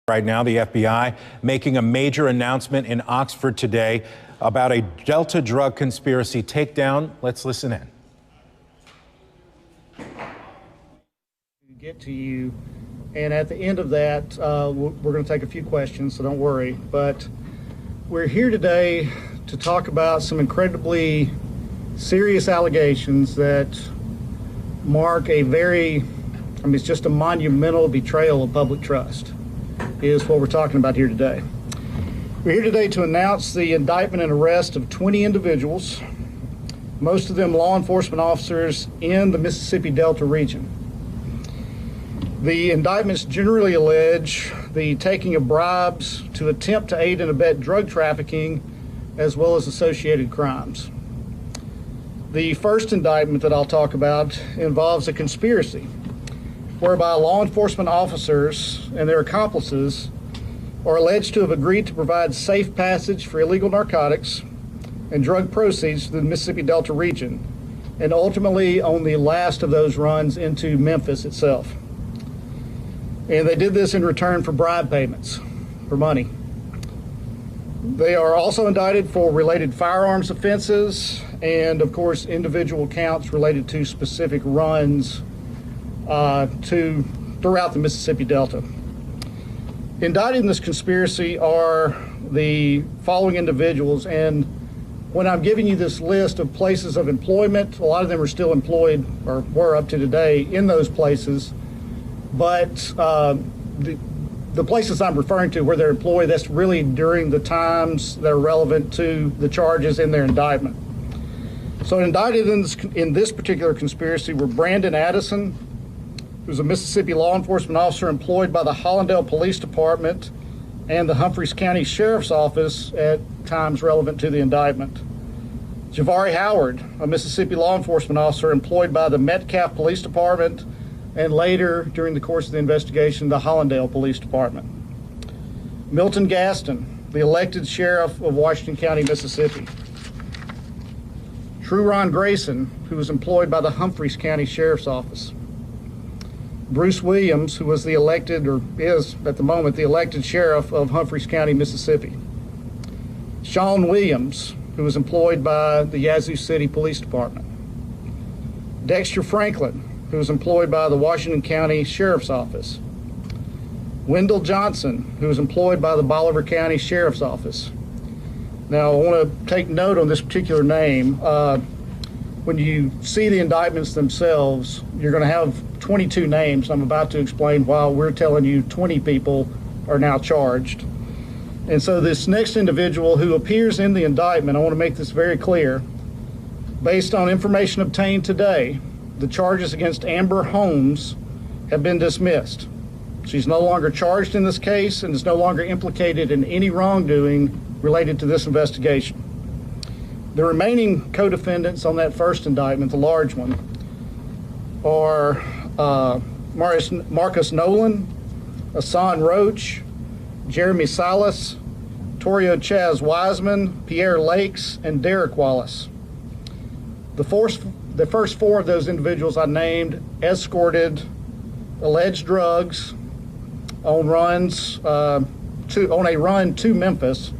Right now, the FBI making a major announcement in Oxford today about a Delta drug conspiracy takedown. Let's listen in. Get to you, and at the end of that, we're going to take a few questions, so don't worry. But we're here today to talk about some incredibly serious allegations that mark a it's just a monumental betrayal of public trust, is what we're talking about here today. We're here today to announce the indictment and arrest of 20 individuals, most of them law enforcement officers in the Mississippi Delta region. The indictments generally allege the taking of bribes to attempt to aid and abet drug trafficking, as well as associated crimes. The first indictment that I'll talk about involves a conspiracy whereby law enforcement officers and their accomplices are alleged to have agreed to provide safe passage for illegal narcotics and drug proceeds to the Mississippi Delta region, and ultimately on the last of those runs into Memphis itself. And they did this in return for bribe payments, for money. They are also indicted for related firearms offenses and, of course, individual counts related to specific runs throughout the Mississippi Delta. Indicted in this conspiracy are the following individuals, and when I'm giving you this list of places of employment, a lot of them are still employed, or were up to today, in those places, but the places I'm referring to where they're employed, that's really during the times that are relevant to the charges in their indictment. So indicted in this particular conspiracy were Brandon Addison, who's a Mississippi law enforcement officer employed by the Hollandale Police Department and the Humphreys County Sheriff's Office at times relevant to the indictment. Javari Howard, a Mississippi law enforcement officer employed by the Metcalf Police Department and later, during the course of the investigation, the Hollandale Police Department. Milton Gaston, the elected sheriff of Washington County, Mississippi. Truron Grayson, who was employed by the Humphreys County Sheriff's Office. Bruce Williams, who was the elected, or is at the moment, the elected sheriff of Humphreys County, Mississippi. Sean Williams, who was employed by the Yazoo City Police Department. Dexter Franklin, who was employed by the Washington County Sheriff's Office. Wendell Johnson, who was employed by the Bolivar County Sheriff's Office. Now, I want to take note on this particular name. When you see the indictments themselves, you're going to have 22 names. I'm about to explain why we're telling you 20 people are now charged. And so this next individual who appears in the indictment, I want to make this very clear. Based on information obtained today, the charges against Amber Holmes have been dismissed. She's no longer charged in this case and is no longer implicated in any wrongdoing related to this investigation. The remaining co-defendants on that first indictment, the large one, are Marcus Nolan, Hassan Roach, Jeremy Salas, Torio Chaz Wiseman, Pierre Lakes, and Derek Wallace. The first four of those individuals I named escorted alleged drugs on runs on a run to Memphis.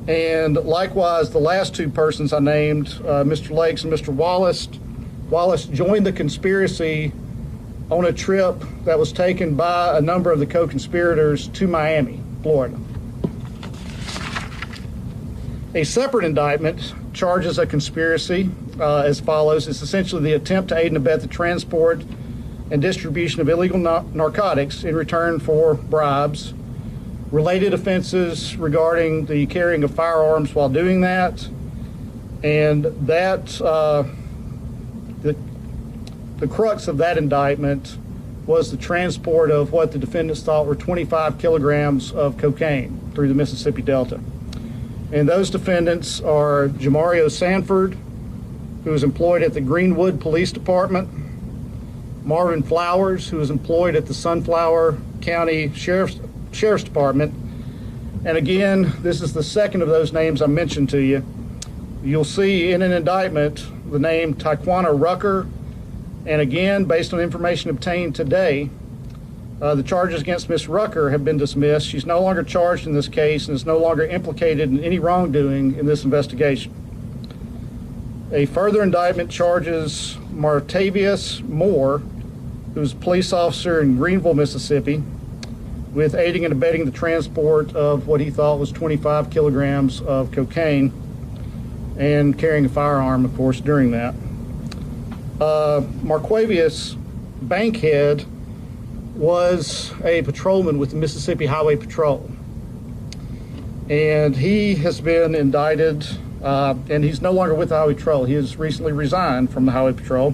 And likewise, the last two persons I named, Mr. Lakes and Mr. Wallace joined the conspiracy on a trip that was taken by a number of the co-conspirators to Miami, Florida. A separate indictment charges a conspiracy as follows. It's essentially the attempt to aid and abet the transport and distribution of illegal narcotics in return for bribes, related offenses regarding the carrying of firearms while doing that, and that the crux of that indictment was the transport of what the defendants thought were 25 kilograms of cocaine through the Mississippi Delta. And those defendants are Jamario Sanford, who was employed at the Greenwood Police Department, Marvin Flowers, who was employed at the Sunflower County Sheriff's Department. And again, this is the second of those names I mentioned to you. You'll see in an indictment the name Taquana Rucker, and again, based on information obtained today, The charges against Ms. Rucker have been dismissed. She's no longer charged in this case and is no longer implicated in any wrongdoing in this investigation. A further indictment charges Martavius Moore, who was a police officer in Greenville, Mississippi, with aiding and abetting the transport of what he thought was 25 kilograms of cocaine and carrying a firearm, of course, during that. Marquavius Bankhead was a patrolman with the Mississippi Highway Patrol, and he has been indicted, and he's no longer with the Highway Patrol. He has recently resigned from the Highway Patrol.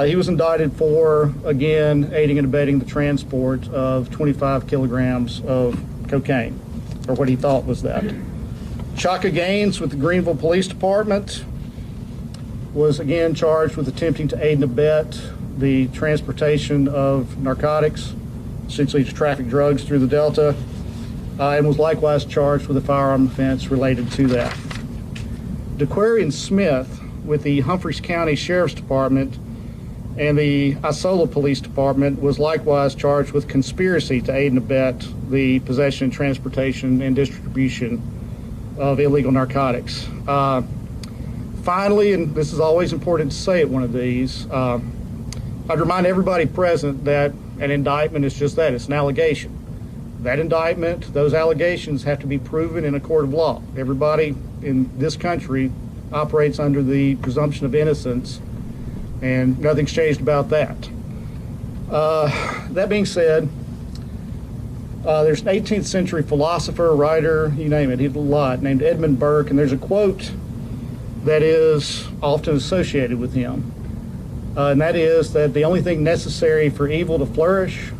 He was indicted for, again, aiding and abetting the transport of 25 kilograms of cocaine, or what he thought was that. Chaka Gaines with the Greenville Police Department was again charged with attempting to aid and abet the transportation of narcotics, essentially to traffic drugs through the Delta, and was likewise charged with a firearm offense related to that. DeQuarian Smith with the Humphreys County Sheriff's Department and the Isola Police Department was likewise charged with conspiracy to aid and abet the possession, transportation, and distribution of illegal narcotics. Finally, and this is always important to say at one of these, I'd remind everybody present that an indictment is just that, it's an allegation. That indictment, those allegations have to be proven in a court of law. Everybody in this country operates under the presumption of innocence, and nothing's changed about that. That being said, there's an 18th century philosopher, writer, you name it, he did a lot, named Edmund Burke, and there's a quote that is often associated with him, and that is that the only thing necessary for evil to flourish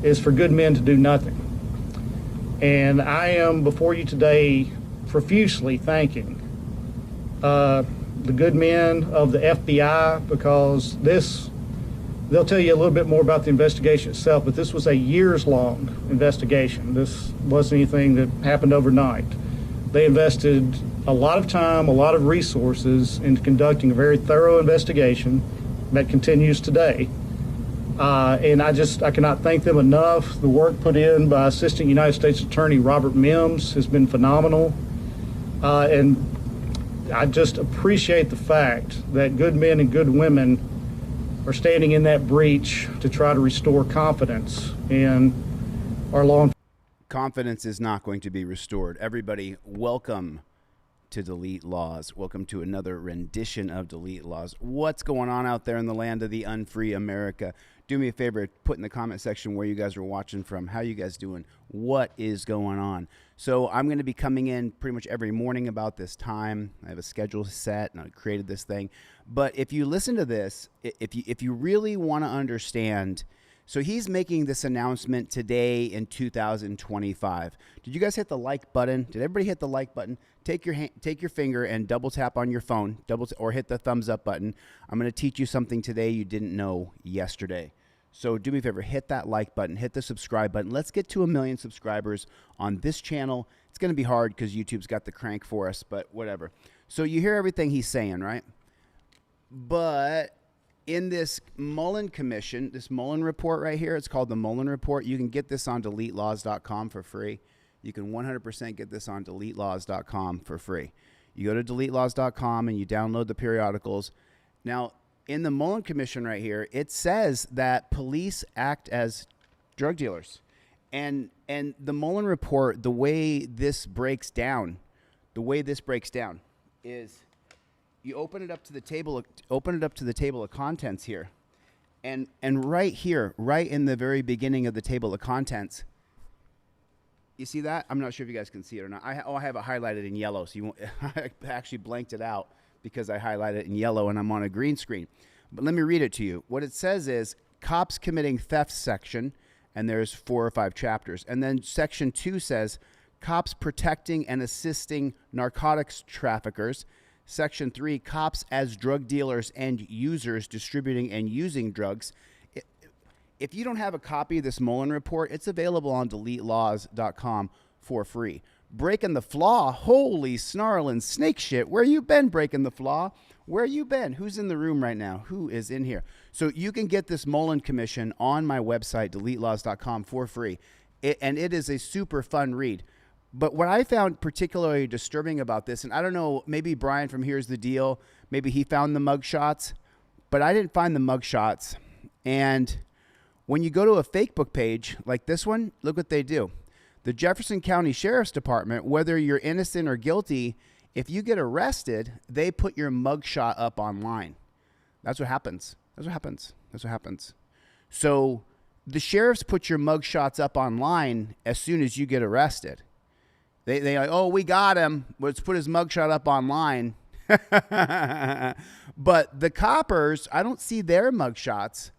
is for good men to do nothing. And I am before you today profusely thanking the good men of the FBI, because they'll tell you a little bit more about the investigation itself, but this was a years-long investigation. This wasn't anything that happened overnight. They invested a lot of time, a lot of resources into conducting a very thorough investigation that continues today. And I cannot thank them enough. The work put in by Assistant United States Attorney Robert Mims has been phenomenal. And I just appreciate the fact that good men and good women are standing in that breach to try to restore confidence in our law enforcement. Confidence is not going to be restored. Everybody, welcome to Delete Lawz. Welcome to another rendition of Delete Lawz. What's going on out there in the land of the unfree America? Do me a favor, put in the comment section where you guys are watching from. How you guys doing? What is going on? So I'm going to be coming in pretty much every morning about this time. I have a schedule set, and I created this thing. But if you listen to this, if you really want to understand, so he's making this announcement today in 2025. Did you guys hit the like button? Did everybody hit the like button? Take your finger and double tap on your phone, or hit the thumbs up button. I'm going to teach you something today you didn't know yesterday. So do me a favor, hit that like button, hit the subscribe button. Let's get to 1 million subscribers on this channel. It's going to be hard because YouTube's got the crank for us, but whatever. So you hear everything he's saying, right? But in this Mullen Commission, this Mullen report right here, it's called the Mullen Report. You can get this on DeleteLawz.com for free. You can 100% get this on DeleteLawz.com for free. You go to DeleteLawz.com and you download the periodicals. Now, in the Mullen Commission right here, it says that police act as drug dealers. And the Mullen Report, the way this breaks down is you open it up to the table of contents here. And right here, right in the very beginning of the table of contents, you see that? I'm not sure if you guys can see it or not. I have it highlighted in yellow, so you won't, I actually blanked it out because I highlighted it in yellow and I'm on a green screen. But let me read it to you. What it says is cops committing theft section, and there's 4 or 5 chapters. And then section 2 says cops protecting and assisting narcotics traffickers. Section 3, cops as drug dealers and users distributing and using drugs. If you don't have a copy of this Mullen Report, it's available on DeleteLawz.com for free. breaking the flaw. Holy snarling snake shit. Where you been breaking the flaw? Where you been? Who's in the room right now? Who is in here? So you can get this Mullen Commission on my website, DeleteLawz.com, for free. And it is a super fun read. But what I found particularly disturbing about this, and I don't know, maybe Brian from Here's the Deal, maybe he found the mugshots, but I didn't find the mugshots. And when you go to a fake book page like this one, look what they do. The Jefferson County Sheriff's Department, whether you're innocent or guilty, if you get arrested, they put your mugshot up online. That's what happens. That's what happens. That's what happens. So the sheriffs put your mugshots up online as soon as you get arrested. They like, oh, we got him. Let's put his mugshot up online. But the coppers, I don't see their mugshots.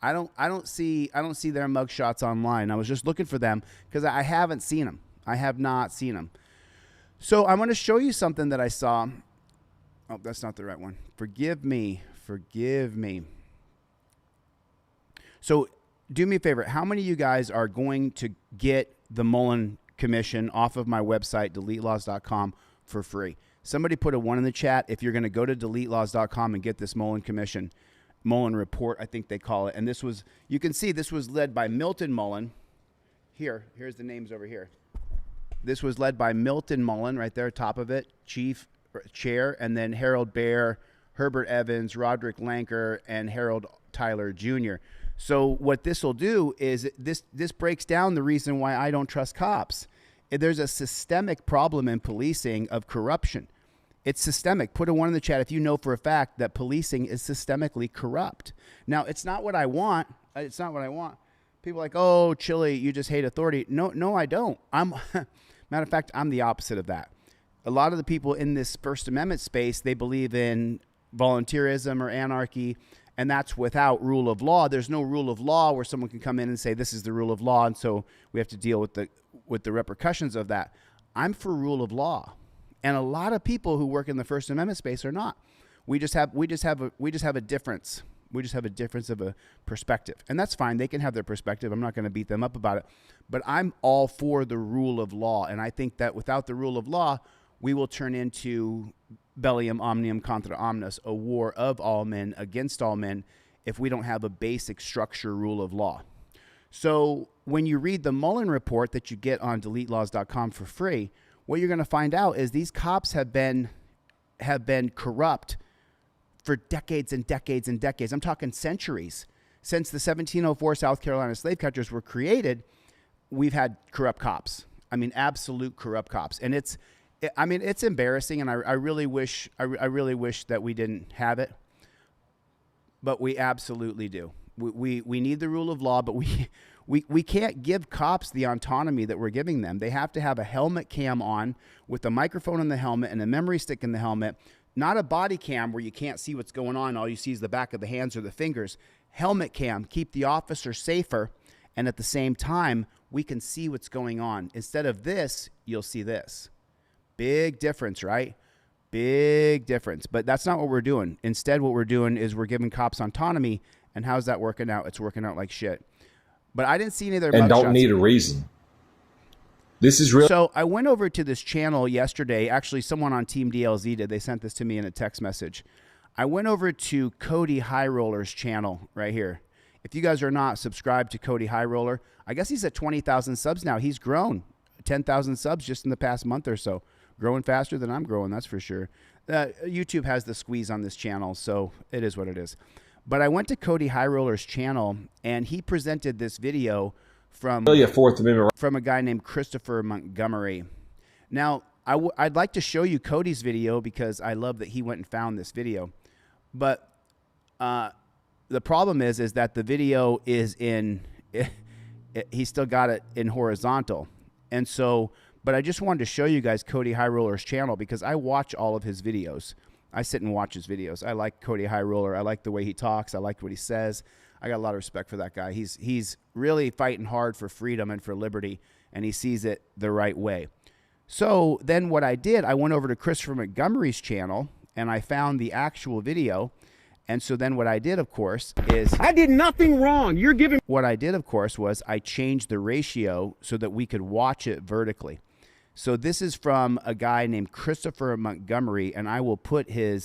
I don't see their mugshots online. I was just looking for them because I haven't seen them. I have not seen them. So I'm going to show you something that I saw. Oh, that's not the right one. Forgive me. Forgive me. So do me a favor. How many of you guys are going to get the Mullen Commission off of my website, DeleteLawz.com, for free? Somebody put a 1 in the chat if you're going to go to DeleteLawz.com and get this Mullen Commission. Mullen Report, I think they call it. And this was, you can see this was led by Milton Mullen. Here's the names over here. This was led by Milton Mullen right there, top of it, chair, and then Harold Baer, Herbert Evans, Roderick Lanker, and Harold Tyler Jr. So what this will do is this breaks down the reason why I don't trust cops. There's a systemic problem in policing of corruption. It's systemic. Put a 1 in the chat if you know for a fact that policing is systemically corrupt. Now, it's not what I want. It's not what I want. People are like, oh, Chille, you just hate authority. No, I don't. Matter of fact, I'm the opposite of that. A lot of the people in this First Amendment space, they believe in volunteerism or anarchy, and that's without rule of law. There's no rule of law where someone can come in and say this is the rule of law, and so we have to deal with the repercussions of that. I'm for rule of law. And a lot of people who work in the First Amendment space are not. We just have a difference. We just have a difference of a perspective. And that's fine. They can have their perspective. I'm not going to beat them up about it. But I'm all for the rule of law. And I think that without the rule of law, we will turn into bellium omnium contra omnes, a war of all men against all men, if we don't have a basic structure rule of law. So when you read the Mullen Report that you get on DeleteLawz.com for free, what you're going to find out is these cops have been corrupt for decades and decades and decades. I'm talking centuries. Since the 1704 South Carolina slave catchers were created, we've had corrupt cops. I mean, absolute corrupt cops. And it's embarrassing, and I really wish that we didn't have it, but we absolutely do. We need the rule of law, but we can't give cops the autonomy that we're giving them. They have to have a helmet cam on with a microphone in the helmet and a memory stick in the helmet, not a body cam where you can't see what's going on. All you see is the back of the hands or the fingers. Helmet cam, keep the officer safer, and at the same time, we can see what's going on. Instead of this, you'll see this. Big difference, right? Big difference. But that's not what we're doing. Instead, what we're doing is we're giving cops autonomy. And how's that working out? It's working out like shit. But I didn't see any of their and don't need a reason. This is real. So I went over to this channel yesterday. Actually, someone on Team DLZ did. They sent this to me in a text message. I went over to Cody High Roller's channel right here. If you guys are not subscribed to Cody High Roller, I guess he's at 20,000 subs now. He's grown 10,000 subs just in the past month or so. Growing faster than I'm growing, that's for sure. YouTube has the squeeze on this channel, so it is what it is. But I went to Cody High Roller's channel, and he presented this video from a guy named Christopher Montgomery. Now, I'd like to show you Cody's video because I love that he went and found this video. But the problem is that the video is he still got it in horizontal. And so, but I just wanted to show you guys Cody High Roller's channel because I watch all of his videos. I sit and watch his videos. I like Cody High Roller. I like the way he talks. I like what he says. I got a lot of respect for that guy. He's really fighting hard for freedom and for liberty, and he sees it the right way. So then what I did, I went over to Christopher Montgomery's channel, and I found the actual video. And so then what I did, of course, is... I did nothing wrong. You're giving... What I did, of course, was I changed the ratio so that we could watch it vertically. So this is from a guy named Christopher Montgomery, and I will put I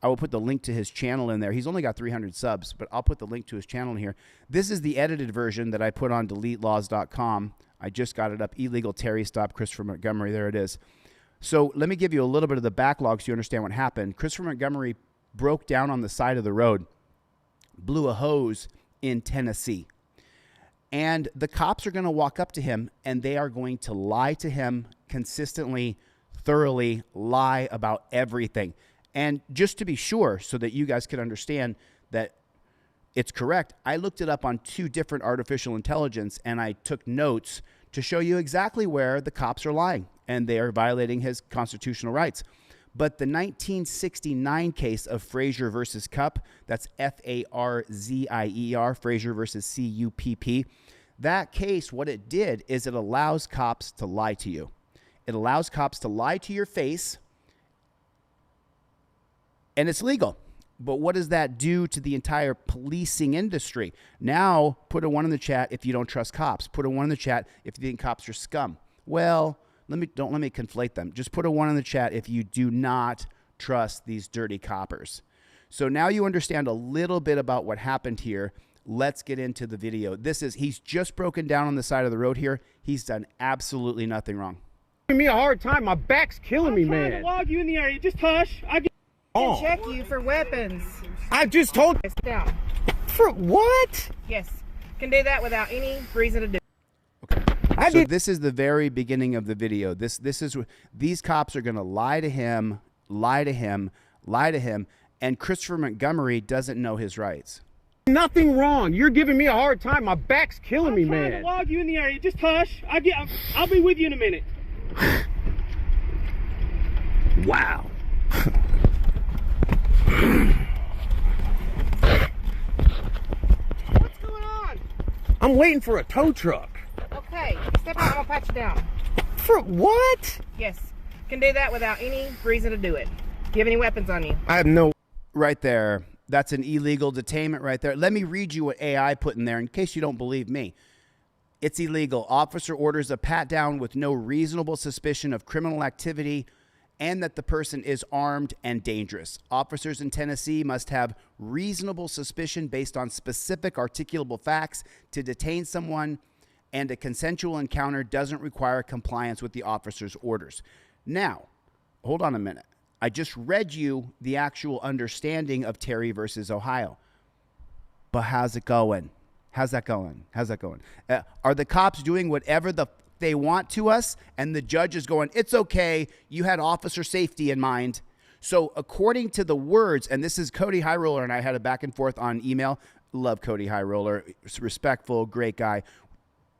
will put the link to his channel in there. He's only got 300 subs, but I'll put the link to his channel in here. This is the edited version that I put on DeleteLawz.com. I just got it up. Illegal Terry Stop, Christopher Montgomery. There it is. So let me give you a little bit of the backlog so you understand what happened. Christopher Montgomery broke down on the side of the road, blew a hose in Tennessee. And the cops are going to walk up to him, and they are going to lie to him consistently, thoroughly, lie about everything. And just to be sure, so that you guys can understand that it's correct, I looked it up on 2 different artificial intelligence, and I took notes to show you exactly where the cops are lying, and they are violating his constitutional rights. But the 1969 case of Frazier versus Cupp, that's F-A-R-Z-I-E-R, Frazier versus C-U-P-P, that case, what it did is it allows cops to lie to you. It allows cops to lie to your face, and it's legal. But what does that do to the entire policing industry? Now, put a 1 in the chat if you don't trust cops. Put a 1 in the chat if you think cops are scum. Well, don't let me conflate them. Just put a 1 in the chat if you do not trust these dirty coppers. So now you understand a little bit about what happened here. Let's get into the video. He's just broken down on the side of the road here. He's done absolutely nothing wrong. Giving me a hard time. My back's killing me, I'm trying man. to log you in the area. Just hush. I can check you for weapons. I just told Sit down. for what? Yes. Can do that without any reason to do. So this is the very beginning of the video. These cops are going to lie to him, and Christopher Montgomery doesn't know his rights. Nothing wrong. You're giving me a hard time. My back's killing me, I'm trying to man. log you in the area. Just hush. I'll be with you in a minute. Wow. What's going on? I'm waiting for a tow truck. Okay. Step out. I'm gonna pat you down. For what? Yes. Can do that without any reason to do it. Do you have any weapons on you? I have no. Right there. That's an illegal detainment right there. Let me read you what AI put in there in case you don't believe me. It's illegal. Officer orders a pat down with no reasonable suspicion of criminal activity and that the person is armed and dangerous. Officers in Tennessee must have reasonable suspicion based on specific articulable facts to detain someone, and a consensual encounter doesn't require compliance with the officer's orders. Now, hold on a minute. I just read you the actual understanding of Terry versus Ohio. But how's it going? How's that going? Are the cops doing whatever they want to us, and the judge is going, it's okay, you had officer safety in mind? So according to the words, and this is Cody High Roller and I had a back and forth on email. Love Cody High Roller, respectful, great guy.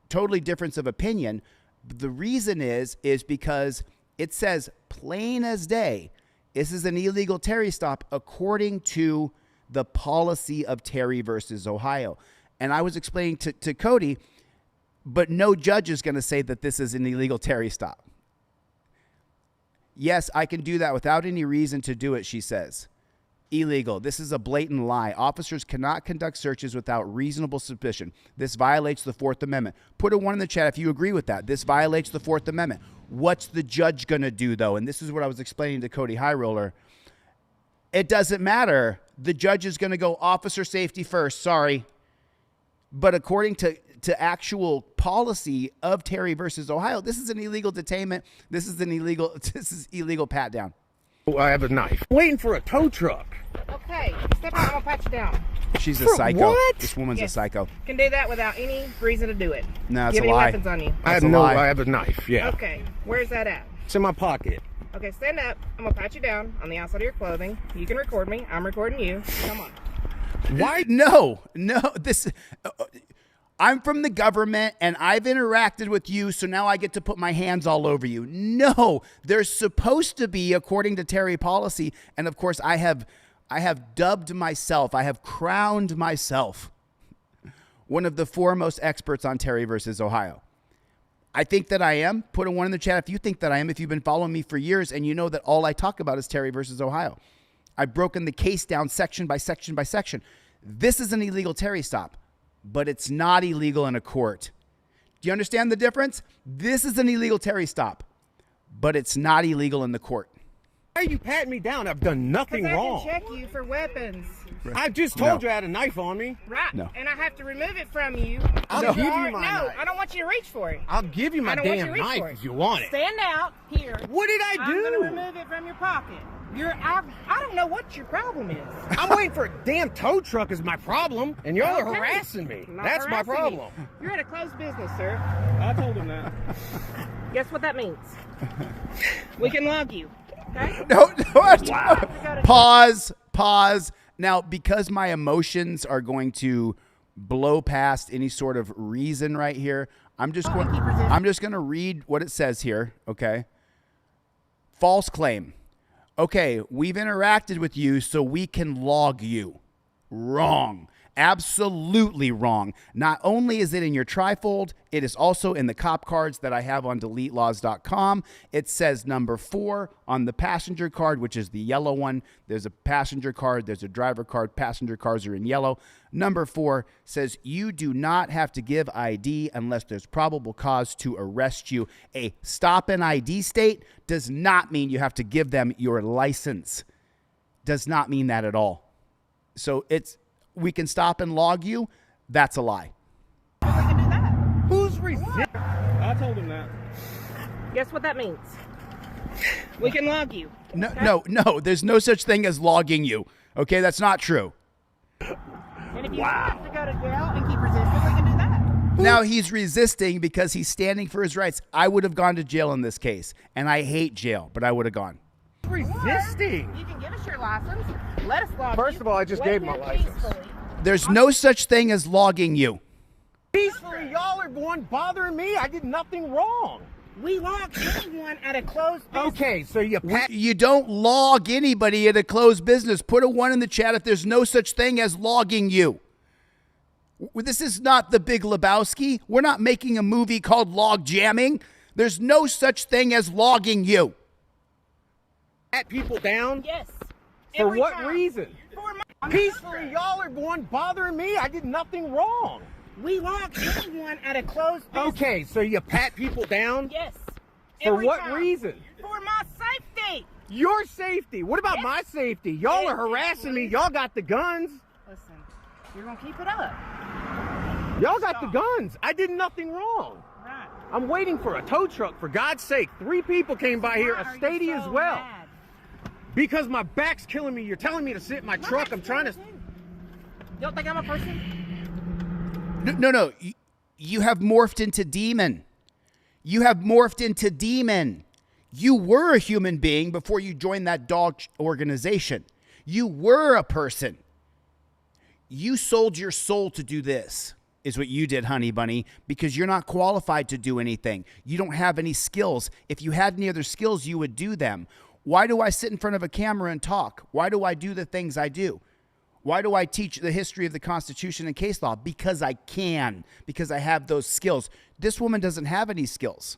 Totally difference of opinion. The reason is because it says plain as day, this is an illegal Terry stop according to the policy of Terry versus Ohio. And I was explaining to Cody, but no judge is going to say that this is an illegal Terry stop. Yes, I can do that without any reason to do it, she says. Illegal. This is a blatant lie. Officers cannot conduct searches without reasonable suspicion. This violates the 4th Amendment. Put a 1 in the chat if you agree with that. This violates the 4th Amendment. What's the judge going to do, though? And this is what I was explaining to Cody High Roller. It doesn't matter. The judge is going to go officer safety first. Sorry. But according to actual policy of Terry versus Ohio, this is an illegal detainment. This is illegal pat down. Oh, I have a knife. Waiting for a tow truck. Okay. Step out. I'm gonna pat you down. She's a For psycho. what? This woman's a psycho. Can do that without any reason to do it. No, it's Do you a have any lie. weapons on you? I That's a lie. have a knife. Yeah. Okay. Where's that at? It's in my pocket. Okay, stand up. I'm gonna pat you down on the outside of your clothing. You can record me. I'm recording you. Come on. Why? No. This. I'm from the government and I've interacted with you, so now I get to put my hands all over you. No, there's supposed to be, according to Terry policy, and of course I have dubbed myself, I have crowned myself one of the foremost experts on Terry versus Ohio. I think that I am. Put a 1 in the chat if you think that I am, if you've been following me for years and you know that all I talk about is Terry versus Ohio. I've broken the case down section by section by section. This is an illegal Terry stop, but it's not illegal in a court. Do you understand the difference? This is an illegal Terry stop, but it's not illegal in the court. Why are you patting me down? I've done nothing 'Cause wrong. I can check you for weapons. I just told No. you I had a knife on me. Right. No. And I have to remove it from you. I'll Because give you are- my No, knife. I don't want you to reach for it. I'll give you my I don't want damn you to reach knife for it. if you want it. Stand out here. What did I I'm going to do? remove it from your pocket. I don't know what your problem is. I'm waiting for a damn tow truck is my problem, and y'all are Okay. harassing me. Not That's my harassing me. problem. You're at a closed business, sir. I told him that. Guess what that means? We can log you. Okay? No, Wow. Pause. Now, because my emotions are going to blow past any sort of reason right here, I'm just going to read what it says here, okay? False claim. Okay, we've interacted with you so we can log you. Wrong. Absolutely wrong. Not only is it in your trifold, it is also in the cop cards that I have on DeleteLawz.com. It says number 4 on the passenger card, which is the yellow one. There's a passenger card, there's a driver card. Passenger cards are in yellow. Number 4 says you do not have to give ID unless there's probable cause to arrest you. A stop and ID state does not mean you have to give them your license. Does not mean that at all. So we can stop and log you. That's a lie. We can do that. Who's resisting? I told him that. Guess what that means? We can log you. No, Okay? no. There's no such thing as logging you. Okay, that's not true. And if you have to go to jail and keep resisting, we can do that. Now he's resisting because he's standing for his rights. I would have gone to jail in this case, and I hate jail, but I would have gone. Resisting. You can give us your license. Let us log you. First of all, I just Wait gave my here license. peacefully. There's no such thing as logging you. Peacefully, y'all are the one bothering me. I did nothing wrong. We log anyone at a closed business. Okay, so you pat. You don't log anybody at a closed business. Put a 1 in the chat if there's no such thing as logging you. This is not The Big Lebowski. We're not making a movie called Log Jamming. There's no such thing as logging you. Pat people down. Yes. For Every what time. reason? For my Peacefully, y'all are the one bothering me. I did nothing wrong. We log anyone at a closed business. Okay, so you pat people down. Yes. For Every what time. reason? For my safety. Your safety. What about Yes. my safety? Y'all Yes, are harassing me. please. Y'all got the guns. Listen, you're gonna keep it up. Y'all got the Stop. guns. I did nothing wrong. Right. I'm waiting for a tow truck. For God's sake, 3 people came by here, Why a are you Stady so as well. mad? Because my back's killing me. You're telling me to sit in my truck. I'm trying to. You don't think I'm a person? No. You have morphed into demon. You have morphed into demon. You were a human being before you joined that dog organization. You were a person. You sold your soul to do this, is what you did, honey bunny, because you're not qualified to do anything. You don't have any skills. If you had any other skills, you would do them. Why do I sit in front of a camera and talk? Why do I do the things I do? Why do I teach the history of the Constitution and case law? Because I can, because I have those skills. This woman doesn't have any skills.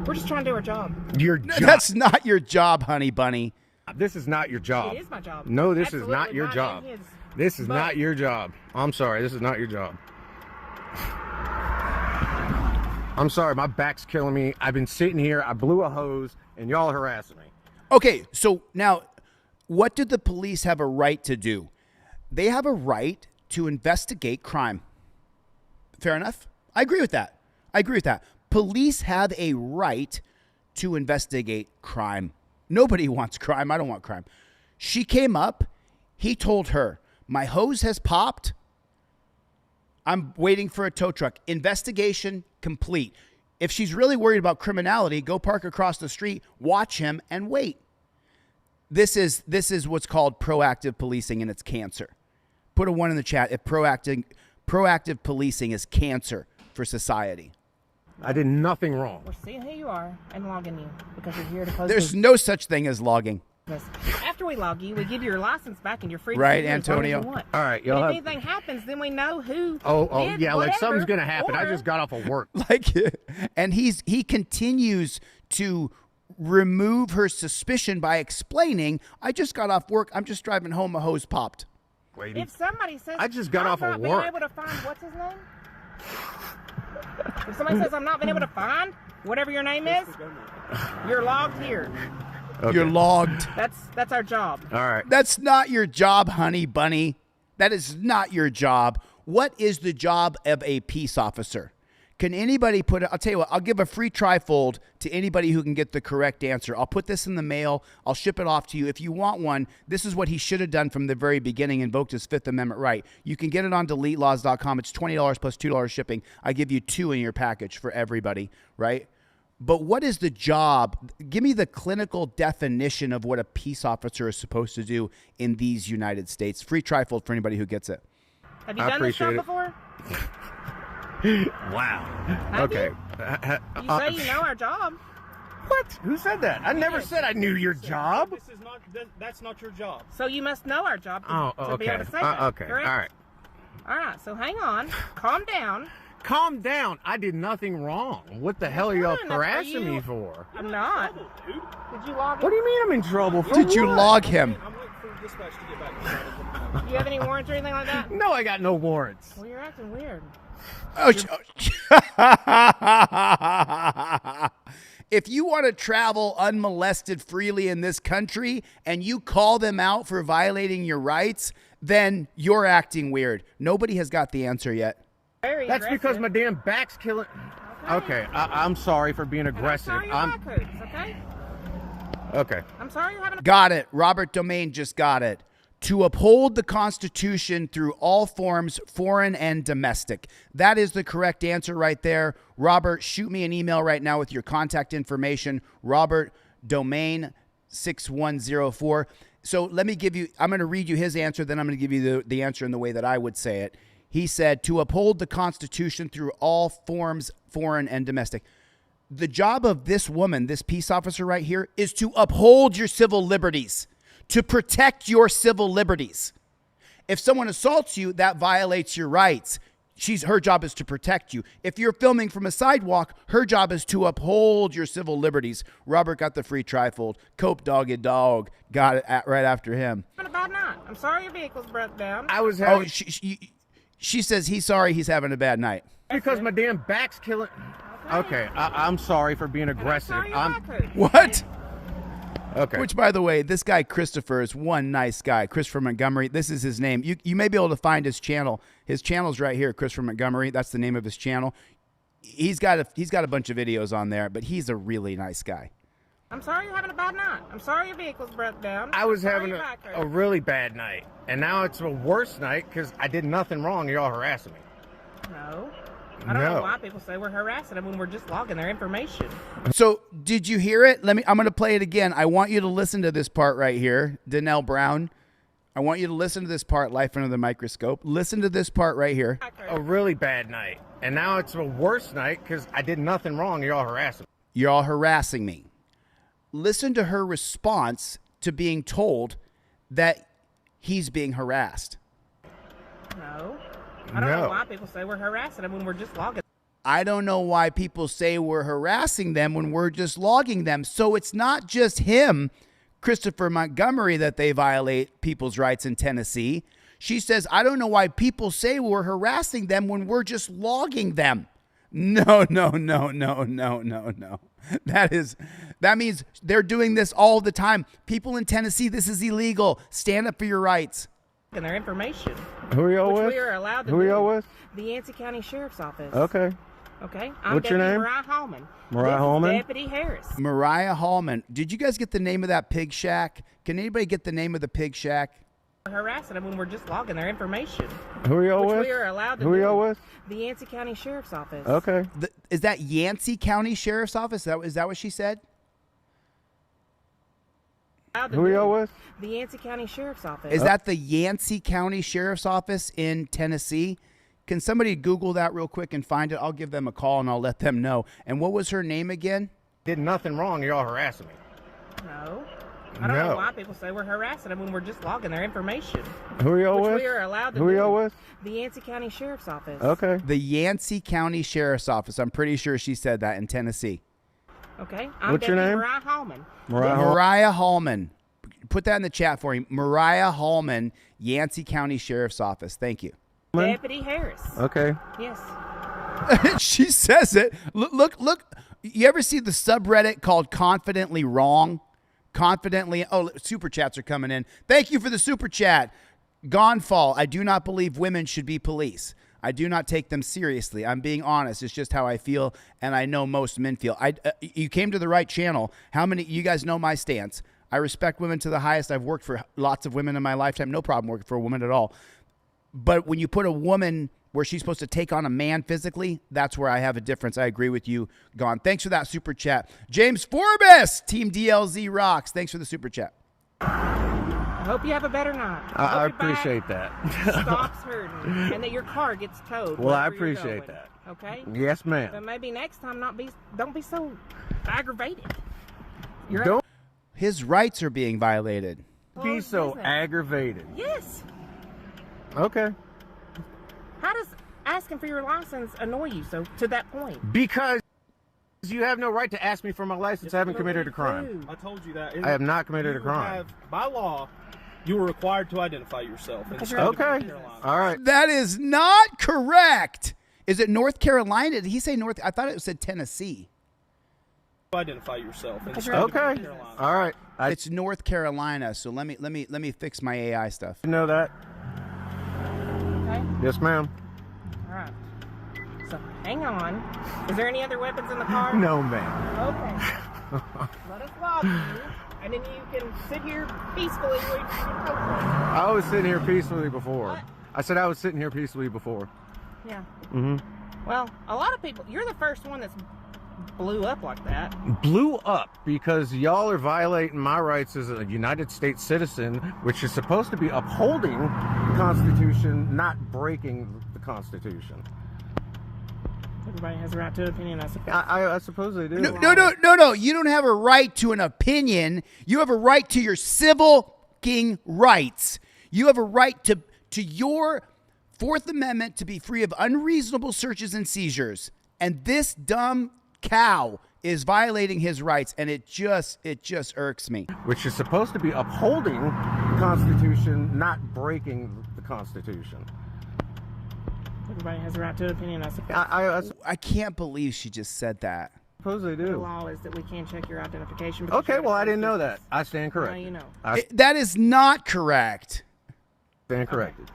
We're just trying to do our job. Your No, job. that's not your job, honey bunny. This is not your job. It is my job. No, this Absolutely is not your mine job. and his. This is But- not your job. I'm sorry. This is not your job. I'm sorry. My back's killing me. I've been sitting here. I blew a hose, and y'all are harassing me. Okay, so now, what do the police have a right to do? They have a right to investigate crime. Fair enough? I agree with that. Police have a right to investigate crime. Nobody wants crime. I don't want crime. She came up. He told her, my hose has popped. I'm waiting for a tow truck. Investigation complete. If she's really worried about criminality, go park across the street, watch him, and wait. This is what's called proactive policing, and it's cancer. Put a 1 in the chat if proactive policing is cancer for society. I did nothing wrong. We're seeing who you are and logging you because you're here to close There's business. no such thing as logging. After we log you, we give you your license back and you're free to Right, do as long as you Antonio? want. All right, And y'all if have. anything happens, then we know who. Oh, did yeah, like something's whatever, gonna happen. I or- just got off of work. He continues to remove her suspicion by explaining, I just got off work. I'm just driving home. A hose popped. Lady. If somebody says I just got "I'm off of not being work." able to find what's his name? If somebody says I'm not being able to find whatever your name is, you're logged here. Okay. You're logged. That's our job. All right. That's not your job, honey bunny. That is not your job. What is the job of a peace officer? Can anybody put it? I'll tell you what, I'll give a free trifold to anybody who can get the correct answer. I'll put this in the mail. I'll ship it off to you. If you want one, this is what he should have done from the very beginning, invoked his Fifth Amendment right. You can get it on DeleteLawz.com. It's $20 plus $2 shipping. I give you 2 in your package for everybody, right? But what is the job? Give me the clinical definition of what a peace officer is supposed to do in these United States. Free trifold for anybody who gets it. Have you done this job before? Wow. Have Okay. You say you know our job. What? Who said that? I never said I knew your job. This is not. That's not your job. So you must know our job to, Oh, be okay. able to say that. Okay. Correct? All right. All right. So hang on. Calm down. Calm down. I did nothing wrong. What the hell are y'all Fine, harassing me for? I'm not. Did you log What do you mean I'm in trouble? For Did you what? log him? I'm waiting for dispatch to get back. Do you have any warrants or anything like that? No, I got no warrants. Well, you're acting weird. If you want to travel unmolested freely in this country and you call them out for violating your rights, then you're acting weird. Nobody has got the answer yet. Very That's aggressive. because my damn back's killing. Okay, I'm sorry for being aggressive. I'm sorry your back hurts, okay? Okay. I'm sorry you're having a... Got it. Robert Domain just got it. To uphold the Constitution through all forms, foreign and domestic. That is the correct answer right there. Robert, shoot me an email right now with your contact information. Robert Domain 6104. So let me give you, I'm going to read you his answer, then I'm going to give you the answer in the way that I would say it. He said, to uphold the Constitution through all forms, foreign and domestic. The job of this woman, this peace officer right here, is to uphold your civil liberties, to protect your civil liberties. If someone assaults you, that violates your rights. Her job is to protect you. If you're filming from a sidewalk, her job is to uphold your civil liberties. Robert got the free trifold. Cope Doggy Dog got it right after him. Having a bad night. I'm sorry your vehicle's broke down. I was having. She says he's sorry he's having a bad night. Because my damn back's killing. Okay, I'm sorry for being aggressive. I'm sorry your back hurts. What? Okay. Which, by the way, this guy Christopher is one nice guy. Christopher Montgomery. This is his name. You may be able to find his channel. His channel's right here, Christopher Montgomery. That's the name of his channel. He's got a bunch of videos on there, but he's a really nice guy. I'm sorry you're having a bad night. I'm sorry your vehicle's broke down. I was I'm sorry having your back hurts. a really bad night, and now it's a worse night because I did nothing wrong. Y'all harassing me. No. I don't know why people say we're harassing them when we're just logging their information. So, did you hear it? I'm going to play it again. I want you to listen to this part right here. Donnell Brown. I want you to listen to this part, Life Under the Microscope. Listen to this part right here. A really bad night, and now it's a worse night because I did nothing wrong. Y'all harassing me. You're all harassing me. Listen to her response to being told that he's being harassed. No. I don't know why people say we're harassing them when we're just logging. I don't know why people say we're harassing them when we're just logging them. So it's not just him, Christopher Montgomery, that they violate people's rights in Tennessee. She says, I don't know why people say we're harassing them when we're just logging them. No. That means they're doing this all the time. People in Tennessee, this is illegal. Stand up for your rights. And their information. Who are y'all with? Which we are allowed to Who are y'all with? The Yancey County Sheriff's Office. Okay. Okay. I'm What's your Deputy name? Mariah Hallman. Mariah This is Hallman? Deputy Harris. Mariah Hallman. Did you guys get the name of that pig shack? Can anybody get the name of the pig shack? We're harassing them when we're just logging their information. Who are y'all Which with? we are allowed to Who are y'all with? The Yancey County Sheriff's Office. Okay. Is that Yancey County Sheriff's Office? Is that what she said? Who are y'all with? The Yancey County Sheriff's Office. Is that the Yancey County Sheriff's Office in Tennessee? Can somebody Google that real quick and find it? I'll give them a call and I'll let them know. And what was her name again? Did nothing wrong. Y'all harassing me. No. I don't know why people say we're harassing them when we're just logging their information. Who are y'all Which with? we are allowed to Who are y'all with? The Yancey County Sheriff's Office. Okay. The Yancey County Sheriff's Office. I'm pretty sure she said that in Tennessee. Okay. I'm What's your Deputy name? Mariah Hallman. Mariah Hallman. Put that in the chat for me. Mariah Hallman, Yancey County Sheriff's Office. Thank you. Deputy Harris. Okay. Yes. She says it. Look. You ever see the subreddit called Confidently Wrong? Confidently. Oh, super chats are coming in. Thank you for the super chat. Gonfall. I do not believe women should be police. I do not take them seriously. I'm being honest. It's just how I feel, and I know most men feel. You came to the right channel. How many? You guys know my stance. I respect women to the highest. I've worked for lots of women in my lifetime. No problem working for a woman at all. But when you put a woman where she's supposed to take on a man physically, that's where I have a difference. I agree with you, Gone. Thanks for that super chat. James Forbes, Team DLZ rocks. Thanks for the super chat. I hope you have a better night. I appreciate that. Stops hurting, and that your car gets towed. Well, I wherever you're appreciate going, that. Okay. Yes, ma'am. But maybe next time, don't be so aggravated. Don't His rights are being violated. be so business. aggravated. Yes. Okay. How does asking for your license annoy you so to that point? Because you have no right to ask me for my license. I haven't committed a crime. I told you that. I have not committed a You crime. have, by law, you were required to identify yourself. In the state of Okay. North Carolina. All right. That is not correct. Is it North Carolina? Did he say North? I thought it said Tennessee. Identify yourself. In the state Okay. Of North Carolina. All right. I It's North Carolina. So let me fix my AI stuff. didn't know that. Okay. Yes, ma'am. All right. So hang on. Is there any other weapons in the car? No, ma'am. Okay. Let us log you, and then you can sit here peacefully where you can talk. I was sitting here peacefully before. What? I said I was sitting here peacefully before. Yeah. Mm-hmm. Well, a lot of people. You're the first one that's blew up like that. Blew up because y'all are violating my rights as a United States citizen, which is supposed to be upholding the Constitution, not breaking the Constitution. Everybody has a right to an opinion, I suppose. I suppose they do. No. You don't have a right to an opinion. You have a right to your civil king rights. You have a right to your Fourth Amendment to be free of unreasonable searches and seizures. And this dumb cow is violating his rights, and it just irks me. Which is supposed to be upholding the Constitution, not breaking the Constitution. Everybody has a right to an opinion, I suppose. I can't believe she just said that. Suppose they The do. law is that we can check your identification. because Okay, you're well, I a didn't know business. that. I stand Now corrected. you know. I That is not correct. stand corrected.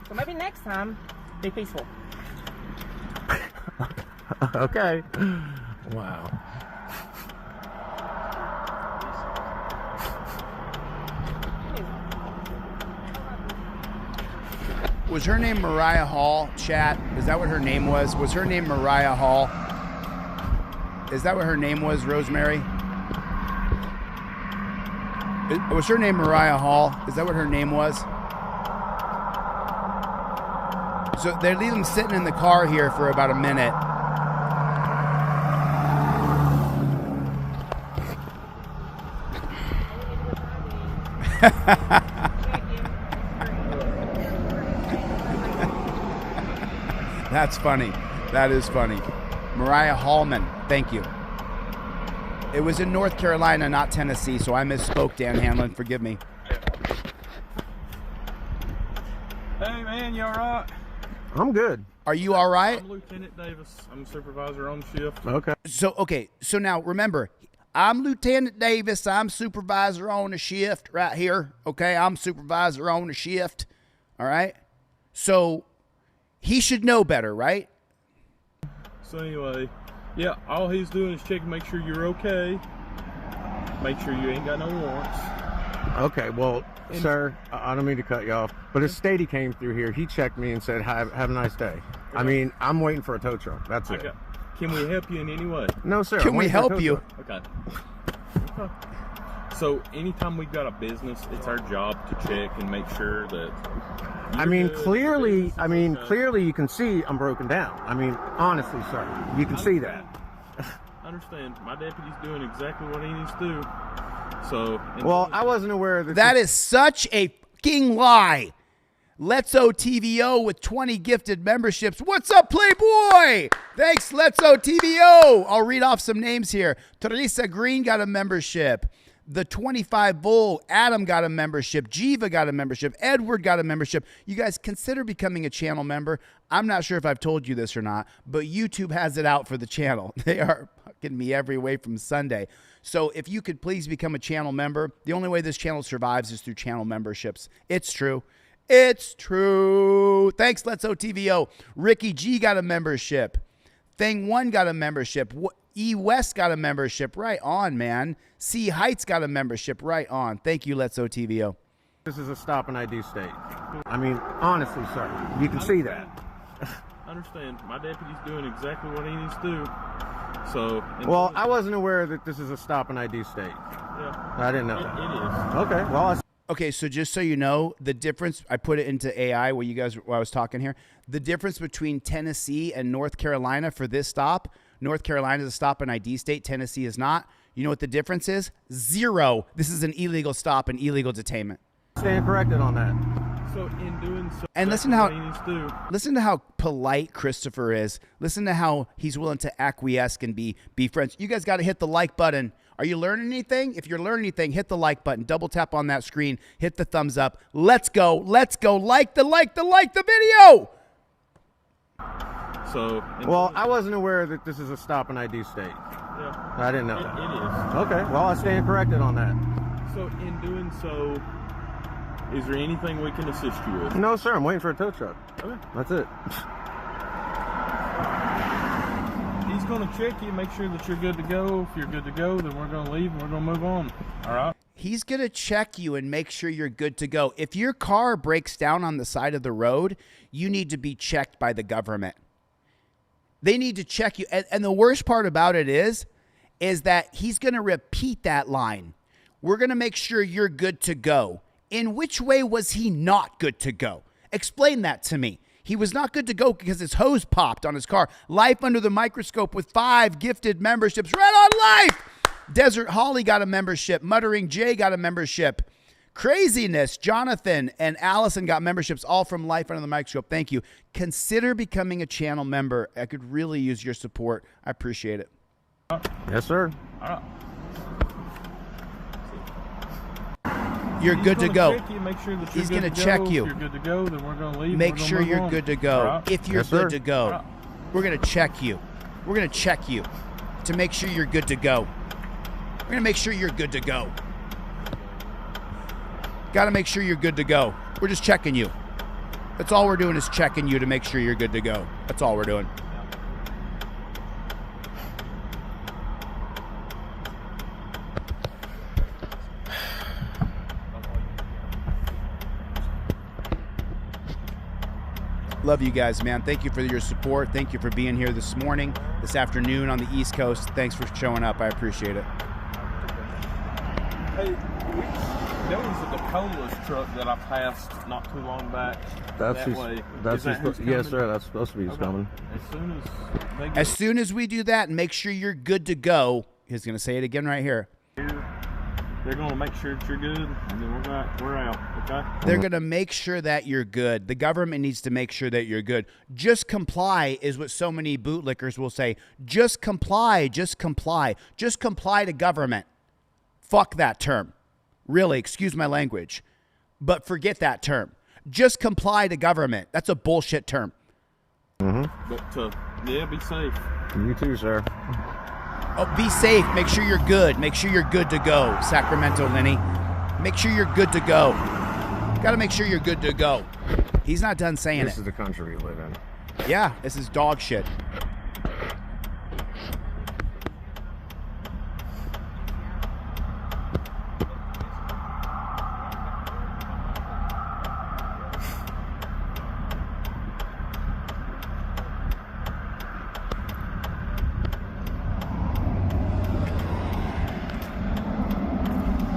So maybe next time, be peaceful. Okay. Wow. Was her name Mariah Hall, chat? Is that what her name was? Was her name Mariah Hall? Is that what her name was, Rosemary? Was her name Mariah Hall? Is that what her name was? So they leave them sitting in the car here for about a minute. That's funny. That is funny. Mariah Hallman, thank you. It was in North Carolina, not Tennessee, so I misspoke, Dan Hanlon. Forgive me. Hey, man, you all right? I'm good. Are you all right? I'm Lieutenant Davis. I'm a supervisor on shift. Okay. So now remember, I'm Lieutenant Davis. I'm supervisor on the shift right here. Okay, I'm supervisor on the shift. All right. So he should know better, right? So anyway, yeah, all he's doing is checking, make sure you're okay. Make sure you ain't got no warrants. Okay, well, sir, I don't mean to cut you off, but a statey came through here. He checked me and said, have a nice day. I mean, I'm waiting for a tow truck. That's it. Okay. Can we help you in any way? No, sir. Can I'm we waiting for a help tow you? truck. Okay. So anytime we've got a business, it's our job to check and make sure that. I mean, you're good, clearly, business I is mean, okay. clearly you can see I'm broken down. I mean, honestly, sir, you can see that. I understand. My deputy's doing exactly what he needs to do. So. Well, I wasn't aware that. That is such a fucking lie. Let's TVO with 20 gifted memberships. What's up, Playboy? Thanks, Let's TVO. I'll read off some names here. Teresa Green got a membership. The 25 Bull, Adam got a membership. Jiva got a membership. Edward got a membership. You guys consider becoming a channel member. I'm not sure if I've told you this or not, but YouTube has it out for the channel. They are fucking me every way from Sunday. So if you could please become a channel member, the only way this channel survives is through channel memberships. It's true. It's true. Thanks, Let's OTVO. Ricky G got a membership. Thing One got a membership. E West got a membership. Right on, man. C Heights got a membership. Right on. Thank you, Let's OTVO. This is a stop and ID state. I mean, honestly, sir, you can see that. I understand. My deputy's doing exactly what he needs to do. So. Well, I wasn't aware that this is a stop and ID state. Yeah. I didn't know It that. is. Okay, well, Okay, so just so you know, the difference, I put it into AI while I was talking here. The difference between Tennessee and North Carolina for this stop, North Carolina is a stop and ID state, Tennessee is not. You know what the difference is? 0. This is an illegal stop and illegal detainment. stand corrected on that. So in doing so, And listen to how polite Christopher is. Listen to how he's willing to acquiesce and be friends. You guys got to hit the like button. Are you learning anything? If you're learning anything, hit the like button. Double tap on that screen. Hit the thumbs up. Let's go. Let's go. Like the video. So. Well, I wasn't aware that this is a stop and ID state. Yeah. I didn't know It that. is. Okay. Well, I stand corrected on that. So in doing so, is there anything we can assist you with? No, sir. I'm waiting for a tow truck. Okay. That's it. He's going to check you, make sure that you're good to go. If you're good to go, then we're going to leave and we're going to move on. All right? He's going to check you and make sure you're good to go. If your car breaks down on the side of the road, you need to be checked by the government. They need to check you. And the worst part about it is that he's going to repeat that line. We're going to make sure you're good to go. In which way was he not good to go? Explain that to me. He was not good to go because his hose popped on his car. Life Under the Microscope with 5 gifted memberships. Right on Life! Desert Holly got a membership. Muttering Jay got a membership. Craziness, Jonathan and Allison got memberships, all from Life Under the Microscope. Thank you. Consider becoming a channel member. I could really use your support. I appreciate it. Yes, sir. All right. You're good to go. Check you, make sure that He's you're going good to to check go. you. If you're good to go, then we're going to leave. Make sure you're good to go. Right. If you're Yes, good sir. to go, Right. we're going to check you. We're going to check you to make sure you're good to go. We're going to make sure you're good to go. Got to make sure you're good to go. We're just checking you. That's all we're doing is checking you to make sure you're good to go. That's all we're doing. Love you guys, man. Thank you for your support. Thank you for being here this morning, this afternoon on the East Coast. Thanks for showing up. I appreciate it. Hey, there was a DeCastro truck that I passed not too long back. That's that way. That's Is that who's yes, coming? sir. That's supposed to be who's Okay. coming. As soon as we do that and make sure you're good to go, he's going to say it again right here. They're going to make sure that you're good, and then we're out. Okay. They're going to make sure that you're good. The government needs to make sure that you're good. Just comply is what so many bootlickers will say. Just comply. Just comply. Just comply to government. Fuck that term. Really, excuse my language. But forget that term. Just comply to government. That's a bullshit term. But, yeah, be safe. You too, sir. Oh, be safe. Make sure you're good. Make sure you're good to go, Sacramento Lenny. Make sure you're good to go. Got to make sure you're good to go. He's not done saying This it. is the country we live in. Yeah, this is dog shit.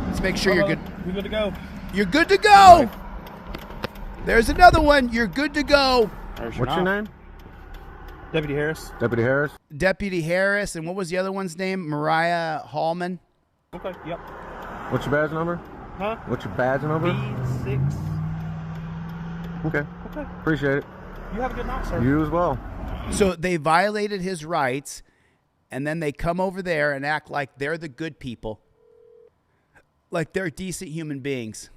Let's make sure you're good. We're good to go. You're good to go. There's another one. You're good to go. What's your name? Deputy Harris. Deputy Harris. Deputy Harris, and what was the other one's name? Mariah Hallman. Okay. Yep. What's your badge number? Huh? What's your badge number? B6. Okay. Okay. Appreciate it. You have a good night, sir. You as well. So they violated his rights, and then they come over there and act like they're the good people. like they're decent human beings.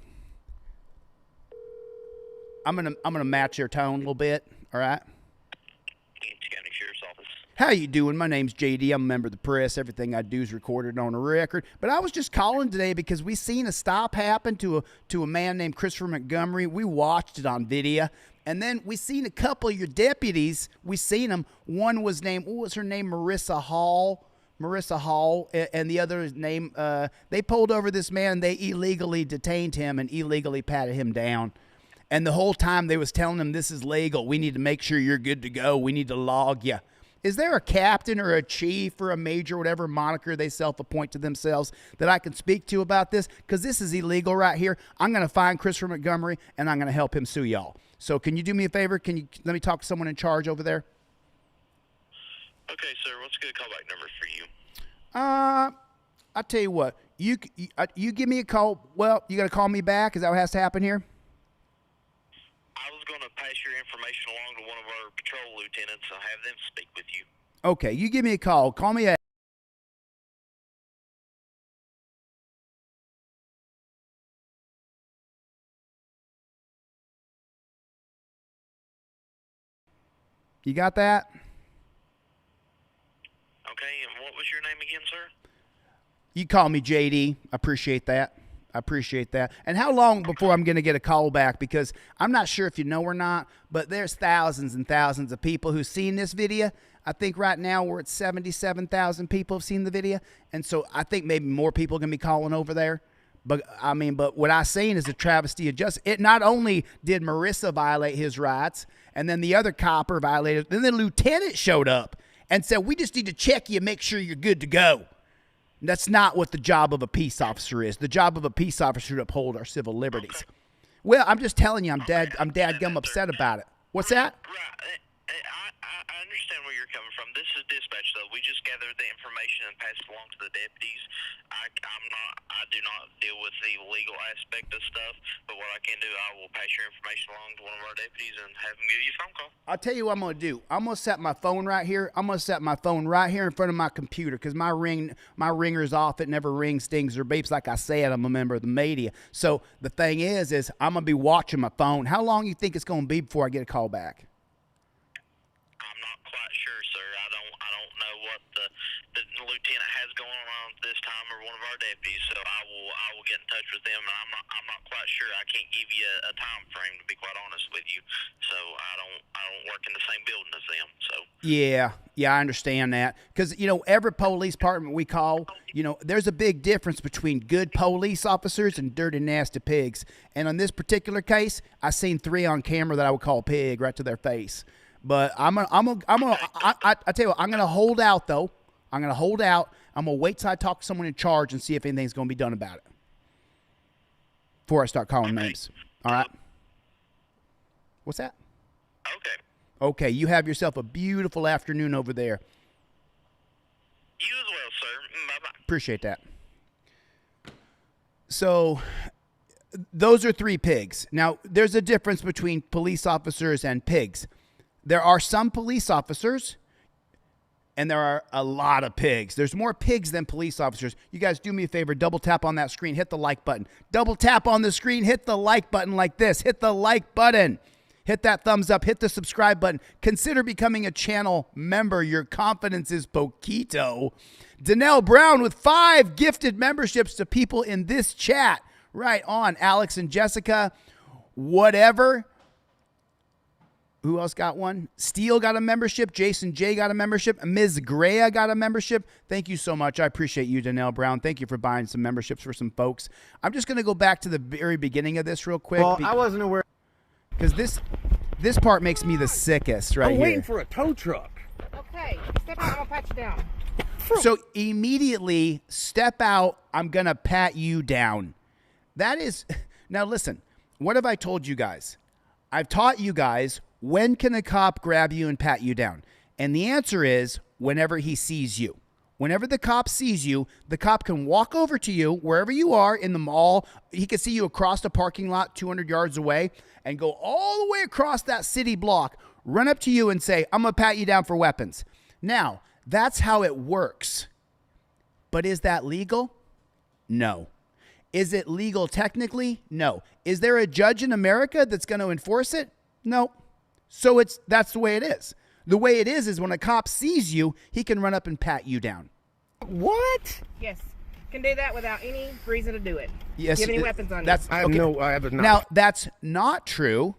I'm gonna match their tone a little bit. All right. County Sheriff's Office. How you doing? My name's JD. I'm a member of the press. Everything I do is recorded on a record. But I was just calling today because we seen a stop happen to a man named Christopher Montgomery. We watched it on video. And then we seen a couple of your deputies. We seen them. One was named, what was her name? Marissa Hall. And the other name, they pulled over this man. They illegally detained him and illegally patted him down. And the whole time they was telling him, this is legal. We need to make sure you're good to go. We need to log you. Is there a captain or a chief or a major, whatever moniker they self-appoint to themselves, that I can speak to about this? Because this is illegal right here. I'm going to find Christopher Montgomery, and I'm going to help him sue y'all. So can you do me a favor? Can you let me talk to someone in charge over there? Okay, sir. What's a good callback number for you? I tell you what. You give me a call. Well, you got to call me back. Is that what has to happen here? I was going to pass your information along to one of our patrol lieutenants. I'll have them speak with you. Okay, you give me a call. Call me at... You got that? Okay, and what was your name again, sir? You call me JD. I appreciate that. I appreciate that. And how long before I'm going to get a call back? Because I'm not sure if you know or not, but there's thousands and thousands of people who've seen this video. I think right now we're at 77,000 people have seen the video. And so I think maybe more people are going to be calling over there. But I mean, but what I seen is a travesty of justice. It not only did Marissa violate his rights, and then the other copper violated, then the lieutenant showed up and said, we just need to check you and make sure you're good to go. That's not what the job of a peace officer is. The job of a peace officer is to uphold our civil liberties. Okay. Well, I'm just telling you, I'm dadgum upset about it. What's that? Right. I understand where you're coming from. This is dispatch, though. We just gathered the information and passed it along to the deputies. I do not deal with the legal aspect of stuff, but what I can do, I will pass your information along to one of our deputies and have them give you a phone call. I'll tell you what I'm going to do. I'm going to set my phone right here. I'm going to set my phone right here in front of my computer because my ringer's off. It never rings, stings, or beeps. Like I said, I'm a member of the media. So the thing is I'm going to be watching my phone. How long you think it's going to be before I get a call back? Sure, sir. I don't know what the lieutenant has going on this time, or one of our deputies. So I will get in touch with them. And I'm not quite sure. I can't give you a time frame, to be quite honest with you. So I don't work in the same building as them. So yeah, I understand that because every police department we call, there's a big difference between good police officers and dirty, nasty pigs. And on this particular case, I seen 3 on camera that I would call pig right to their face. But I tell you what, I'm gonna hold out though. I'm gonna hold out. I'm gonna wait till I talk to someone in charge and see if anything's gonna be done about it before I start calling names. All right. What's that? Okay. Okay. You have yourself a beautiful afternoon over there. You as well, sir. Bye-bye. Appreciate that. So those are 3 pigs. Now, there's a difference between police officers and pigs. There are some police officers, and there are a lot of pigs. There's more pigs than police officers. You guys do me a favor, double tap on that screen, hit the like button. Double tap on the screen, hit the like button like this. Hit the like button. Hit that thumbs up, hit the subscribe button. Consider becoming a channel member. Your confidence is poquito. Danelle Brown with 5 gifted memberships to people in this chat. Right on. Alex and Jessica, whatever. Who else got one? Steele got a membership. Jason J got a membership. Ms. Greya got a membership. Thank you so much. I appreciate you, Danelle Brown. Thank you for buying some memberships for some folks. I'm just going to go back to the very beginning of this real quick. Well, I wasn't aware. Because this part makes me the sickest right here. I'm waiting for a tow truck. Okay, step out. I'm gonna pat you down. So immediately, step out. I'm going to pat you down. That is... Now listen, what have I told you guys? I've taught you guys... When can a cop grab you and pat you down? And the answer is whenever he sees you. Whenever the cop sees you, the cop can walk over to you wherever you are in the mall. He can see you across the parking lot 200 yards away and go all the way across that city block, run up to you and say, I'm going to pat you down for weapons. Now, that's how it works. But is that legal? No. Is it legal technically? No. Is there a judge in America that's going to enforce it? No. So that's the way it is. The way it is when a cop sees you, he can run up and pat you down. What? Yes. Can do that without any reason to do it. Yes. Do you have any weapons on you? I have not. Now, that's not true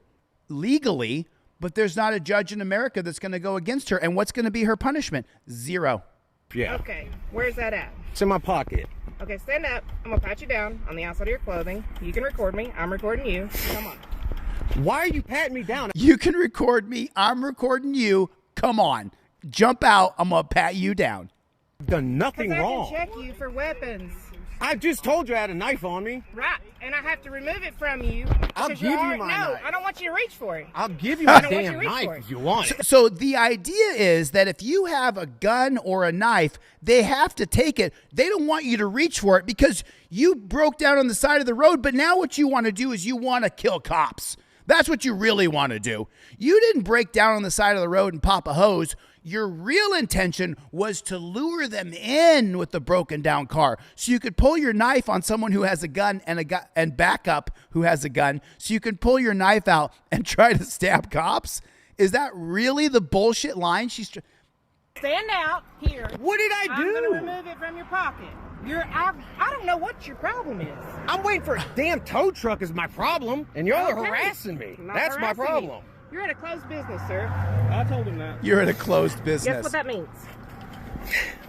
legally, but there's not a judge in America that's going to go against her. And what's going to be her punishment? 0. Yeah. Okay. Where's that at? It's in my pocket. Okay, stand up. I'm going to pat you down on the outside of your clothing. You can record me. I'm recording you. Come on. Why are you patting me down? You can record me. I'm recording you. Come on. Jump out. I'm going to pat you down. I've done nothing wrong. I can check you for weapons. I just told you I had a knife on me. Right, and I have to remove it from you. I'll give you my knife. I don't want you to reach for it. I'll give you my damn knife if you want it. So the idea is that if you have a gun or a knife, they have to take it. They don't want you to reach for it because you broke down on the side of the road, but now what you want to do is you want to kill cops. That's what you really want to do. You didn't break down on the side of the road and pop a hose. Your real intention was to lure them in with the broken down car so you could pull your knife on someone who has a gun and backup who has a gun so you can pull your knife out and try to stab cops. Is that really the bullshit line she's Stand out here. What did I do? I'm going to remove it from your pocket. I don't know what your problem is. I'm waiting for a damn tow truck is my problem, and y'all are harassing me. That's my problem. You're at a closed business, sir. I told him that. You're at a closed business. Guess what that means?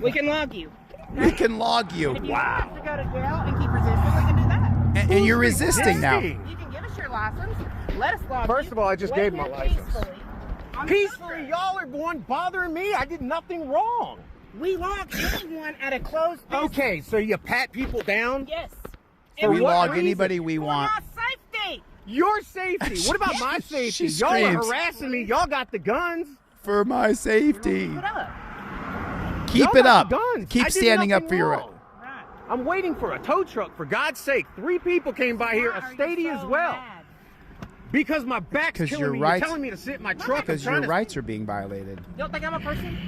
We can log you. Okay? We can log you. And if you have to go to jail and keep resisting, we can do that. And you're resisting now. You can give us your license. Let us log you. First of all, I just gave my license. Peacefully. Y'all are the one bothering me. I did nothing wrong. We log anyone at a closed business. Okay, so you pat people down? Yes. We log anybody we want. For my safety. Your safety. What about my safety? Y'all are harassing me. Y'all got the guns. For my safety. Keep it up. Keep it up. Keep standing up for your right. I'm waiting for a tow truck, for God's sake. 3 people came by here, a steady as well. Mad? Because my back's killing me. You're telling me to sit in my truck. Because your rights are being violated. You don't think I'm a person?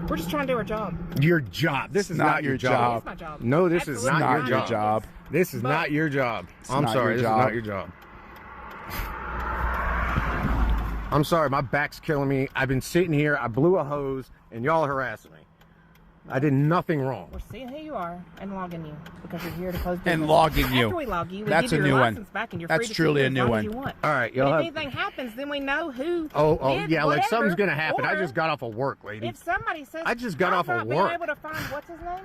We're just trying to do our job. Your job. This is not your job. It's my job. No, this is not your job. This is not your job. I'm sorry. This is not your job. I'm sorry. My back's killing me. I've been sitting here. I blew a hose, and y'all are harassing me. I did nothing wrong. We're seeing who you are and logging you because you're here to close business. And logging you. After we log you, we That's give a you new your one. license back and you're That's free to truly keep it a new as long one. as you want. All right, If y'all have... anything happens, then we know who. Yeah, like something's going gonna happen. I just got off of work, lady. If somebody says I just got off of I'm work. not being able to find what's his name.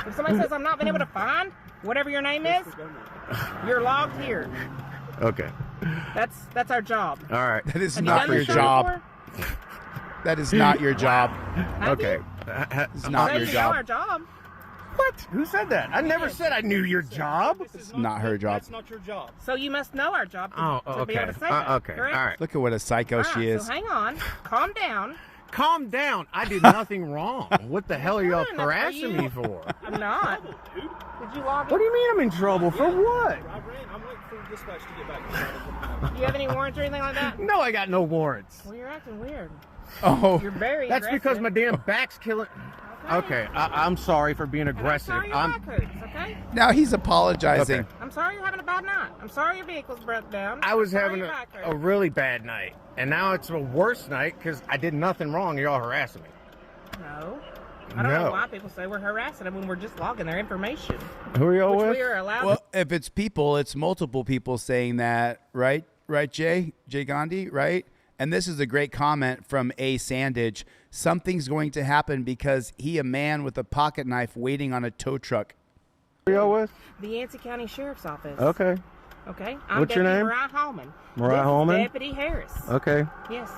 If somebody says I'm not being able to find whatever your name is, you're logged here. Okay. That's our job. All right. That is Have not you done your this show job. before? That is not your job. Have Okay. you? It's not So your you know job. our job. What? Who said that? I never said I knew your job. It's not her job. That's not your job. So you must know our job to be able to say that. Okay. Correct? All right. Look at what a psycho All she right, is. So hang on. Calm down. Calm down. I did nothing wrong. What the hell are y'all Fine, that's harassing for me for? I'm not. Did you log in? What do you mean I'm in trouble? For what? I'm waiting for dispatch to get back. Do you have any warrants or anything like that? No, I got no warrants. Well, you're acting weird. Oh, You're very That's because my aggressive. damn back's killing. Okay, I'm sorry for being aggressive. I'm sorry your back hurts, okay? now he's apologizing. Okay. I'm sorry you're having a bad night. I'm sorry your vehicle's broke down. I was I'm sorry having your back hurts. a really bad night, and now it's a worse night because I did nothing wrong. Y'all harassing me. No. I don't No. know why people say we're harassing them when we're just logging their information. Who are y'all Which with? we are allowed Well, if it's people, it's multiple people saying that, right? Right, Jay Gandhi, right? And this is a great comment from A. Sandage. Something's going to happen because he, a man with a pocket knife, waiting on a tow truck. Who are y'all with? the Yancey County Sheriff's Office. Okay. Okay? I'm What's your Deputy name? Mariah Hallman. Mariah This is Hallman? Deputy Harris. Okay. Yes.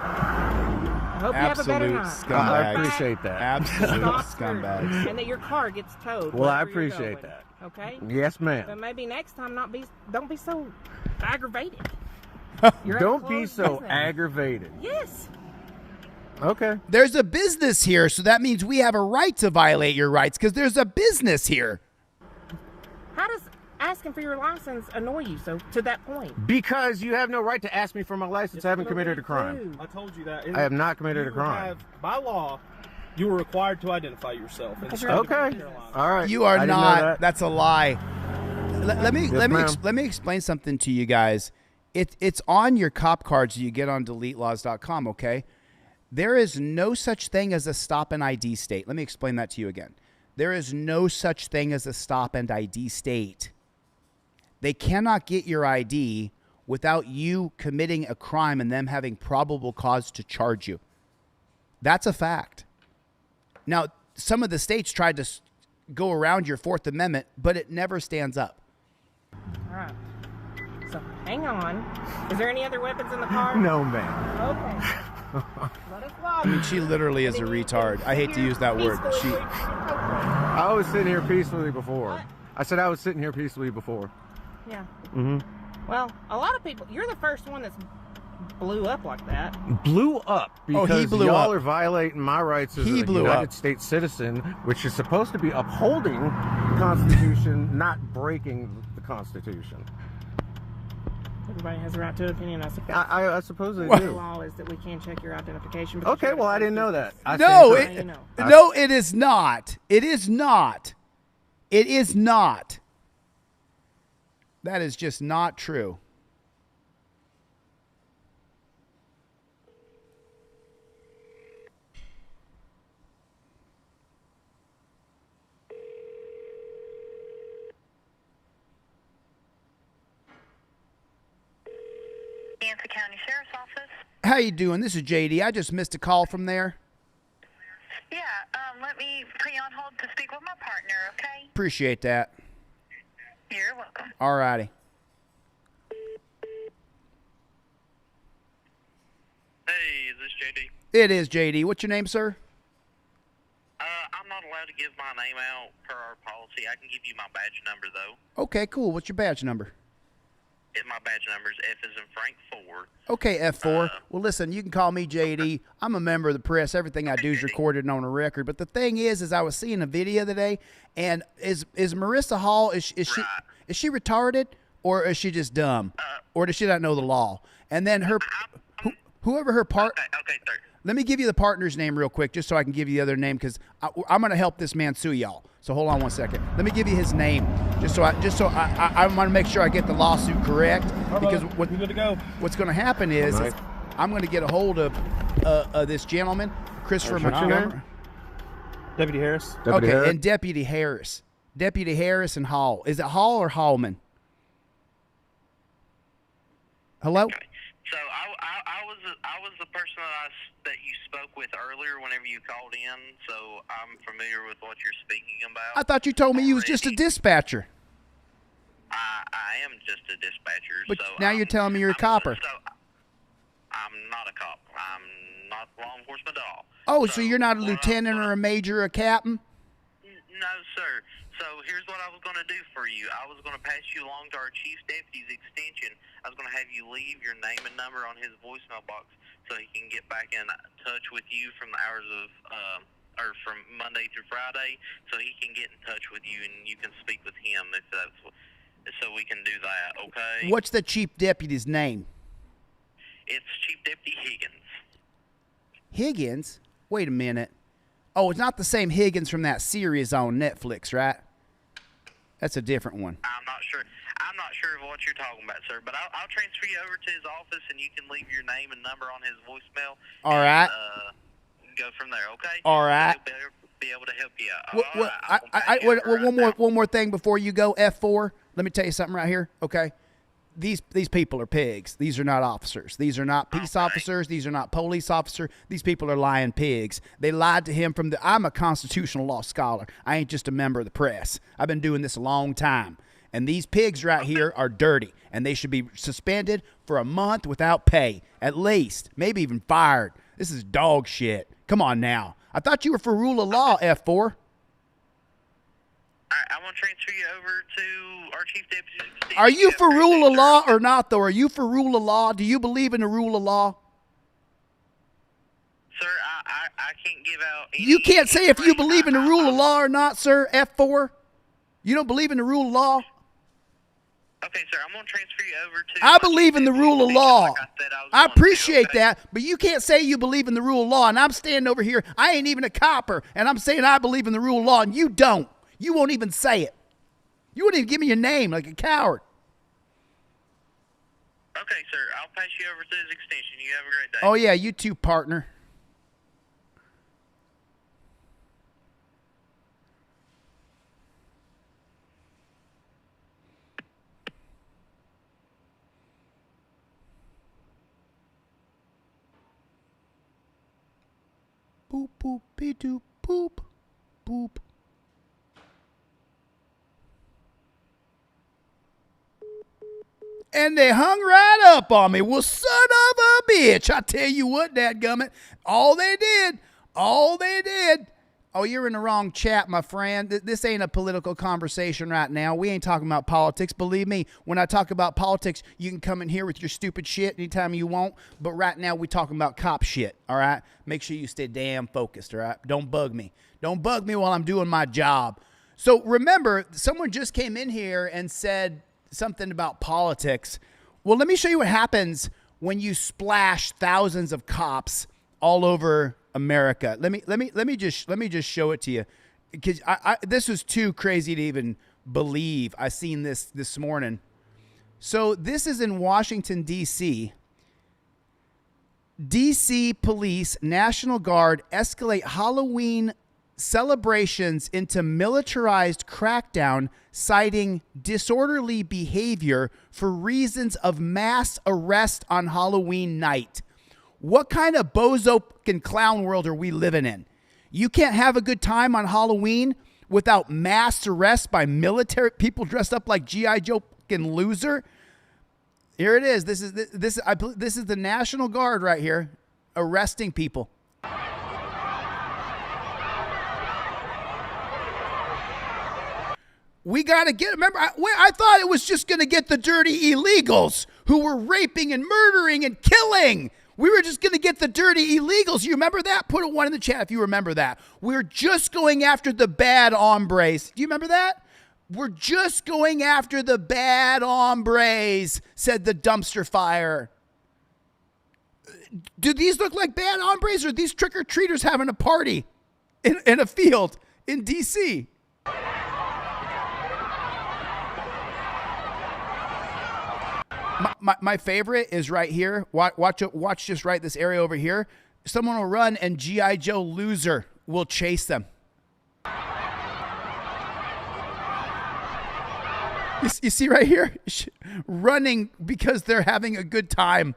I hope you have a better Absolute night. scumbag. I appreciate that. Absolute Stop scumbags. and that your car gets towed. Well, I wherever you're appreciate going, that. Okay? Yes, But ma'am. maybe next time don't be so aggravated. You're at Don't a be closed so business. aggravated. Yes. Okay. There's a business here, so that means we have a right to violate your rights because there's a business here. How does asking for your license annoy you so to that point? Because you have no right to ask me for my license. I haven't committed a crime. I told you that. I have not committed a You crime. have, by law, You were required to identify yourself. In the state of North Okay. Carolina. All right. You are I didn't know not. that. That's a lie. Let me ma'am. let me explain something to you guys. It's on your cop cards that you get on DeleteLaws.com. Okay, there is no such thing as a stop and ID state. Let me explain that to you again. There is no such thing as a stop and ID state. They cannot get your ID without you committing a crime and them having probable cause to charge you. That's a fact. Now, some of the states tried to go around your Fourth Amendment, but it never stands up. All right. So hang on. Is there any other weapons in the car? No, ma'am. Okay. Let us log. I mean, she literally is a retard. I hate to use that word, but she... I was sitting here peacefully before. What? I said I was sitting here peacefully before. Yeah. Mm-hmm. Well, a lot of people. You're the first one that's blew up like that. Blew up because he blew y'all up. are violating my rights as He a blew United up. States citizen, which is supposed to be upholding the Constitution, not breaking the Constitution. Everybody has a right to an opinion, I suppose. I suppose they The do. law is that we can check your identification. Okay, well, I didn't know that. I No, stand it, corrected. no, it is not. It is not. It is not. That is just not true. Yancey County Sheriff's Office. How you doing? This is JD. I just missed a call from there. Yeah, let me put you on hold to speak with my partner, okay? Appreciate that. You're welcome. All righty. Hey, is this JD? It is JD. What's your name, sir? I'm not allowed to give my name out per our policy. I can give you my badge number, though. Okay, cool. What's your badge number? My badge number is F as in Frank 4. Okay, F4. Well, listen, you can call me JD. I'm a member of the press. Everything I do is recorded and on a record. But the thing is I was seeing a video today, and is Marissa Hall, is she retarded, or is she just dumb? Or does she not know the law? And then whoever her part... Okay, sir. Let me give you the partner's name real quick, just so I can give you the other name, because I'm going to help this man sue y'all. So hold on one second. Let me give you his name, just so I want to make sure I get the lawsuit correct. Because We're good to go. what's going to happen is All right. I'm going to get a hold of this gentleman, Christopher What's your Montgomery. name? Deputy Harris. Deputy Okay, Harris? and Deputy Harris. Deputy Harris and Hall. Is it Hall or Hallman? Hello? Okay. So I was the person that you spoke with earlier whenever you called in, so I'm familiar with what you're speaking about. I thought you told me you was just a Already. dispatcher. I am just a dispatcher. But so now you're telling me you're a copper. So I'm not a cop. I'm not law enforcement at all. Oh, so you're not a what I- lieutenant what or a major or a captain? No, sir. So here's what I was going to do for you. I was going to pass you along to our chief deputy's extension. I was going to have you leave your name and number on his voicemail box so he can get back in touch with you from the hours of, or from Monday through Friday, so he can get in touch with you and you can speak with him if that's what, so we can do that, okay? What's the chief deputy's name? It's Chief Deputy Higgins. Higgins? Wait a minute. Oh, it's not the same Higgins from that series on Netflix, right? That's a different one. I'm not sure. I'm not sure of what you're talking about, sir. But I'll transfer you over to his office, and you can leave your name and number on his voicemail. All right. Go from there, okay? All right. He'll be able to help you out. What, All right, I'm gonna pass you over right now. one more thing before you go, F4. Let me tell you something right here, okay? These people are pigs. These are not officers. These are not peace officers. These are not police officers. These people are lying pigs. They lied to him from the... I'm a constitutional law scholar. I ain't just a member of the press. I've been doing this a long time. And these pigs right here are dirty, and they should be suspended for a month without pay, at least. Maybe even fired. This is dog shit. Come on now. I thought you were for rule of law, F4. All right, I'm going to transfer you over to our chief deputy. Are you for rule of law or not, though? Are you for rule of law? Do you believe in the rule of law? Sir, I can't give out any You can't say if you information. believe in the rule of law or not, sir, F4. You don't believe in the rule of law? Okay, sir, I'm going to transfer you over to... I believe in the rule of law. Like I said, I was I going to, appreciate okay? that, but you can't say you believe in the rule of law, and I'm standing over here. I ain't even a copper, and I'm saying I believe in the rule of law, and you don't. You won't even say it. You wouldn't even give me your name like a coward. Okay, sir, I'll pass you over to his extension. You have a great day. Oh, yeah, you too, partner. Boop, boop, be doop, boop, boop. And they hung right up on me. Well, son of a bitch. I tell you what, dadgummit. All they did. Oh, you're in the wrong chat, my friend. This ain't a political conversation right now. We ain't talking about politics. Believe me, when I talk about politics, you can come in here with your stupid shit anytime you want. But right now, we talking about cop shit, all right? Make sure you stay damn focused, all right? Don't bug me. Don't bug me while I'm doing my job. So remember, someone just came in here and said something about politics. Well, let me show you what happens when you splash thousands of cops all over America. Let me just show it to you, because this was too crazy to even believe. I seen this morning. So this is in Washington, D.C. D.C. Police National Guard escalate Halloween celebrations into militarized crackdown, citing disorderly behavior for reasons of mass arrest on Halloween night. What kind of bozo fucking clown world are we living in? You can't have a good time on Halloween without mass arrest by military people dressed up like G.I. Joe fucking loser. Here it is. This is the National Guard right here arresting people. We got to get, remember, I thought it was just going to get the dirty illegals who were raping and murdering and killing. We were just going to get the dirty illegals. You remember that? Put a 1 in the chat if you remember that. We're just going after the bad hombres. Do you remember that? We're just going after the bad hombres, said the dumpster fire. Do these look like bad hombres, or are these trick-or-treaters having a party in a field in D.C.? My favorite is right here. Watch just right this area over here. Someone will run and G.I. Joe loser will chase them. You see right here? Running because they're having a good time.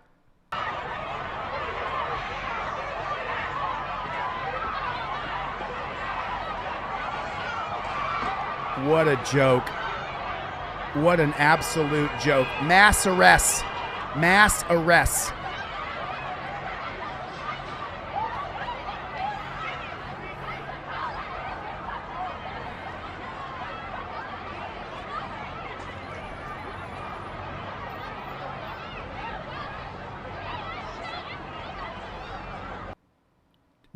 What a joke. What an absolute joke. Mass arrests. Mass arrests.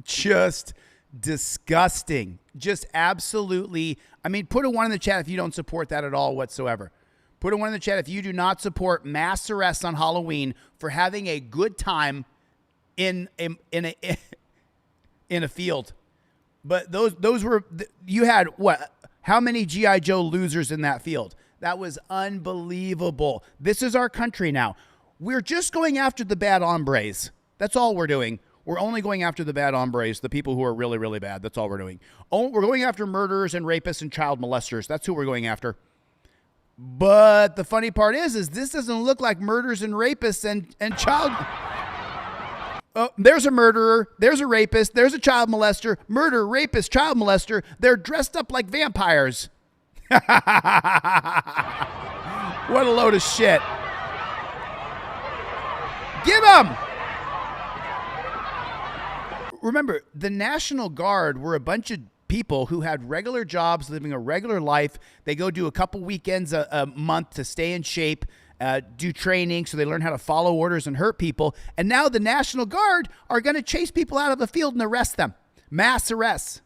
Just disgusting. Just absolutely. I mean, put a 1 in the chat if you don't support that at all whatsoever. Put a 1 in the chat if you do not support mass arrests on Halloween for having a good time in a field. But those were, you had what? How many G.I. Joe losers in that field? That was unbelievable. This is our country now. We're just going after the bad hombres. That's all we're doing. We're only going after the bad hombres, the people who are really, really bad. That's all we're doing. We're going after murderers and rapists and child molesters. That's who we're going after. But the funny part is this doesn't look like murderers and rapists and child... Oh, there's a murderer, there's a rapist, there's a child molester, murderer, rapist, child molester. They're dressed up like vampires. What a load of shit. Get them! Remember, the National Guard were a bunch of people who had regular jobs, living a regular life. They go do a couple weekends a month to stay in shape, do training so they learn how to follow orders and hurt people. And now the National Guard are going to chase people out of the field and arrest them. Mass arrests.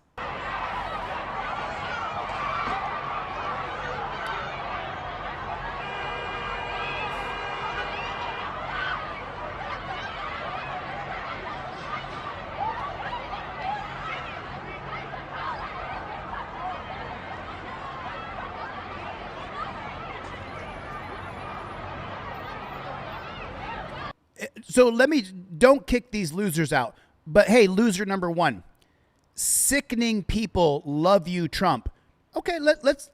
So don't kick these losers out. But hey, loser number one, sickening people love you, Trump. Okay, let's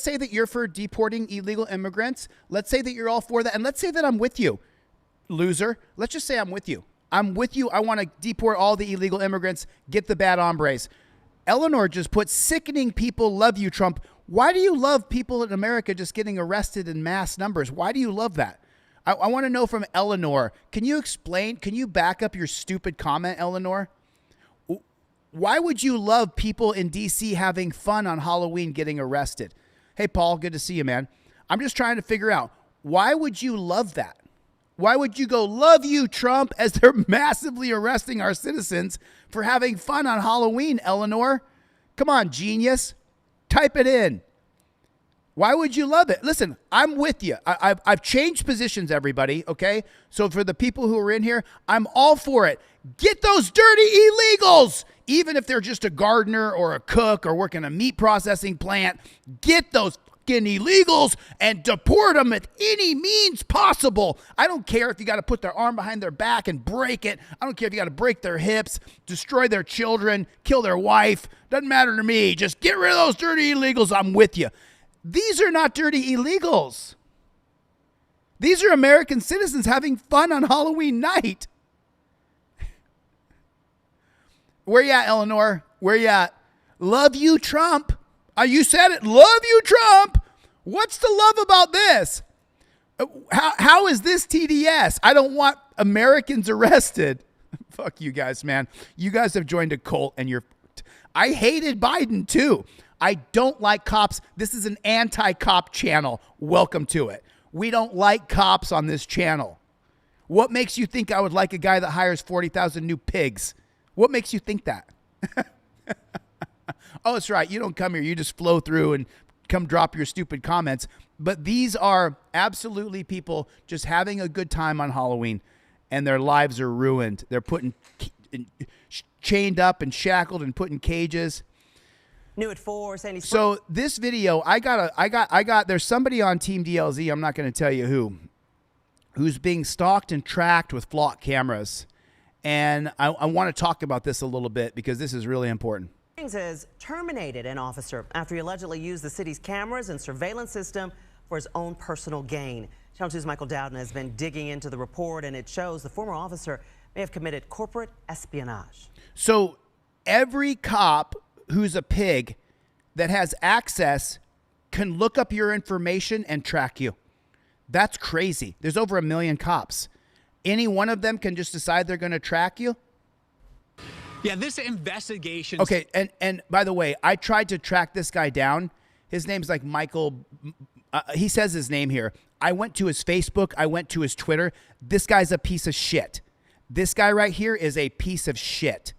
say that you're for deporting illegal immigrants. Let's say that you're all for that. And let's say that I'm with you, loser. Let's just say I'm with you. I'm with you. I want to deport all the illegal immigrants, get the bad hombres. Eleanor just put sickening people love you, Trump. Why do you love people in America just getting arrested in mass numbers? Why do you love that? I want to know from Eleanor. Can you explain? Can you back up your stupid comment, Eleanor? Why would you love people in D.C. having fun on Halloween getting arrested? Hey, Paul, good to see you, man. I'm just trying to figure out, why would you love that? Why would you go, love you, Trump, as they're massively arresting our citizens for having fun on Halloween, Eleanor? Come on, genius. Type it in. Why would you love it? Listen, I'm with you. I've changed positions, everybody, okay? So for the people who are in here, I'm all for it. Get those dirty illegals, even if they're just a gardener or a cook or working a meat processing plant. Get those fucking illegals and deport them at any means possible. I don't care if you got to put their arm behind their back and break it. I don't care if you got to break their hips, destroy their children, kill their wife. Doesn't matter to me. Just get rid of those dirty illegals. I'm with you. These are not dirty illegals. These are American citizens having fun on Halloween night. Where you at, Eleanor? Where you at? Love you, Trump. You said it. Love you, Trump. What's the love about this? How is this TDS? I don't want Americans arrested. Fuck you guys, man. You guys have joined a cult and you're... I hated Biden too. I don't like cops. This is an anti-cop channel. Welcome to it. We don't like cops on this channel. What makes you think I would like a guy that hires 40,000 new pigs? What makes you think that? Oh, that's right. You don't come here. You just flow through and come drop your stupid comments. But these are absolutely people just having a good time on Halloween, and their lives are ruined. They're chained up and shackled and put in cages. New at 4, Sandy. So this video, there's somebody on Team DLZ, I'm not going to tell you who's being stalked and tracked with flock cameras. And I want to talk about this a little bit because this is really important. Has terminated an officer after he allegedly used the city's cameras and surveillance system for his own personal gain. Channel 2's Michael Dowden has been digging into the report, and it shows the former officer may have committed corporate espionage. So every cop who's a pig that has access can look up your information and track you. That's crazy. There's over 1 million cops. Any one of them can just decide they're going to track you? Yeah, this investigation. Okay, and by the way, I tried to track this guy down. His name's like Michael. He says his name here. I went to his Facebook. I went to his Twitter. This guy's a piece of shit. This guy right here is a piece of shit.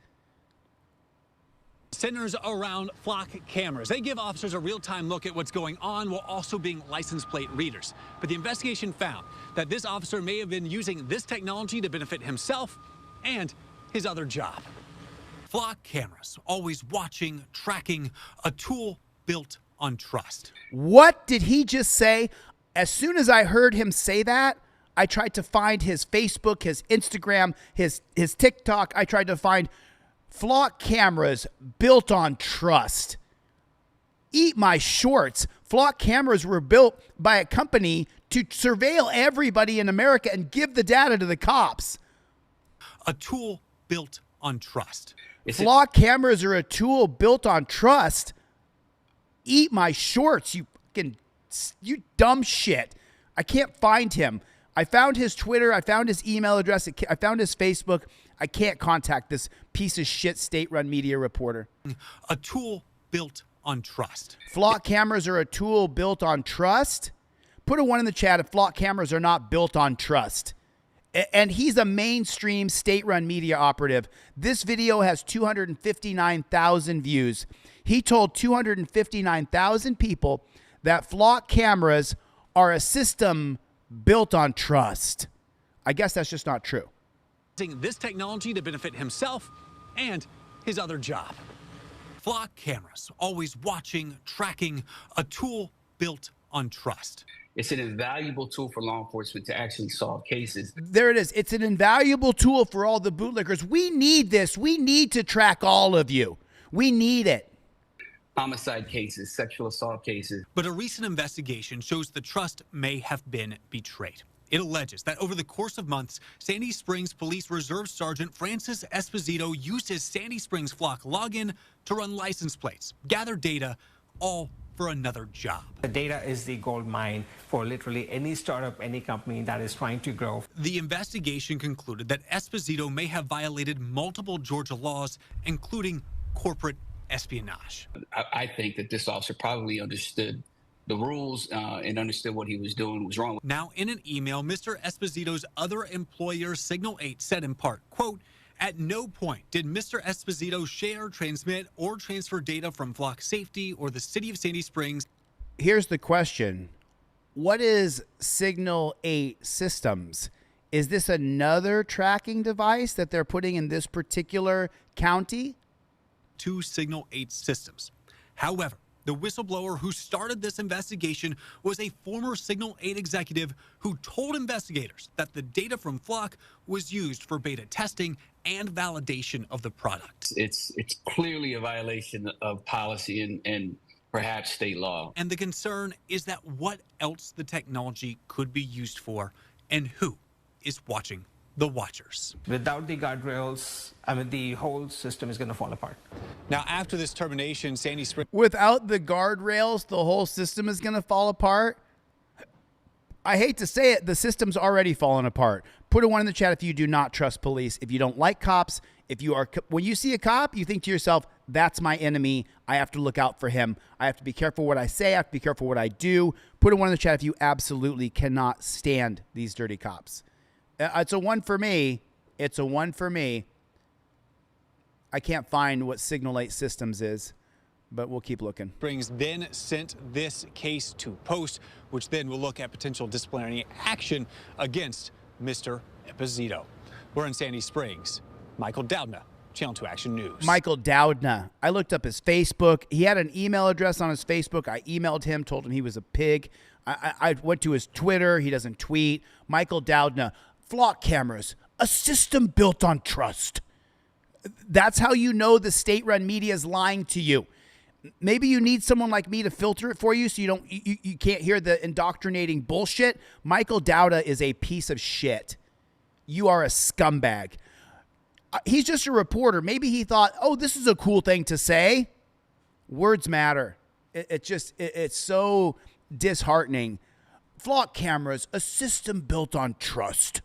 Centers around flock cameras. They give officers a real-time look at what's going on while also being license plate readers. But the investigation found that this officer may have been using this technology to benefit himself and his other job. Flock cameras, always watching, tracking, a tool built on trust. What did he just say? As soon as I heard him say that, I tried to find his Facebook, his Instagram, his TikTok. I tried to find flock cameras built on trust. Eat my shorts. Flock cameras were built by a company to surveil everybody in America and give the data to the cops. A tool built on trust. Flock cameras are a tool built on trust. Eat my shorts, you dumb shit. I can't find him. I found his Twitter. I found his email address. I found his Facebook. I can't contact this piece of shit state-run media reporter. A tool built on trust. Flock cameras are a tool built on trust? Put a 1 in the chat if flock cameras are not built on trust. And he's a mainstream state-run media operative. This video has 259,000 views. He told 259,000 people that flock cameras are a system built on trust. I guess that's just not true. Using this technology to benefit himself and his other job. Flock cameras, always watching, tracking, a tool built on trust. It's an invaluable tool for law enforcement to actually solve cases. There it is. It's an invaluable tool for all the bootlickers. We need this. We need to track all of you. We need it. Homicide cases, sexual assault cases. But a recent investigation shows the trust may have been betrayed. It alleges that over the course of months, Sandy Springs Police Reserve Sergeant Francis Esposito used his Sandy Springs Flock login to run license plates, gather data, all for another job. The data is the gold mine for literally any startup, any company that is trying to grow. The investigation concluded that Esposito may have violated multiple Georgia laws, including corporate espionage. I think that this officer probably understood the rules and understood what he was doing was wrong. Now, in an email, Mr. Esposito's other employer, Signal 8, said in part, quote, "At no point did Mr. Esposito share, transmit, or transfer data from Flock Safety or the city of Sandy Springs." Here's the question. What is Signal 8 Systems? Is this another tracking device that they're putting in this particular county? To Signal 8 Systems. However, the whistleblower who started this investigation was a former Signal 8 executive who told investigators that the data from Flock was used for beta testing and validation of the product. It's clearly a violation of policy and perhaps state law. And the concern is that what else the technology could be used for and who is watching the watchers. Without the guardrails, I mean, the whole system is going to fall apart. Now, after this termination, Sandy Springs... Without the guardrails, the whole system is going to fall apart. I hate to say it, the system's already fallen apart. Put a 1 in the chat if you do not trust police, if you don't like cops, if you are, when you see a cop, you think to yourself, that's my enemy. I have to look out for him. I have to be careful what I say. I have to be careful what I do. Put a 1 in the chat if you absolutely cannot stand these dirty cops. It's a 1 for me. It's a 1 for me. I can't find what Signal 8 Systems is, but we'll keep looking. Springs then sent this case to Post, which then will look at potential disciplinary action against Mr. Esposito. We're in Sandy Springs. Michael Doudna, Channel 2 Action News. Michael Doudna. I looked up his Facebook. He had an email address on his Facebook. I emailed him, told him he was a pig. I went to his Twitter. He doesn't tweet. Michael Doudna. Flock cameras, a system built on trust. That's how you know the state-run media is lying to you. Maybe you need someone like me to filter it for you so you can't hear the indoctrinating bullshit. Michael Doudna is a piece of shit. You are a scumbag. He's just a reporter. Maybe he thought, oh, this is a cool thing to say. Words matter. It's so disheartening. Flock cameras, a system built on trust.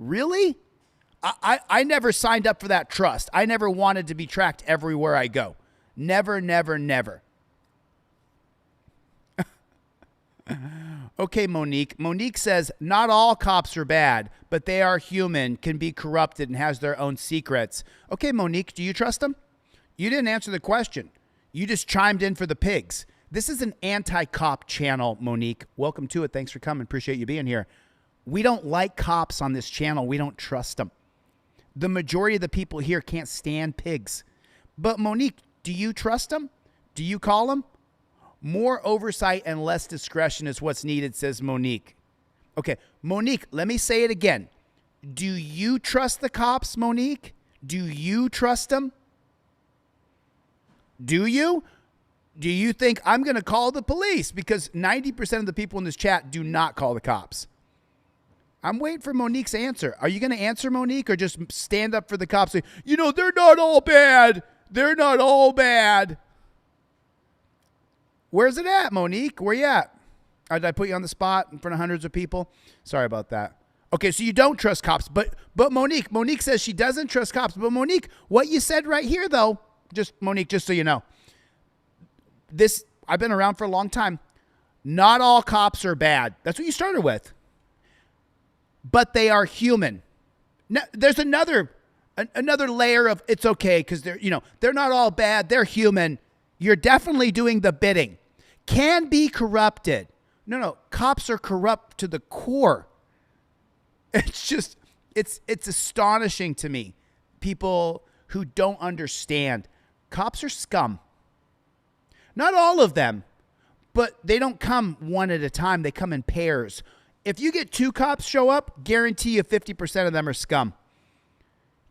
Really? I never signed up for that trust. I never wanted to be tracked everywhere I go. Never, never, never. Okay, Monique. Monique says, not all cops are bad, but they are human, can be corrupted, and has their own secrets. Okay, Monique, do you trust them? You didn't answer the question. You just chimed in for the pigs. This is an anti-cop channel, Monique. Welcome to it. Thanks for coming. Appreciate you being here. We don't like cops on this channel. We don't trust them. The majority of the people here can't stand pigs. But Monique, do you trust them? Do you call them? More oversight and less discretion is what's needed, says Monique. Okay, Monique, let me say it again. Do you trust the cops, Monique? Do you trust them? Do you? Do you think I'm going to call the police? Because 90% of the people in this chat do not call the cops. I'm waiting for Monique's answer. Are you going to answer, Monique, or just stand up for the cops and say, you know, they're not all bad. They're not all bad. Where's it at, Monique? Where you at? Did I put you on the spot in front of hundreds of people? Sorry about that. Okay, so you don't trust cops. But Monique says she doesn't trust cops. But Monique, what you said right here, though, Monique, just so you know, I've been around for a long time. Not all cops are bad. That's what you started with. But they are human. Now, there's another layer of it's okay because they're not all bad. They're human. You're definitely doing the bidding. Can be corrupted. No, cops are corrupt to the core. It's astonishing to me. People who don't understand. Cops are scum. Not all of them, But they don't come one at a time. They come in pairs. If you get 2 cops show up, guarantee you 50% of them are scum.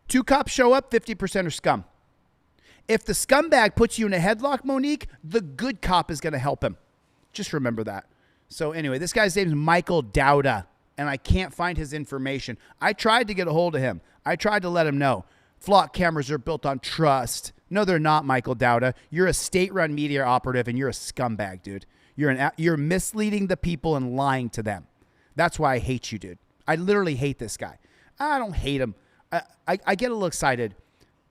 2 cops show up, 50% are scum. If the scumbag puts you in a headlock, Monique, the good cop is going to help him. Just remember that. So anyway, this guy's name is Michael Dowda, and I can't find his information. I tried to get a hold of him. I tried to let him know. Flock cameras are built on trust. No, they're not, Michael Dowda. You're a state-run media operative, and you're a scumbag, dude. You're misleading the people and lying to them. That's why I hate you, dude. I literally hate this guy. I don't hate him. I get a little excited.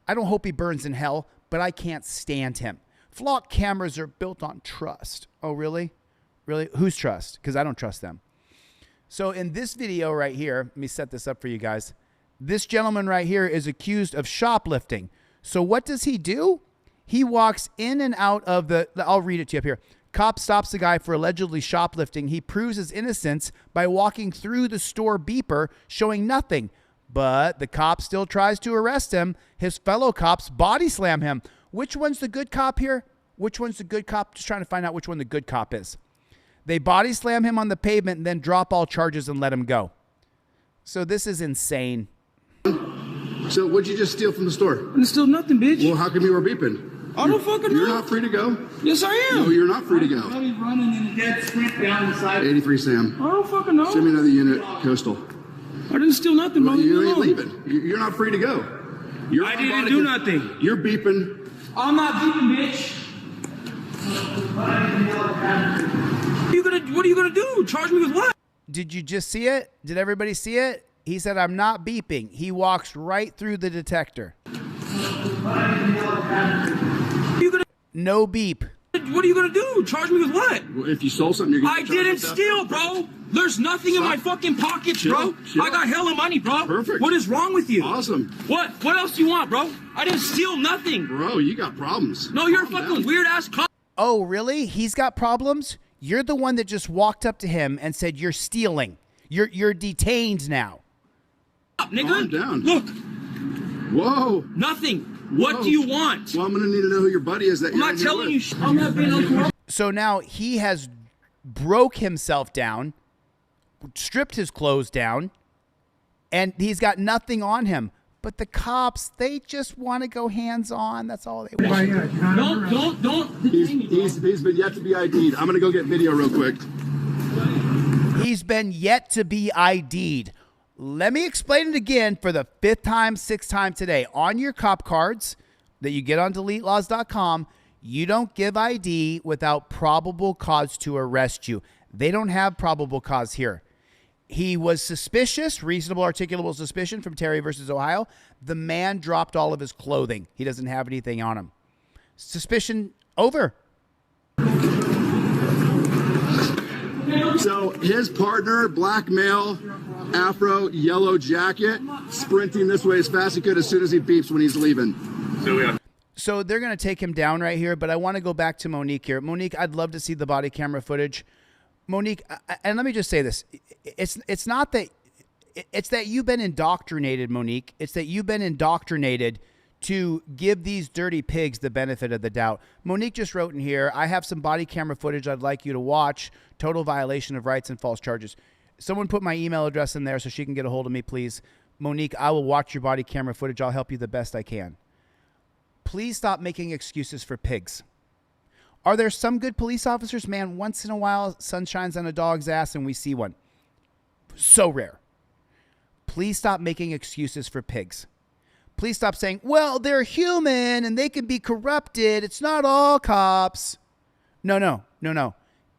I don't hope he burns in hell, but I can't stand him. Flock cameras are built on trust. Oh, really? Really? Whose trust? Because I don't trust them. So in this video right here, let me set this up for you guys. This gentleman right here is accused of shoplifting. So what does he do? He walks in and out of the, I'll read it to you up here. Cop stops the guy for allegedly shoplifting. He proves his innocence by walking through the store beeper, showing nothing. But the cop still tries to arrest him. His fellow cops body slam him. Which one's the good cop here? Which one's the good cop? Just trying to find out which one the good cop is. They body slam him on the pavement and then drop all charges and let him go. So this is insane. So what'd you just steal from the store? I didn't steal nothing, bitch. Well, how come you were beeping? I don't fucking know. You're not free to go. Yes, I am. No, you're not free to go. He's running in a dead sprint down the side. 83 Sam. I don't fucking know. Send me another unit, Coastal. I didn't steal nothing, bro. You ain't leaving. You're not free to go. I didn't do nothing. You're beeping. I'm not beeping, bitch. What are you gonna do? Charge me with what? Did you just see it? Did everybody see it? He said, I'm not beeping. He walks right through the detector. No beep. What are you gonna do? Charge me with what? Well, if you stole something, you're gonna I didn't steal, bro. There's nothing in my fucking pockets, bro. I got hella money, bro. Perfect. What is wrong with you? Awesome. What? What else do you want, bro? I didn't steal nothing. Bro, you got problems. No, you're a fucking weird-ass cop. Oh, really? He's got problems? You're the one that just walked up to him and said, you're stealing. You're detained now. Nigga. Calm down. Look. Whoa. Nothing. What do you want? Well, I'm going to need to know who your buddy is that I'm not telling you. I'm not being uncorrupt. So now he has broke himself down, stripped his clothes down, and he's got nothing on him. But the cops, they just want to go hands-on. That's all they want. Don't. He's been yet to be ID'd. I'm going to go get video real quick. He's been yet to be ID'd. Let me explain it again for the 5th time, 6th time today. On your cop cards that you get on DeleteLawz.com, you don't give ID without probable cause to arrest you. They don't have probable cause here. He was suspicious, reasonable articulable suspicion from Terry versus Ohio. The man dropped all of his clothing. He doesn't have anything on him. Suspicion over. So his partner, black male, afro, yellow jacket, sprinting this way as fast as he could as soon as he beeps when he's leaving. So they're going to take him down right here, but I want to go back to Monique here. Monique, I'd love to see the body camera footage. Monique, and let me just say this. It's not that, it's that you've been indoctrinated, Monique. It's that you've been indoctrinated to give these dirty pigs the benefit of the doubt. Monique just wrote in here, I have some body camera footage I'd like you to watch. Total violation of rights and false charges. Someone put my email address in there so she can get a hold of me, please. Monique, I will watch your body camera footage. I'll help you the best I can. Please stop making excuses for pigs. Are there some good police officers? Man, once in a while, sun shines on a dog's ass and we see one. So rare. Please stop making excuses for pigs. Please stop saying, well, they're human and they can be corrupted. It's not all cops. No.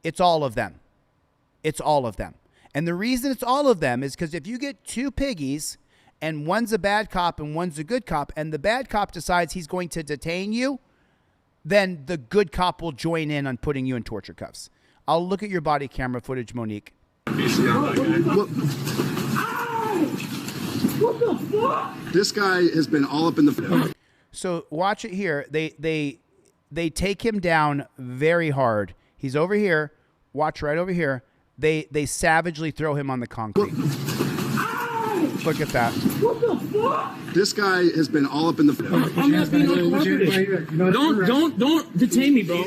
It's all of them. It's all of them. And the reason it's all of them is because if you get 2 piggies and one's a bad cop and one's a good cop, and the bad cop decides he's going to detain you, then the good cop will join in on putting you in torture cuffs. I'll look at your body camera footage, Monique. What the fuck? This guy has been all up in the... So watch it here. They take him down very hard. He's over here. Watch right over here. They savagely throw him on the concrete. Look at that. What the fuck? This guy has been all up in the... I'm not being uncooperative. Don't detain me, bro.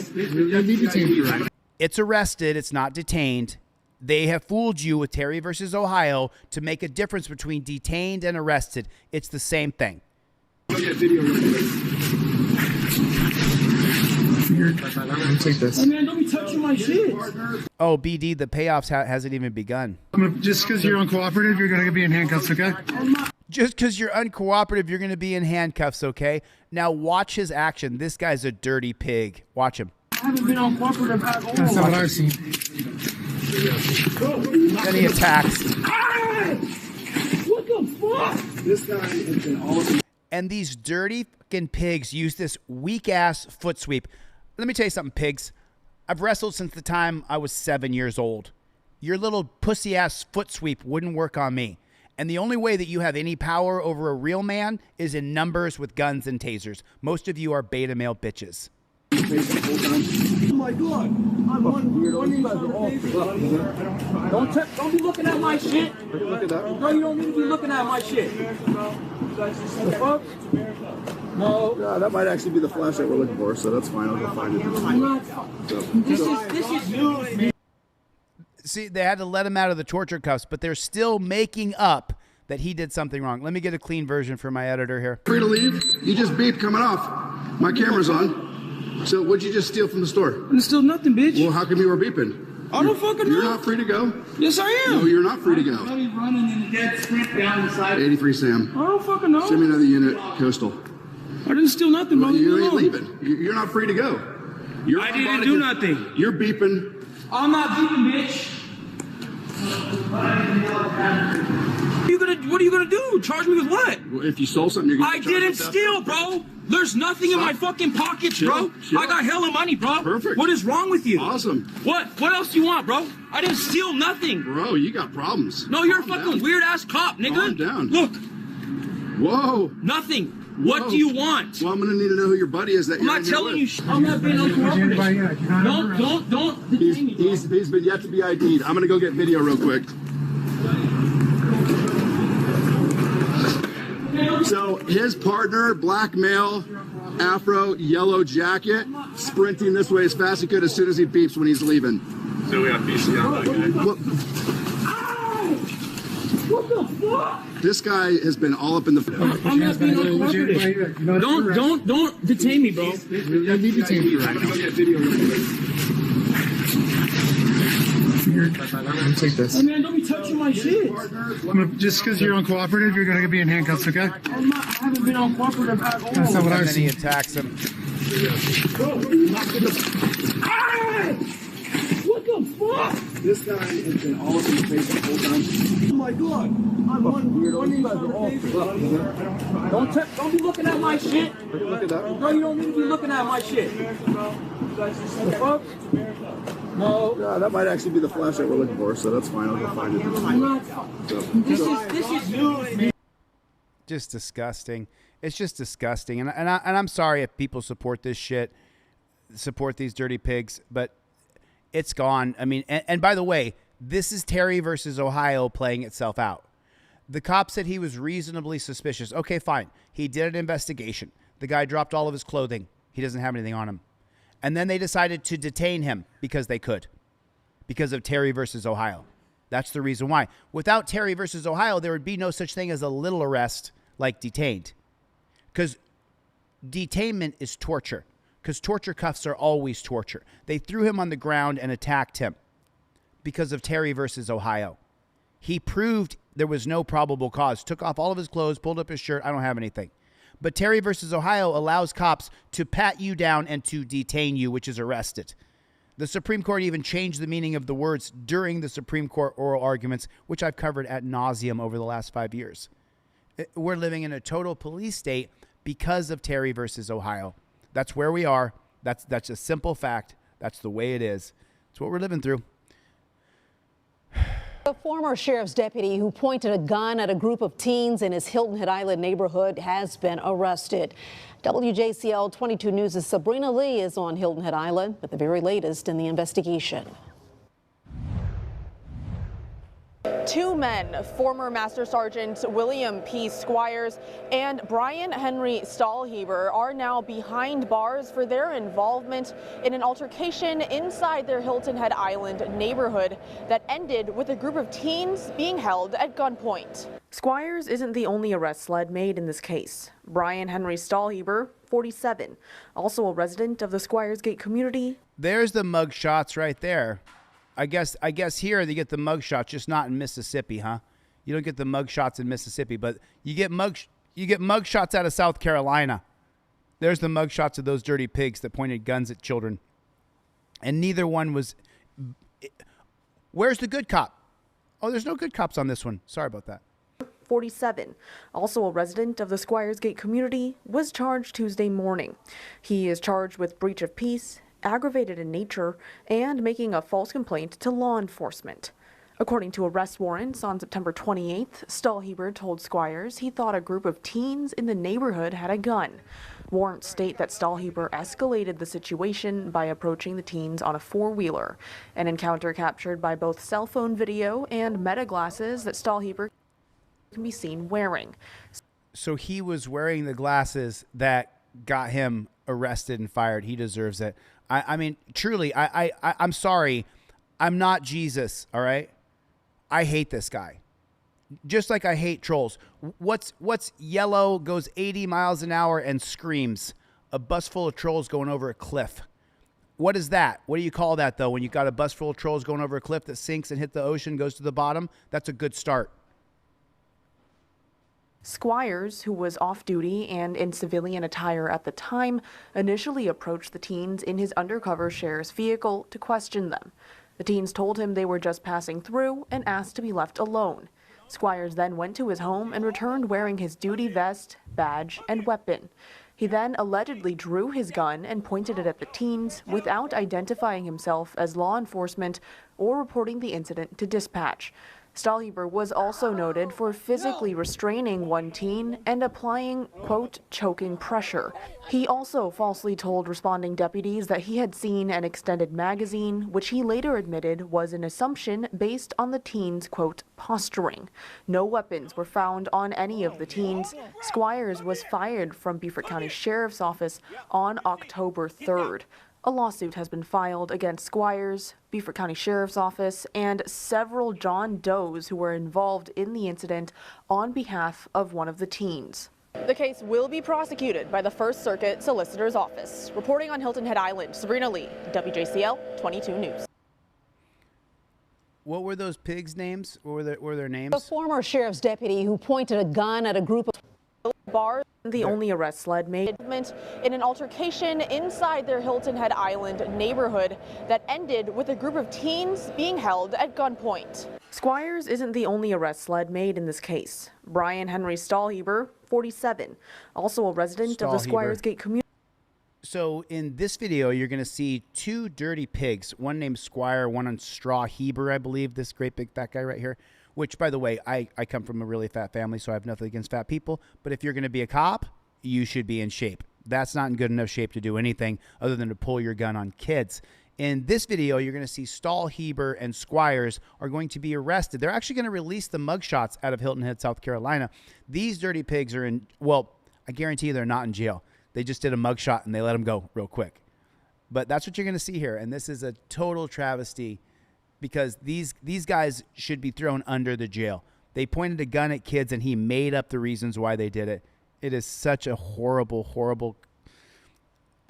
It's arrested. It's not detained. They have fooled you with Terry versus Ohio to make a difference between detained and arrested. It's the same thing. Take this. Hey man, don't be touching my shit. Oh, BD, the payoffs hasn't even begun. Just because you're uncooperative, you're going to be in handcuffs, okay? Just because you're uncooperative, you're going to be in handcuffs, okay? Now watch his action. This guy's a dirty pig. Watch him. I haven't been uncooperative at all. That's not what I've seen. Then he attacks. What the fuck? This guy has been all over. And these dirty fucking pigs use this weak-ass foot sweep. Let me tell you something, pigs. I've wrestled since the time I was 7 years old. Your little pussy-ass foot sweep wouldn't work on me. And the only way that you have any power over a real man is in numbers with guns and tasers. Most of you are beta male bitches. Oh my God! I'm don't be looking at my shit. Look at that. No, you don't need to be looking at my shit. The fuck? No. Yeah, that might actually be the flashlight we're looking for, so that's fine. I'll go find it. This is you, man. See, they had to let him out of the torture cuffs, but they're still making up that he did something wrong. Let me get a clean version for my editor here. Free to leave. You just beeped coming off. My camera's on. So what'd you just steal from the store? I didn't steal nothing, bitch. Well, how come you were beeping? I don't fucking know. You're not free to go. Yes, I am. No, you're not free to go. I'm running in a dead sprint down the side. 83 Sam. I don't fucking know. Send me another unit, Coastal. I didn't steal nothing, bro. You ain't leaving. You're not free to go. I didn't do nothing. You're beeping. I'm not beeping, bitch. What are you gonna do? Charge me with what? Well, if you stole something, you're gonna I didn't steal, bro. There's nothing in my fucking pockets, bro. I got hella money, bro. Perfect. What is wrong with you? Awesome. What? What else do you want, bro? I didn't steal nothing. Bro, you got problems. No, you're a fucking weird ass cop, nigga. Calm down. Look. Whoa. Nothing. What do you want? Well, I'm gonna need to know who your buddy is. That I'm not telling you. I'm not being uncooperative. Don't detain me, bro. He's been yet to be ID'd. I'm gonna go get video real quick. So his partner, black male, afro, yellow jacket, sprinting this way as fast as he could as soon as he beeps when he's leaving. So we have PCR. What the fuck? This guy has been all up in the. I'm not being uncooperative. Don't detain me, bro. You'll be detained. I'm gonna go get video real quick. Take this. Hey man, don't be touching my shit. Just because you're uncooperative, you're going to be in handcuffs, okay? I haven't been uncooperative at all. That's not what And I've then he seen. attacks him. What the fuck? This guy has been all up in the face the whole time. Oh my God! Don't be looking at my shit. Look at that. No, you don't need to be looking at my shit. The fuck? No. Yeah, that might actually be the flashlight we're looking for, so that's fine. I'll go find it. This is you, man. Just disgusting. It's just disgusting. And I'm sorry if people support this shit, support these dirty pigs, but it's gone. I mean, and by the way, this is Terry versus Ohio playing itself out. The cop said he was reasonably suspicious. Okay, fine. He did an investigation. The guy dropped all of his clothing. He doesn't have anything on him. And then they decided to detain him because they could, because of Terry versus Ohio. That's the reason why. Without Terry versus Ohio, there would be no such thing as a little arrest like detained. Because detainment is torture. Because torture cuffs are always torture. They threw him on the ground and attacked him because of Terry versus Ohio. He proved there was no probable cause. Took off all of his clothes, pulled up his shirt. I don't have anything. But Terry versus Ohio allows cops to pat you down and to detain you, which is arrested. The Supreme Court even changed the meaning of the words during the Supreme Court oral arguments, which I've covered ad nauseum over the last 5 years. We're living in a total police state because of Terry versus Ohio. That's where we are. That's a simple fact. That's the way it is. It's what we're living through. A former sheriff's deputy who pointed a gun at a group of teens in his Hilton Head Island neighborhood has been arrested. WJCL 22 News' Sabrina Lee is on Hilton Head Island with the very latest in the investigation. Two men, former Master Sergeant William P. Squires and Brian Henry Stahlheber, are now behind bars for their involvement in an altercation inside their Hilton Head Island neighborhood that ended with a group of teens being held at gunpoint. Squires isn't the only arrest SLED made in this case. Brian Henry Stahlheber, 47, also a resident of the Squires Gate community. There's the mug shots right there. I guess here they get the mug shots, just not in Mississippi, huh? You don't get the mug shots in Mississippi, but you get mug shots out of South Carolina. There's the mug shots of those dirty pigs that pointed guns at children. And neither one was. Where's the good cop? Oh, there's no good cops on this one. Sorry about that. 47, also a resident of the Squires Gate community, was charged Tuesday morning. He is charged with breach of peace, aggravated in nature, and making a false complaint to law enforcement. According to arrest warrants, on September 28th, Stahlheber told Squires he thought a group of teens in the neighborhood had a gun. Warrants state that Stahlheber escalated the situation by approaching the teens on a four-wheeler, an encounter captured by both cell phone video and meta glasses that Stahlheber can be seen wearing. So he was wearing the glasses that got him arrested and fired. He deserves it. I mean, truly, I'm sorry. I'm not Jesus, all right? I hate this guy. Just like I hate trolls. What's yellow, goes 80 miles an hour and screams? A bus full of trolls going over a cliff. What is that? What do you call that, though, when you've got a bus full of trolls going over a cliff that sinks and hit the ocean, goes to the bottom? That's a good start. Squires, who was off-duty and in civilian attire at the time, initially approached the teens in his undercover sheriff's vehicle to question them. The teens told him they were just passing through and asked to be left alone. Squires then went to his home and returned wearing his duty vest, badge, and weapon. He then allegedly drew his gun and pointed it at the teens without identifying himself as law enforcement or reporting the incident to dispatch. Stahlheber was also noted for physically restraining one teen and applying, quote, choking pressure. He also falsely told responding deputies that he had seen an extended magazine, which he later admitted was an assumption based on the teens' quote, posturing. No weapons were found on any of the teens. Squires was fired from Beaufort County Sheriff's Office on October 3rd. A lawsuit has been filed against Squires, Beaufort County Sheriff's Office, and several John Does who were involved in the incident on behalf of one of the teens. The case will be prosecuted by the First Circuit Solicitor's Office. Reporting on Hilton Head Island, Sabrina Lee, WJCL 22 News. What were those pigs' names? What were their names? The former sheriff's deputy who pointed a gun at a group of bars. The only arrest SLED made in an altercation inside their Hilton Head Island neighborhood that ended with a group of teens being held at gunpoint. Squires isn't the only arrest SLED made in this case. Brian Henry Stahlheber, 47, also a resident of the Squires Gate community. So in this video, you're going to see two dirty pigs, one named Squire, one on Stahlheber, I believe, this great big fat guy right here. Which, by the way, I come from a really fat family, so I have nothing against fat people. But if you're going to be a cop, you should be in shape. That's not in good enough shape to do anything other than to pull your gun on kids. In this video, you're going to see Stahlheber and Squires are going to be arrested. They're actually going to release the mugshots out of Hilton Head, South Carolina. These dirty pigs are in, well, I guarantee you they're not in jail. They just did a mugshot and they let them go real quick. But that's what you're going to see here. And this is a total travesty, because these guys should be thrown under the jail. They pointed a gun at kids, and he made up the reasons why they did it. It is such a horrible, horrible.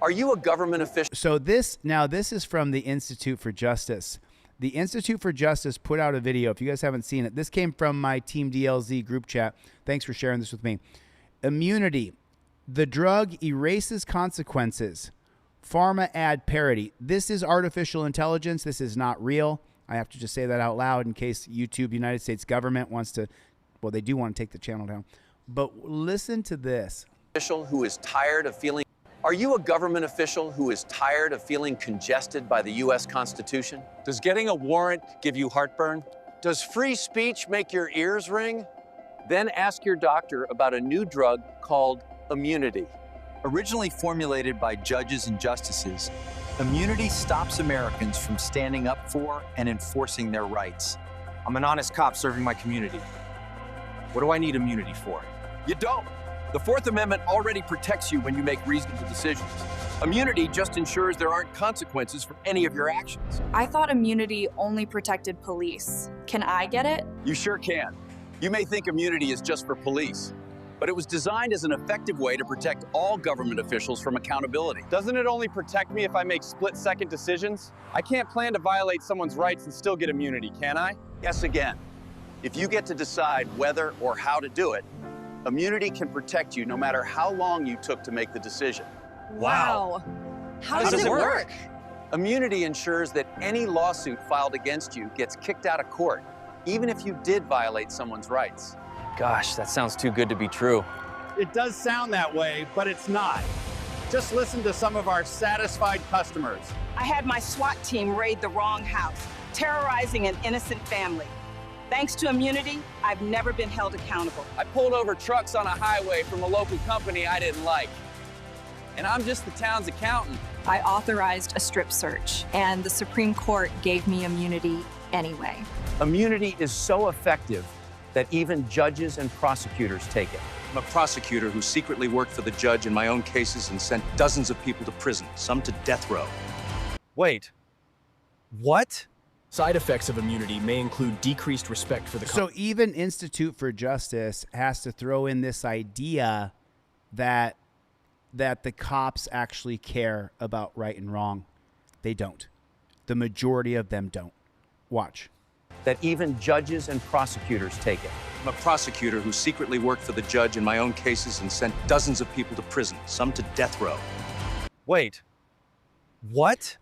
Are you a government official? So this is from the Institute for Justice. The Institute for Justice put out a video. If you guys haven't seen it, this came from my Team DLZ group chat. Thanks for sharing this with me. Immunity. The drug erases consequences. Pharma ad parody. This is artificial intelligence. This is not real. I have to just say that out loud in case YouTube, United States government wants to, well, they do want to take the channel down. But listen to this. Official who is tired of feeling. Are you a government official who is tired of feeling congested by the U.S. Constitution? Does getting a warrant give you heartburn? Does free speech make your ears ring? Then ask your doctor about a new drug called immunity. Originally formulated by judges and justices, immunity stops Americans from standing up for and enforcing their rights. I'm an honest cop serving my community. What do I need immunity for? You don't. The Fourth Amendment already protects you when you make reasonable decisions. Immunity just ensures there aren't consequences for any of your actions. I thought immunity only protected police. Can I get it? You sure can. You may think immunity is just for police, but it was designed as an effective way to protect all government officials from accountability. Doesn't it only protect me if I make split-second decisions? I can't plan to violate someone's rights and still get immunity, can I? Yes, again. If you get to decide whether or how to do it, immunity can protect you no matter how long you took to make the decision. Wow. How does it work? Immunity ensures that any lawsuit filed against you gets kicked out of court, even if you did violate someone's rights. Gosh, that sounds too good to be true. It does sound that way, but it's not. Just listen to some of our satisfied customers. I had my SWAT team raid the wrong house, terrorizing an innocent family. Thanks to immunity, I've never been held accountable. I pulled over trucks on a highway from a local company I didn't like. And I'm just the town's accountant. I authorized a strip search, and the Supreme Court gave me immunity anyway. Immunity is so effective that even judges and prosecutors take it. I'm a prosecutor who secretly worked for the judge in my own cases and sent dozens of people to prison, some to death row. Wait, what? Side effects of immunity may include decreased respect for the So even Institute for Justice has to throw in this idea that the cops actually care about right and wrong. They don't. The majority of them don't. Watch. That even judges and prosecutors take it. I'm a prosecutor who secretly worked for the judge in my own cases and sent dozens of people to prison, some to death row. Wait, what?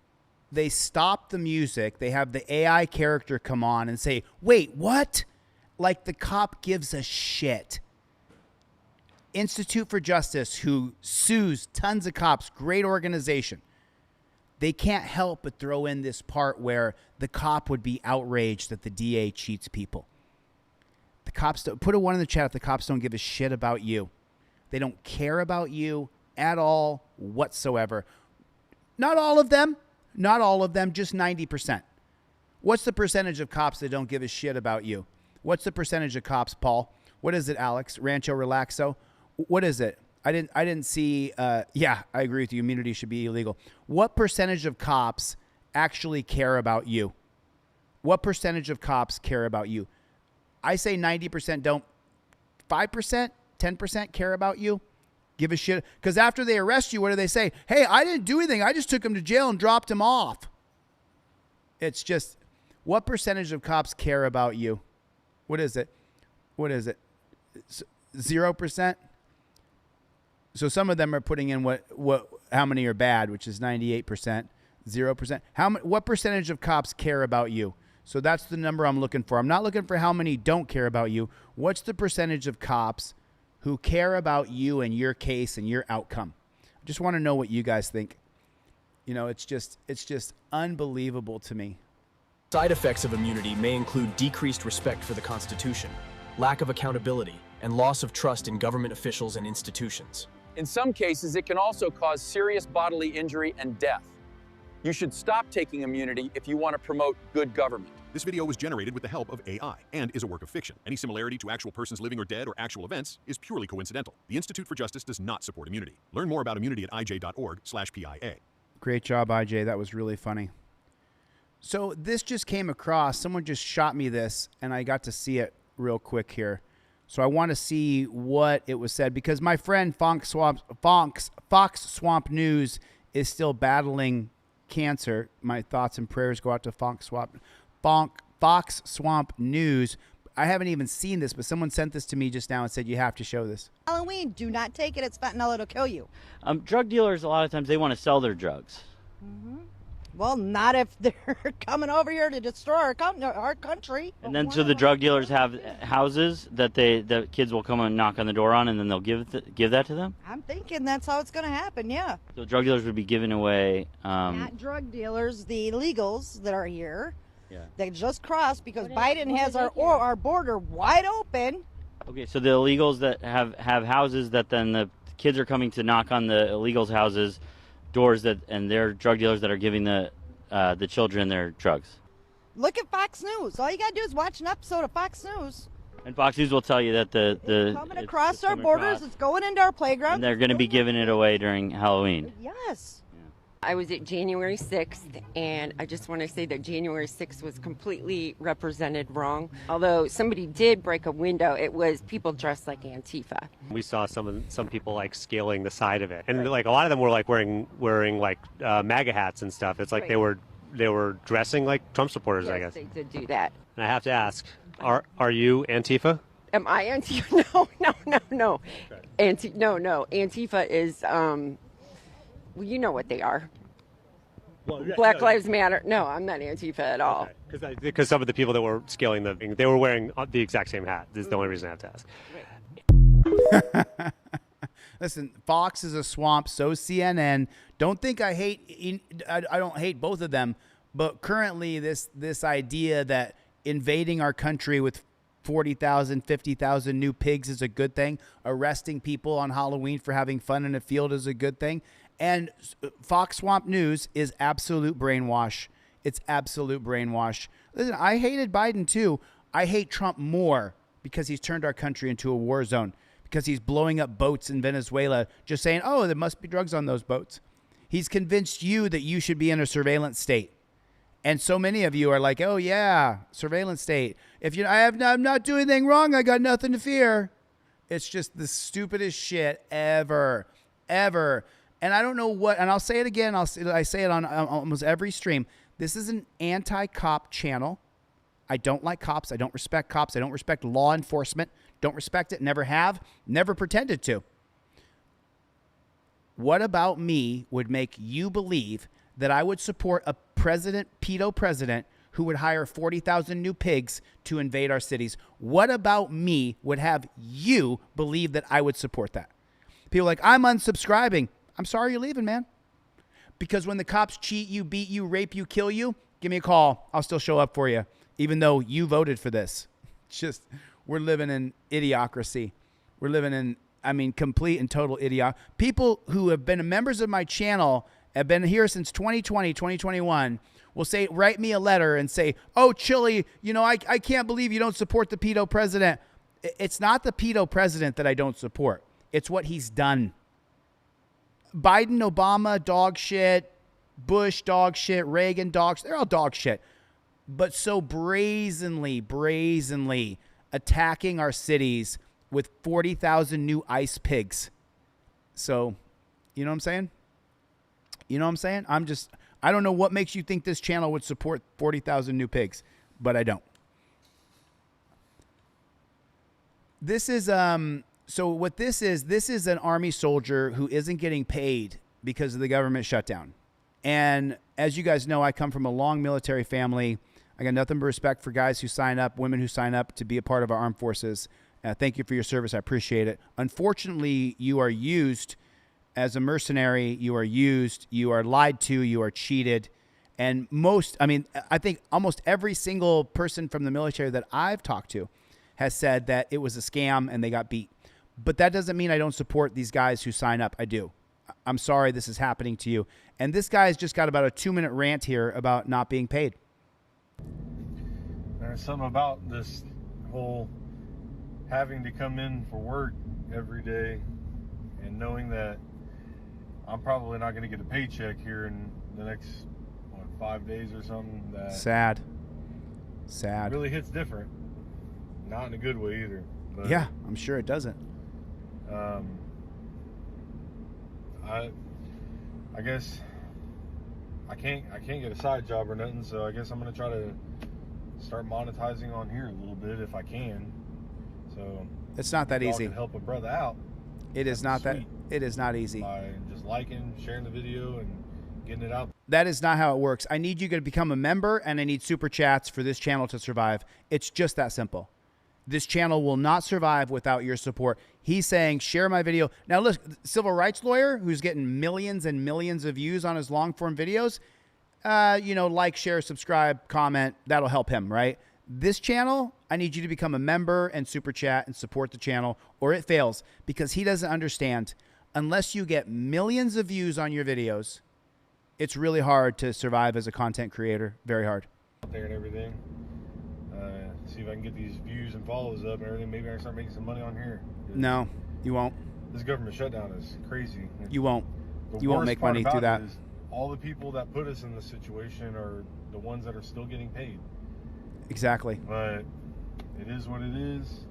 They stop the music. They have the AI character come on and say, wait, what? Like the cop gives a shit. Institute for Justice, who sues tons of cops, great organization. They can't help but throw in this part where the cop would be outraged that the DA cheats people. The cops don't, put a 1 in the chat if the cops don't give a shit about you. They don't care about you at all whatsoever. Not all of them. Not all of them, just 90%. What's the percentage of cops that don't give a shit about you? What's the percentage of cops, Paul? What is it, Alex? Rancho Relaxo? What is it? I didn't see. Yeah, I agree with you. Immunity should be illegal. What percentage of cops actually care about you? What percentage of cops care about you? I say 90% don't. 5%, 10% care about you. Give a shit. Because after they arrest you, what do they say? Hey, I didn't do anything. I just took him to jail and dropped him off. It's just, what percentage of cops care about you? What is it? What is it? 0%? So some of them are putting in how many are bad, which is 98%, 0%. What percentage of cops care about you? So that's the number I'm looking for. I'm not looking for how many don't care about you. What's the percentage of cops who care about you and your case and your outcome? I just want to know what you guys think. You know, it's just unbelievable to me. Side effects of immunity may include decreased respect for the Constitution, lack of accountability, and loss of trust in government officials and institutions. In some cases, it can also cause serious bodily injury and death. You should stop taking immunity if you want to promote good government. This video was generated with the help of AI and is a work of fiction. Any similarity to actual persons living or dead or actual events is purely coincidental. The Institute for Justice does not support immunity. Learn more about immunity at ij.org/PIA. Great job, IJ. That was really funny. So this just came across. Someone just shot me this, and I got to see it real quick here. So I want to see what it was said, because my friend Fox Swamp News is still battling cancer. My thoughts and prayers go out to Fox Swamp News. I haven't even seen this, but someone sent this to me just now and said, you have to show this. Halloween, do not take it. It's fentanyl. It'll kill you. Drug dealers, a lot of times, they want to sell their drugs. Mm-hmm. Well, not if they're coming over here to destroy our country. And then so the drug dealers have houses that the kids will come and knock on the door on, and then they'll give that to them? I'm thinking that's how it's going to happen, yeah. So drug dealers would be giving away... Not drug dealers, the illegals that are here. Yeah. They just crossed because Biden has our border wide open. Okay, so the illegals that have houses that then the kids are coming to knock on the illegals' houses, doors, and they're drug dealers that are giving the children their drugs. Look at Fox News. All you got to do is watch an episode of Fox News. And Fox News will tell you that It's coming across our borders. It's going into our playground. and they're going to be giving it away during Halloween. Yes. I was at January 6th, and I just want to say that January 6th was completely represented wrong. Although somebody did break a window, it was people dressed like Antifa. We saw some people like scaling the side of it, and like a lot of them were like wearing like MAGA hats and stuff. It's like Right. they were dressing like Trump supporters, Yes, I guess. they did do that. And I have to ask, are you Antifa? Am I Antifa? No. No. Antifa is, well, you know what they are. Well, yeah, Black no. Lives Matter. No, I'm not Antifa at all. Because some of the people that were scaling they were wearing the exact same hat. This is the only reason I have to ask. Listen, Fox is a swamp, so CNN. Don't think I don't hate both of them, but currently this idea that invading our country with 40,000, 50,000 new pigs is a good thing, arresting people on Halloween for having fun in a field is a good thing, and Fox Swamp News is absolute brainwash. It's absolute brainwash. Listen, I hated Biden too. I hate Trump more because he's turned our country into a war zone, because he's blowing up boats in Venezuela, just saying, oh, there must be drugs on those boats. He's convinced you that you should be in a surveillance state. And so many of you are like, oh, yeah, surveillance state. If I'm not doing anything wrong, I got nothing to fear. It's just the stupidest shit ever. And I don't know what, and I'll say it again. I say it on almost every stream. This is an anti-cop channel. I don't like cops. I don't respect cops. I don't respect law enforcement. Don't respect it. Never have. Never pretended to. What about me would make you believe that I would support a pedo president who would hire 40,000 new pigs to invade our cities? What about me would have you believe that I would support that? People are like, I'm unsubscribing. I'm sorry you're leaving, man. Because when the cops cheat you, beat you, rape you, kill you, give me a call. I'll still show up for you, even though you voted for this. It's just, we're living in idiocracy. We're living in, complete and total idiocracy. People who have been members of my channel, have been here since 2020, 2021, will say, write me a letter and say, oh, Chille, I can't believe you don't support the pedo president. It's not the pedo president that I don't support. It's what he's done. Biden, Obama, dog shit. Bush, dog shit. Reagan, dogs. They're all dog shit. But so brazenly attacking our cities with 40,000 new ICE pigs. So, you know what I'm saying? I don't know what makes you think this channel would support 40,000 new pigs, but I don't. This is, so what this is an army soldier who isn't getting paid because of the government shutdown. And as you guys know, I come from a long military family. I got nothing but respect for guys who sign up, women who sign up to be a part of our armed forces. Thank you for your service. I appreciate it. Unfortunately, you are used as a mercenary. You are used. You are lied to. You are cheated. And I think almost every single person from the military that I've talked to has said that it was a scam and they got beat. But that doesn't mean I don't support these guys who sign up. I do. I'm sorry this is happening to you. And this guy's just got about a 2-minute rant here about not being paid. There's something about this whole having to come in for work every day and knowing that I'm probably not going to get a paycheck here in the next 5 days or something. That Sad. really hits different. Not in a good way either. But, yeah, I'm sure it doesn't. I guess I can't get a side job or nothing, so I guess I'm gonna try to start monetizing on here a little bit if I can. So it's not that easy. Can help a brother out. It is not that. It is not easy. By just liking, sharing the video, and getting it out. That is not how it works. I need you to become a member, and I need super chats for this channel to survive. It's just that simple. This channel will not survive without your support. He's saying, share my video. Now, look, civil rights lawyer who's getting millions and millions of views on his long-form videos, like, share, subscribe, comment. That'll help him, right? This channel, I need you to become a member and super chat and support the channel, or it fails, because he doesn't understand. Unless you get millions of views on your videos, it's really hard to survive as a content creator. Very hard. out there and everything. See if I can get these views and follows up and everything. Maybe I can start making some money on here. No, you won't. This government shutdown is crazy. You won't. The You won't worst make part money about through that. it is all the people that put us in this situation are the ones that are still getting paid. Exactly. But it is what it is.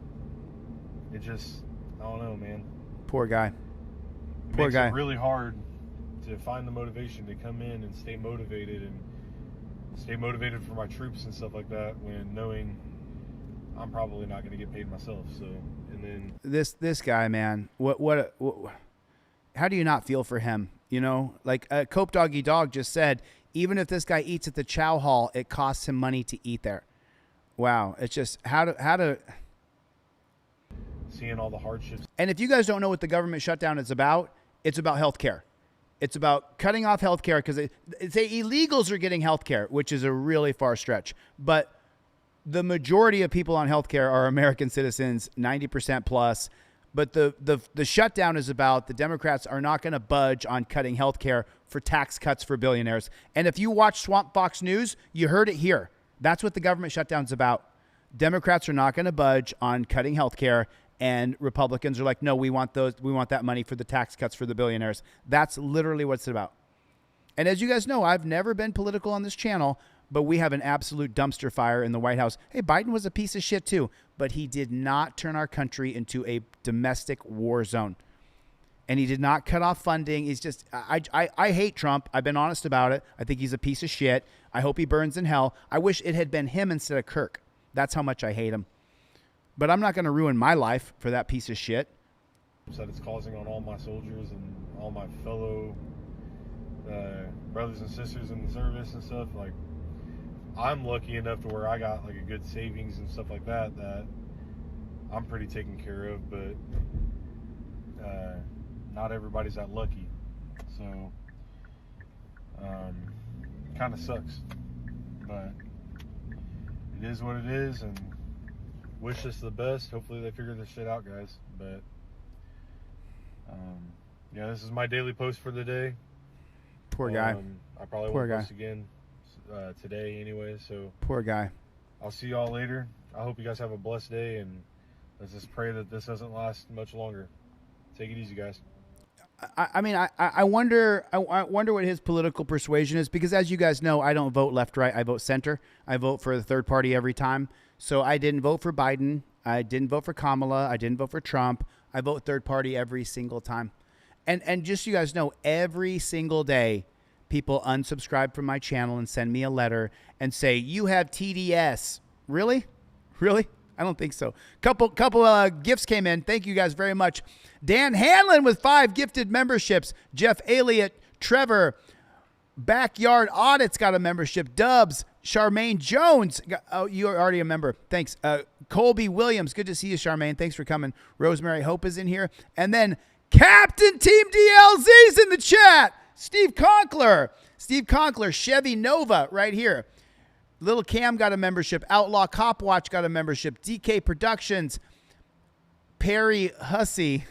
It just, I don't know, man. Poor guy. It Poor makes guy. it really hard to find the motivation to come in and stay motivated for my troops and stuff like that when knowing I'm probably not going to get paid myself. So, and then This guy, man, what how do you not feel for him? You know, like Cope Doggy Dog just said, even if this guy eats at the Chow Hall, it costs him money to eat there. Wow. It's just how to seeing all the hardships. And if you guys don't know what the government shutdown is about, it's about healthcare. It's about cutting off healthcare because they say illegals are getting healthcare, which is a really far stretch. But the majority of people on healthcare are American citizens, 90% plus. But the shutdown is about the Democrats are not going to budge on cutting healthcare for tax cuts for billionaires. And if you watch Swamp Fox News, you heard it here. That's what the government shutdown is about. Democrats are not going to budge on cutting healthcare, and Republicans are like, no, we want that money for the tax cuts for the billionaires. That's literally what it's about. And as you guys know, I've never been political on this channel, but we have an absolute dumpster fire in the White House. Hey, Biden was a piece of shit too, but he did not turn our country into a domestic war zone. And he did not cut off funding. He's just, I hate Trump. I've been honest about it. I think he's a piece of shit. I hope he burns in hell. I wish it had been him instead of Kirk. That's how much I hate him. But I'm not going to ruin my life for that piece of shit. That it's causing on all my soldiers and all my fellow brothers and sisters in the service and stuff. Like, I'm lucky enough to where I got like a good savings and stuff like that I'm pretty taken care of, but not everybody's that lucky. So kind of sucks, but it is what it is, and wish us the best. Hopefully they figure this shit out, guys. But yeah, this is my daily post for the day. Poor guy. I probably Poor won't guy. post again today anyway, so Poor guy. I'll see y'all later. I hope you guys have a blessed day, and let's just pray that this doesn't last much longer. Take it easy, guys. I wonder what his political persuasion is, because as you guys know, I don't vote left, right. I vote center. I vote for the third party every time. So I didn't vote for Biden. I didn't vote for Kamala. I didn't vote for Trump. I vote third party every single time. And just so you guys know, every single day, people unsubscribe from my channel and send me a letter and say, you have TDS. Really? Really? I don't think so. Couple gifts came in. Thank you guys very much. Dan Hanlon with 5 gifted memberships. Jeff Elliott, Trevor, Backyard Audits got a membership. Dubs, Charmaine Jones. Oh, you're already a member. Thanks. Colby Williams. Good to see you, Charmaine. Thanks for coming. Rosemary Hope is in here. And then Captain Team DLZ's in the chat. Steve Conkler. Steve Conkler, Chevy Nova right here. Little Cam got a membership. Outlaw Cop Watch got a membership. DK Productions. Perry Hussey.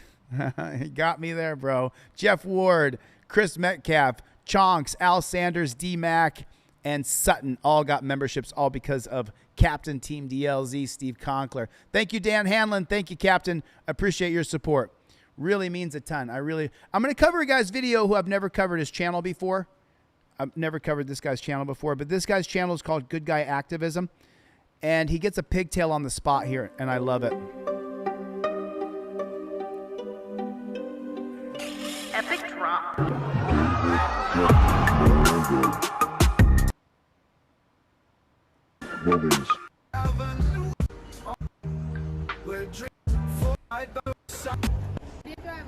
He got me there, bro. Jeff Ward. Chris Metcalf. Chonks. Al Sanders. D-Mac. And Sutton all got memberships, all because of Captain Team DLZ, Steve Conkler. Thank you, Dan Hanlon. Thank you, Captain. Appreciate your support. Really means a ton. I'm going to cover a guy's video who I've never covered his channel before. I've never covered this guy's channel before, but this guy's channel is called Good Guy Activism, and he gets a pigtail on the spot here, and I love it. Epic drop.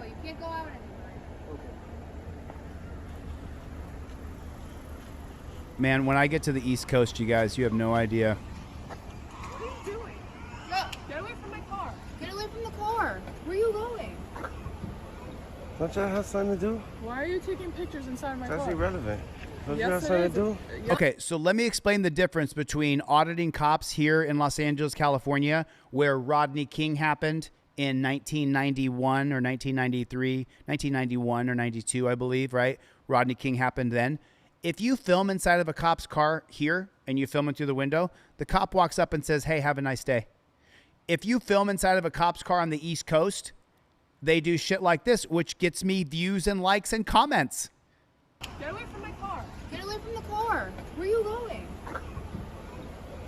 You can't go out anymore. Man, when I get to the East Coast, you guys, you have no idea. What are you doing? Get away from my car. Get away from the car. Where are you going? Don't y'all have something to do? Why are you taking pictures inside my car? That's irrelevant. Don't you Yes, have it something is. to do? Okay, so let me explain the difference between auditing cops here in Los Angeles, California, where Rodney King happened in 1991 or 1993, 1991 or 92, I believe, right? Rodney King happened then. If you film inside of a cop's car here and you film it through the window, the cop walks up and says, hey, have a nice day. If you film inside of a cop's car on the East Coast, they do shit like this, which gets me views and likes and comments. Get away from my car. Get away from the car. Where are you going?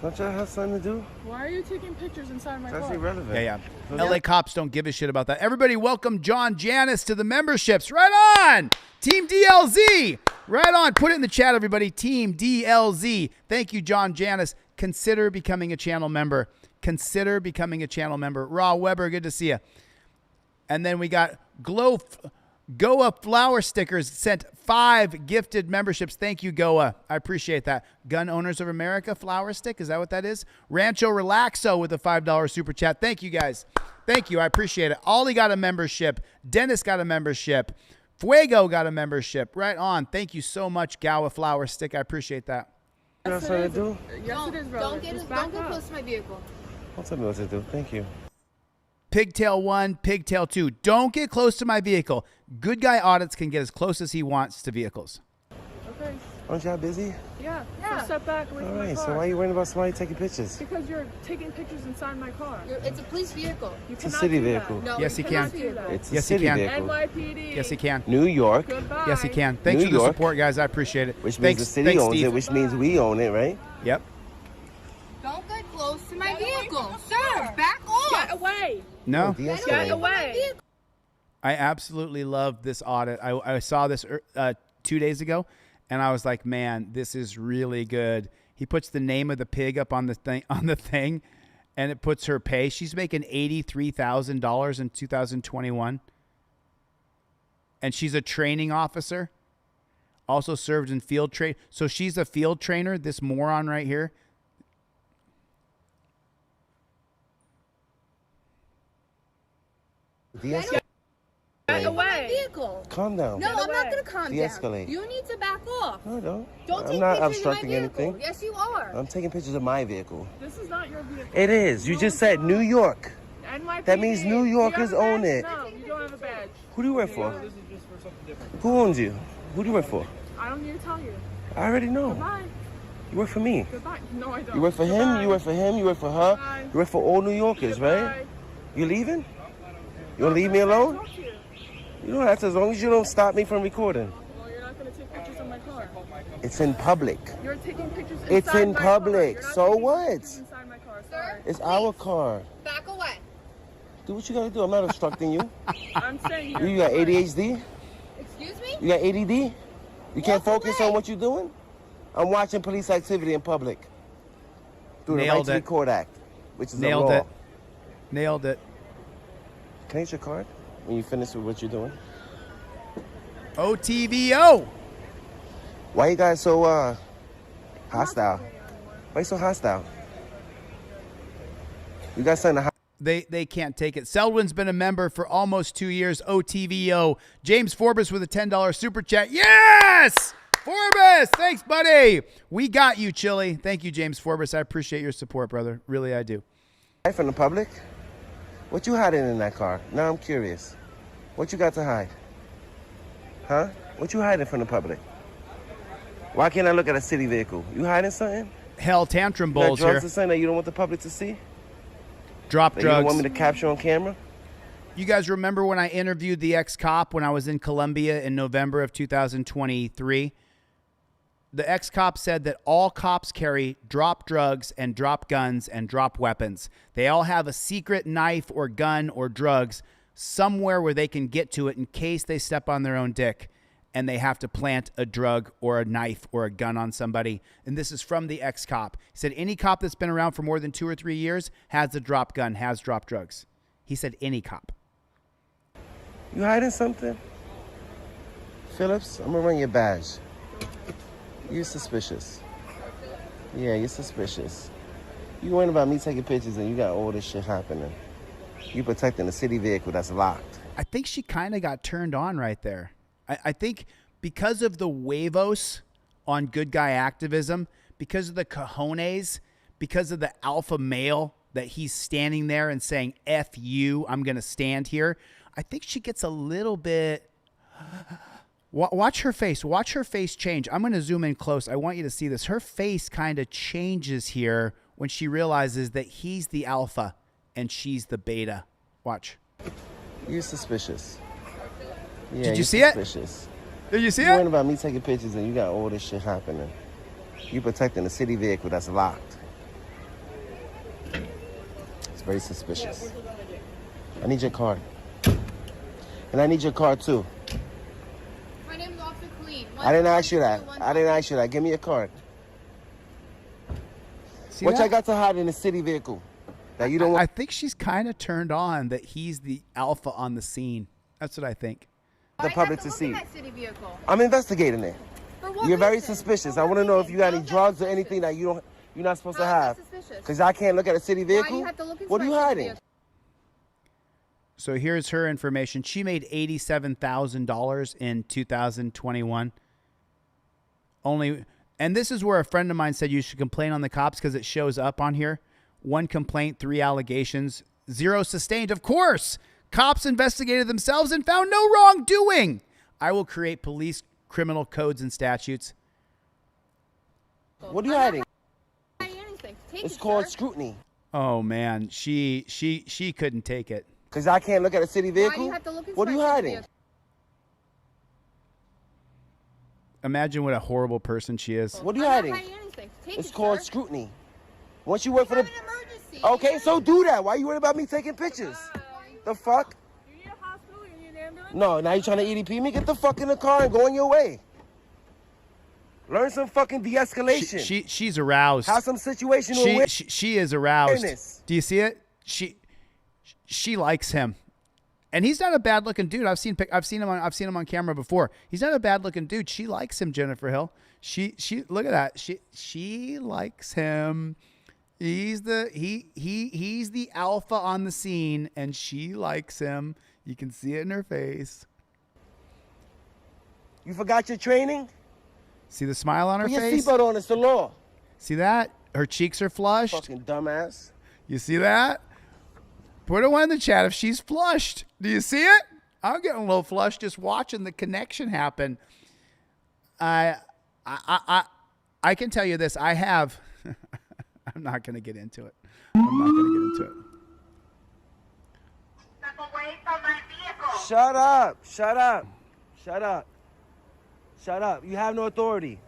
Don't y'all have something to do? Why are you taking pictures inside my car? That's irrelevant. Yeah. LA cops don't give a shit about that. Everybody welcome John Janis to the memberships. Right on. Team DLZ. Right on. Put it in the chat, everybody. Team DLZ. Thank you, John Janis. Consider becoming a channel member. Consider becoming a channel member. Raw Weber, good to see you. And then we got Goa Flower Stickers sent 5 gifted memberships. Thank you, Goa. I appreciate that. Gun Owners of America Flower Stick. Is that what that is? Rancho Relaxo with a $5 super chat. Thank you, guys. Thank you. I appreciate it. Ollie got a membership. Dennis got a membership. Fuego got a membership. Right on. Thank you so much, Goa Flower Stick. I appreciate that. Yes, it is. Yes, it is, brother. Don't get close to my vehicle. Don't tell me what to do. Thank you. Pigtail 1, Pigtail 2. Don't get close to my vehicle. Good guy audits can get as close as he wants to vehicles. Okay. Aren't y'all busy? Yeah. So step back away from my Alright, car. so why are you worrying about somebody taking pictures? Because you're taking pictures inside my car. It's a police vehicle. You It's a cannot city do that. vehicle. No, Yes, you he cannot can. do that. It's a Yes, he city can. vehicle. NYPD. Yes, he can. New York, Goodbye. Yes, he can. Thanks New for the York. support, guys. I appreciate it. which means the city owns Steve. it, which means we own it, right? Yep. Don't get close to my vehicle. Sir, back off. Get away. No. Get away. I absolutely love this audit. I saw this 2 days ago, and I was like, man, this is really good. He puts the name of the pig up on the thing, and it puts her pay. She's making $83,000 in 2021, and she's a training officer. Also served in field trade. So she's a field trainer. This moron right here. Get away. Vehicle. Calm down. No, I'm not going to calm down. De-escalate. You need to back off. No, don't. Don't I'm take not pictures obstructing of my vehicle. anything. Yes, you are. I'm taking pictures of my vehicle. This is not your vehicle. It is. You just said New York. NYPD. That means New Yorkers own it. No, you don't have a badge. Who do you work for? Who owns you? Who do you work for? I don't need to tell you. I already know. Goodbye. You work for me. Goodbye. No, I don't. You work for him, you work for him, you work for her. Goodbye. You work for all New Yorkers, right? You leaving? You want to leave me alone? You know, that's as long as you don't stop me from recording. Well, you're not going to take pictures of my car. It's in public. You're taking pictures inside It's in my public. car. You're not So taking what? pictures inside my car. Sorry. It's our car. Back away. Do what you gotta do. I'm not obstructing you. I'm saying You got ADHD? Excuse me? You got ADD? You can't focus on what you're doing? I'm watching police activity in public. Through the Right Nailed to it. Record Act, which is Nailed a law. it. Nailed it. Can I get your card when you finish with what you're doing? OTVO. Why you guys so hostile? Why you so hostile? You guys something to They can't take it. Selwyn's been a member for almost 2 years. OTVO. James Forbes with a $10 super chat. Yes! Forbes! Thanks, buddy. We got you, Chille. Thank you, James Forbes. I appreciate your support, brother. Really, I do. hide from the public? What you hiding in that car? Now I'm curious. What you got to hide? Huh? What you hiding from the public? Why can't I look at a city vehicle? You hiding something? Hell, tantrum You got bowls drugs here. or something that you don't want the public to see? Drop That you don't drugs. want me to capture on camera? You guys remember when I interviewed the ex-cop when I was in Colombia in November of 2023? The ex-cop said that all cops carry drop drugs and drop guns and drop weapons. They all have a secret knife or gun or drugs somewhere where they can get to it in case they step on their own dick and they have to plant a drug or a knife or a gun on somebody. And this is from the ex-cop. He said any cop that's been around for more than 2 or 3 years has a drop gun, has drop drugs. He said any cop. You hiding something? Phillips, I'm gonna run your badge. You're suspicious. Yeah, you're suspicious. You worrying about me taking pictures and you got all this shit happening. You protecting a city vehicle that's locked. I think she kind of got turned on right there. I think because of the huevos on good guy activism, because of the cojones, because of the alpha male that he's standing there and saying, F you, I'm going to stand here. I think she gets a little bit Watch her face. Watch her face change. I'm going to zoom in close. I want you to see this. Her face kind of changes here when she realizes that he's the alpha and she's the beta. Watch. You're suspicious. Yeah, Did you you're see suspicious. it? Did you see You're it? worrying about me taking pictures and you got all this shit happening. You protecting a city vehicle that's locked. It's very suspicious. I need your card. And I need your card too. My name's Officer Clean. I didn't ask you that. I didn't ask you that. Give me your card. See What that? I got to hide in a city vehicle that you don't want? I think she's kind of turned on that he's the alpha on the scene. That's what I think. The public to see. That city vehicle. I'm investigating it. For what You're very reason? suspicious. I want to know if you got any drugs or anything that you're not supposed to have. Because I can't look at a city vehicle. Why do you have to look into What are you my city hiding? vehicle? So here's her information. She made $87,000 in 2021. And this is where a friend of mine said you should complain on the cops because it shows up on here. 1 complaint, 3 allegations, 0 sustained. Of course, cops investigated themselves and found no wrongdoing. I will create police criminal codes and statutes. What are you hiding? Anything. Take It's it, called sir. scrutiny. Oh man, she couldn't take it. Because I can't look at a city Why do vehicle. you have to look into What are my you city hiding? vehicle? Imagine what a horrible person she is. What are you I'm hiding? not hiding anything. Take It's it, called sir. scrutiny. Once you work for the. An emergency. Okay, so do that. Why you worried about me taking pictures? The fuck? You need a hospital? You need an ambulance? No, now you trying to EDP me? Get the fuck in the car and go on your way. Learn some fucking de-escalation. She's aroused. Have some situational awareness. She is aroused. Do you see it? She likes him, and he's not a bad looking dude. I've seen him on camera before. He's not a bad looking dude. She likes him, Jennifer Hill. She look at that. She likes him. He's the alpha on the scene, and she likes him. You can see it in her face. You forgot your training? See the smile on her Put your face? seatbelt on. It's the law. See that? Her cheeks are flushed. Fucking dumbass. You see that? Put a one in the chat if she's flushed. Do you see it? I'm getting a little flushed just watching the connection happen. I can tell you this. I have. I'm not going to get into it. I'm not going to get into it. Step away from my vehicle. Shut up. Shut up. Shut up. Shut up. You have no authority.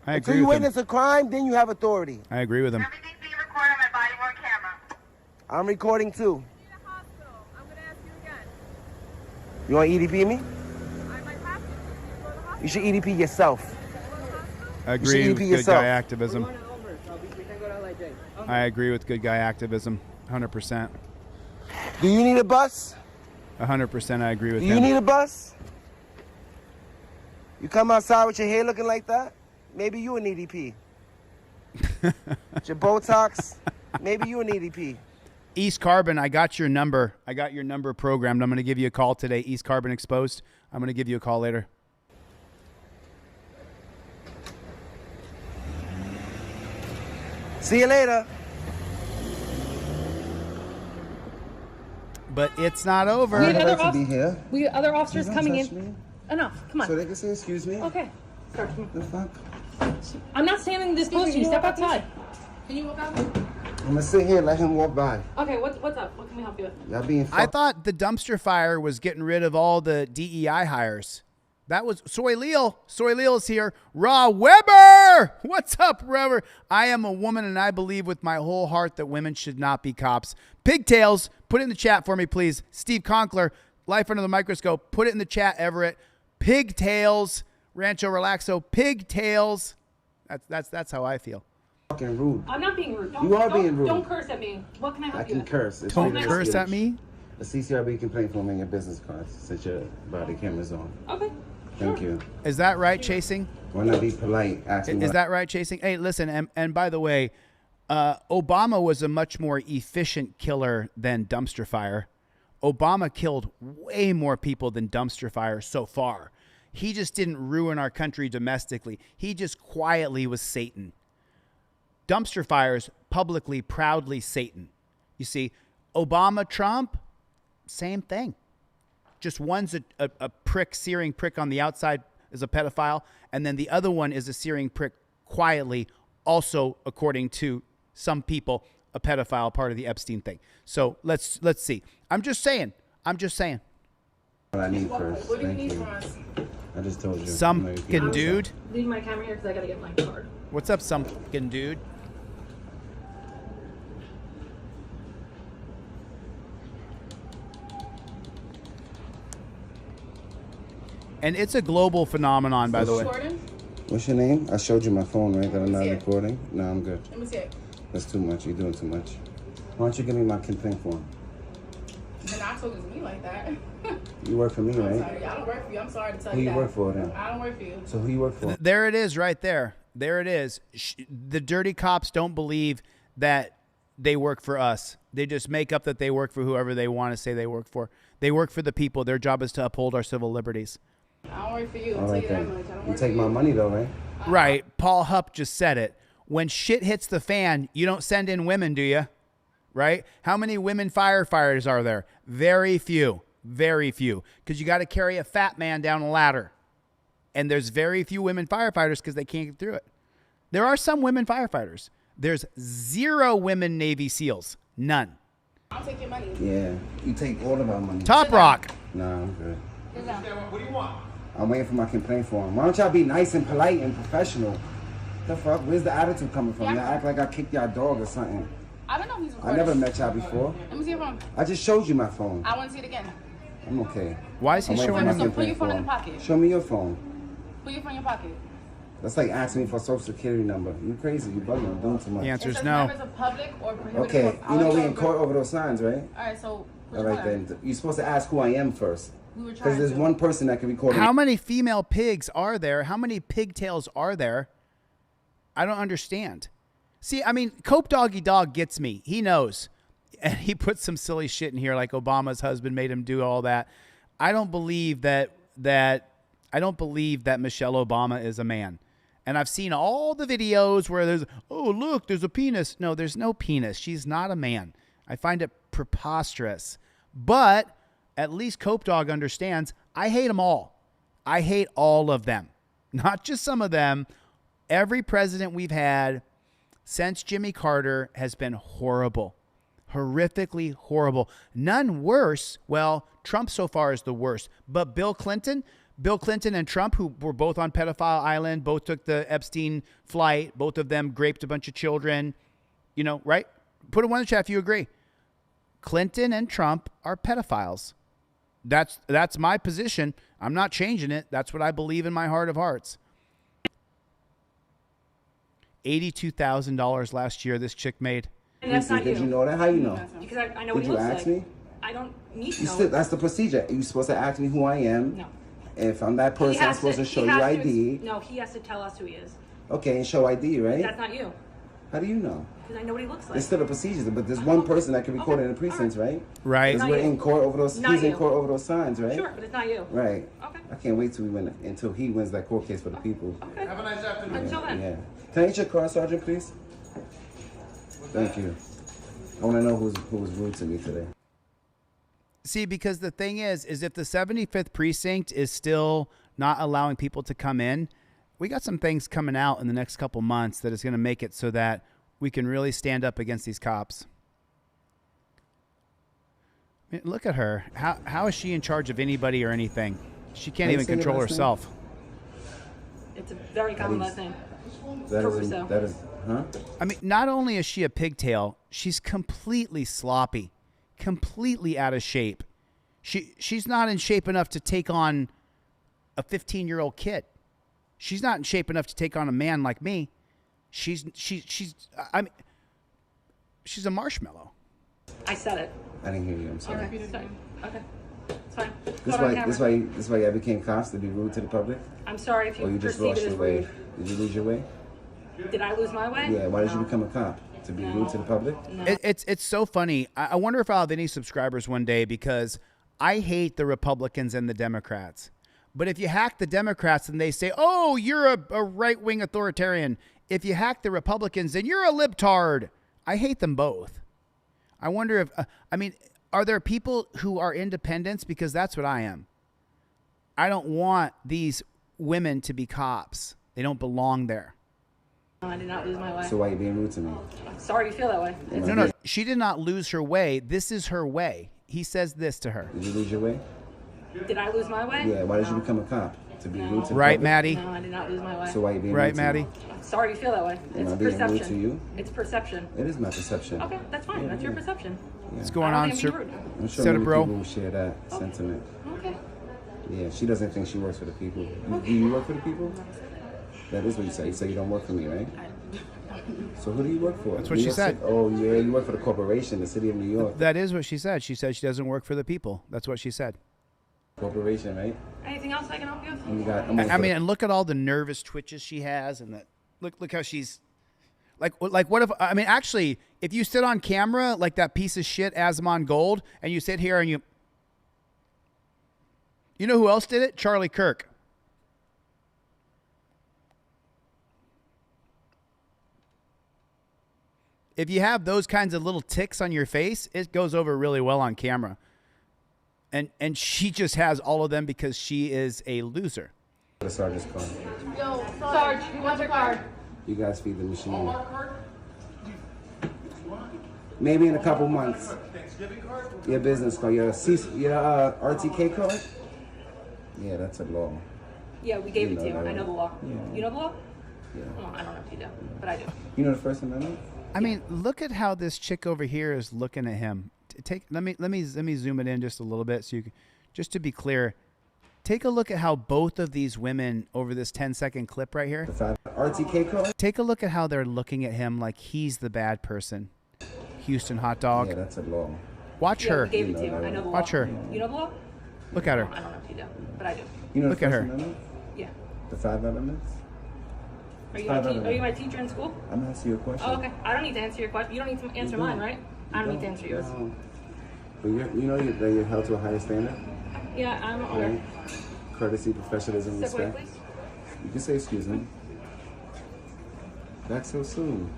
I Until agree you with him. witness a crime, then you have authority. I agree with him. Everything's being recorded on my body worn camera. I'm recording too. You need a hospital. I'm going to ask you again. You want to EDP me? I might have to. You go to the hospital. You should EDP yourself. I You should agree with EDP good yourself. guy activism. I agree with good guy activism. 100%. Do you need a bus? 100% I agree with Do him. you need a bus? You come outside with your hair looking like that? Maybe you an EDP. With your Botox? Maybe you an EDP. East Carbon, I got your number. I got your number programmed. I'm going to give you a call today. East Carbon Exposed. I'm going to give you a call later. See you later. But it's not over. We had to be here. We had other officers Don't coming touch in. me. Enough. Come on. So they can say excuse me? Okay. Start. The fuck? I'm not standing this close to you. Step outside. Can you walk out? I'm gonna sit here, let him walk by. Okay. What's up? What can we help you with? Y'all being I thought the dumpster fire was getting rid of all the DEI hires. That was Soy Leal. Soy Leal's here. Raw Weber. What's up, Weber? I am a woman, and I believe with my whole heart that women should not be cops. Pigtails, put it in the chat for me, please. Steve Conkler, Life Under the Microscope, put it in the chat, Everett. Pigtails, Rancho Relaxo, pigtails. That's how I feel. fucking rude. I'm not being rude. You are being rude. Don't curse at me. What can I help I you can with? curse. It's Don't freedom of curse speech. at me. A CCRB complaint form in your business cards since your body camera's on. Okay. Thank you. Is that right, Chasing? Why not be polite? Asking Is that right, Chasing? Hey, listen, and by the way, Obama was a much more efficient killer than dumpster fire. Obama killed way more people than dumpster fire so far. He just didn't ruin our country domestically. He just quietly was Satan. Dumpster fires, publicly, proudly Satan. You see, Obama, Trump, same thing. Just one's a prick, searing prick on the outside is a pedophile, and then the other one is a searing prick quietly, also according to some people, a pedophile, part of the Epstein thing. So let's see. I'm just saying. What I need first. What do you Thank need you. from us? I just told you. Some fucking dude. Leave my camera here because I gotta get my card. What's up, some fucking dude? And it's a global phenomenon, by the way. What's your name? I showed you my phone, right? That I'm not recording. No, I'm good. Let me see it. That's too much. You're doing too much. Why don't you give me my complaint form? You're not talking to me like that. You work for me, I'm right? sorry. I don't work for you. I'm sorry to tell Who you you that. work for then? I don't work for you. So who you work for? There it is, right there. There it is. The dirty cops don't believe that they work for us. They just make up that they work for whoever they want to say they work for. They work for the people. Their job is to uphold our civil liberties. I don't work for you. All I'll tell right you that then. much. I don't You work take for my you. money though, right? Right. Paul Hupp just said it. When shit hits the fan, you don't send in women, do you? Right? How many women firefighters are there? Very few. Very few. Because you got to carry a fat man down a ladder. And there's very few women firefighters because they can't get through it. There are some women firefighters. There's 0 women Navy SEALs. None. I'll take your money. Yeah. You take all of our money. Top Rock. Nah, I'm good. What do you want? I'm waiting for my complaint form. Why don't y'all be nice and polite and professional? The fuck? Where's the attitude coming from? Y'all act like I kicked y'all dog or something. I don't know if he's I recording. never met y'all before. Let me see your phone. I just showed you my phone. I want to see it again. I'm okay. Why is he I'm waiting showing for us? my So put your complaint phone in the form. pocket. Show me your phone. Put your phone in your pocket. That's like asking me for a social security number. You crazy. You bugging. I'm doing too much. The answer It is says no. members of public or prohibited Okay. from- You know I'll we show in court over those signs, right? All right, so put All your right phone. then. You're supposed to ask who I am first. We were Because trying there's to. one person that can record How many female pigs are there? How many pigtails are there? I don't understand. See, I mean, Cope Doggy Dog gets me. He knows. And he puts some silly shit in here like Obama's husband made him do all that. I don't believe that Michelle Obama is a man. And I've seen all the videos where there's, oh, look, there's a penis. No, there's no penis. She's not a man. I find it preposterous. But at least Cope Dog understands I hate them all. I hate all of them. Not just some of them. Every president we've had since Jimmy Carter has been horrible. Horrifically horrible. None worse. Well, Trump so far is the worst. But Bill Clinton and Trump, who were both on Pedophile Island, both took the Epstein flight, both of them raped a bunch of children, you know, right? Put a one in the chat if you agree. Clinton and Trump are pedophiles. That's my position. I'm not changing it. That's what I believe in my heart of hearts. $82,000 last year this chick made. And that's not Did you. you know that? How you know? Because I know Did what he you looks ask like. me? I don't need to You know. still, that's the procedure. You're supposed to ask me who I am. No. If I'm that person, I'm supposed to show you ID. No, he has to tell us who he is. Okay, and show ID, right? That's not you. How do you know? Because I know what he looks like. There's still a procedure, but there's one person that can record it in the precincts, right? Right. Because Not we're you. in court over those. Not He's in you. court over those signs, right? Sure, but it's not you. Right. Okay. I can't wait until he wins that court case for the people. Okay. Have a nice afternoon. Until then. Yeah. Can I get your car, Sergeant, please? Thank you. I want to know who was rude to me today. See, because the thing is if the 75th precinct is still not allowing people to come in, we got some things coming out in the next couple months that is going to make it so that we can really stand up against these cops. I mean, look at her. How is she in charge of anybody or anything? She can't even control herself. It's a very common last name. That is, huh? I mean, not only is she a pigtail, she's completely sloppy, completely out of shape. She's not in shape enough to take on a 15-year-old kid. She's not in shape enough to take on a man like me. She's a marshmallow. I said it. I didn't hear you. I'm sorry. Okay. Sorry. Okay. It's fine. This why I became cops, to be rude to the public? I'm sorry if you Or you just perceive lost it as your way? rude. Did you lose your way? Did I lose my way? Yeah. Why did you No. become a cop? To be rude to the public? No. It's so funny. I wonder if I'll have any subscribers one day, because I hate the Republicans and the Democrats. But if you hack the Democrats and they say, oh, you're a right-wing authoritarian. If you hack the Republicans, then you're a libtard. I hate them both. I wonder if, Are there people who are independents? Because that's what I am. I don't want these women to be cops. They don't belong there. I did not lose my way. So why are you being rude to me? I'm sorry you feel that way. No, she did not lose her way. This is her way. He says this to her. Did you lose your way? Did I lose my way? Yeah, why did you become a cop? To be rude to Right, public? Maddie? No, I did not lose my way. So why are you being Right, rude to Maddie? me? I'm sorry you feel that way. Am It's I being rude perception. to you? It's perception. It is my perception. Okay, that's fine. That's your perception. What's going I on, don't sir? think I'm being rude. I'm sure Set many it, bro. people will share that sentiment. Okay. Yeah, she doesn't think she works for the people. Do you work for the people? That is what you say. You say you don't work for me, right? So who do you work for? That's what New she York said. City? Oh, yeah, you work for the corporation, the city of New York. That is what she said. She said she doesn't work for the people. That's what she said. Corporation, right? Anything else I can help you with? And you got, I mean, and look at all the nervous twitches she has, and that look how she's like what if I mean actually if you sit on camera like that piece of shit Asmon Gold and you sit here and you know who else did it? Charlie Kirk. If you have those kinds of little ticks on your face, it goes over really well on camera. And she just has all of them because she is a loser. The sergeant's car. Yo, Sarge, you want your card? You guys feed the machine. Maybe in a couple months. Your business card, your RTK card? Yeah, that's a law. Yeah, we gave You it to you. know that, I know the law. yeah. You know the law? Yeah. Well, I don't know if you do, but I do. You know the First Amendment? I mean, look at how this chick over here is looking at him. Let me zoom it in just a little bit so you can, just to be clear. Take a look at how both of these women over this 10-second clip right here. RTK card? Take a look at how they're looking at him like he's the bad person. Houston hot dog. Yeah, that's a law. Watch Yeah, her. we gave it to you. I know the law. Watch her. You know the law? Look at her. I don't know if you do, but I do. You know Look the at First her. Amendment? Yeah. The 5 elements? Are you my teacher in school? I'm asking you a question. Oh, okay. I don't need to answer your question. You don't need to answer mine, right? I don't need to answer yours. No. But you know that you're held to a higher standard? Yeah, I'm an owner. Right? Courtesy, professionalism, Step away, respect. please. You can say excuse me. Back so soon.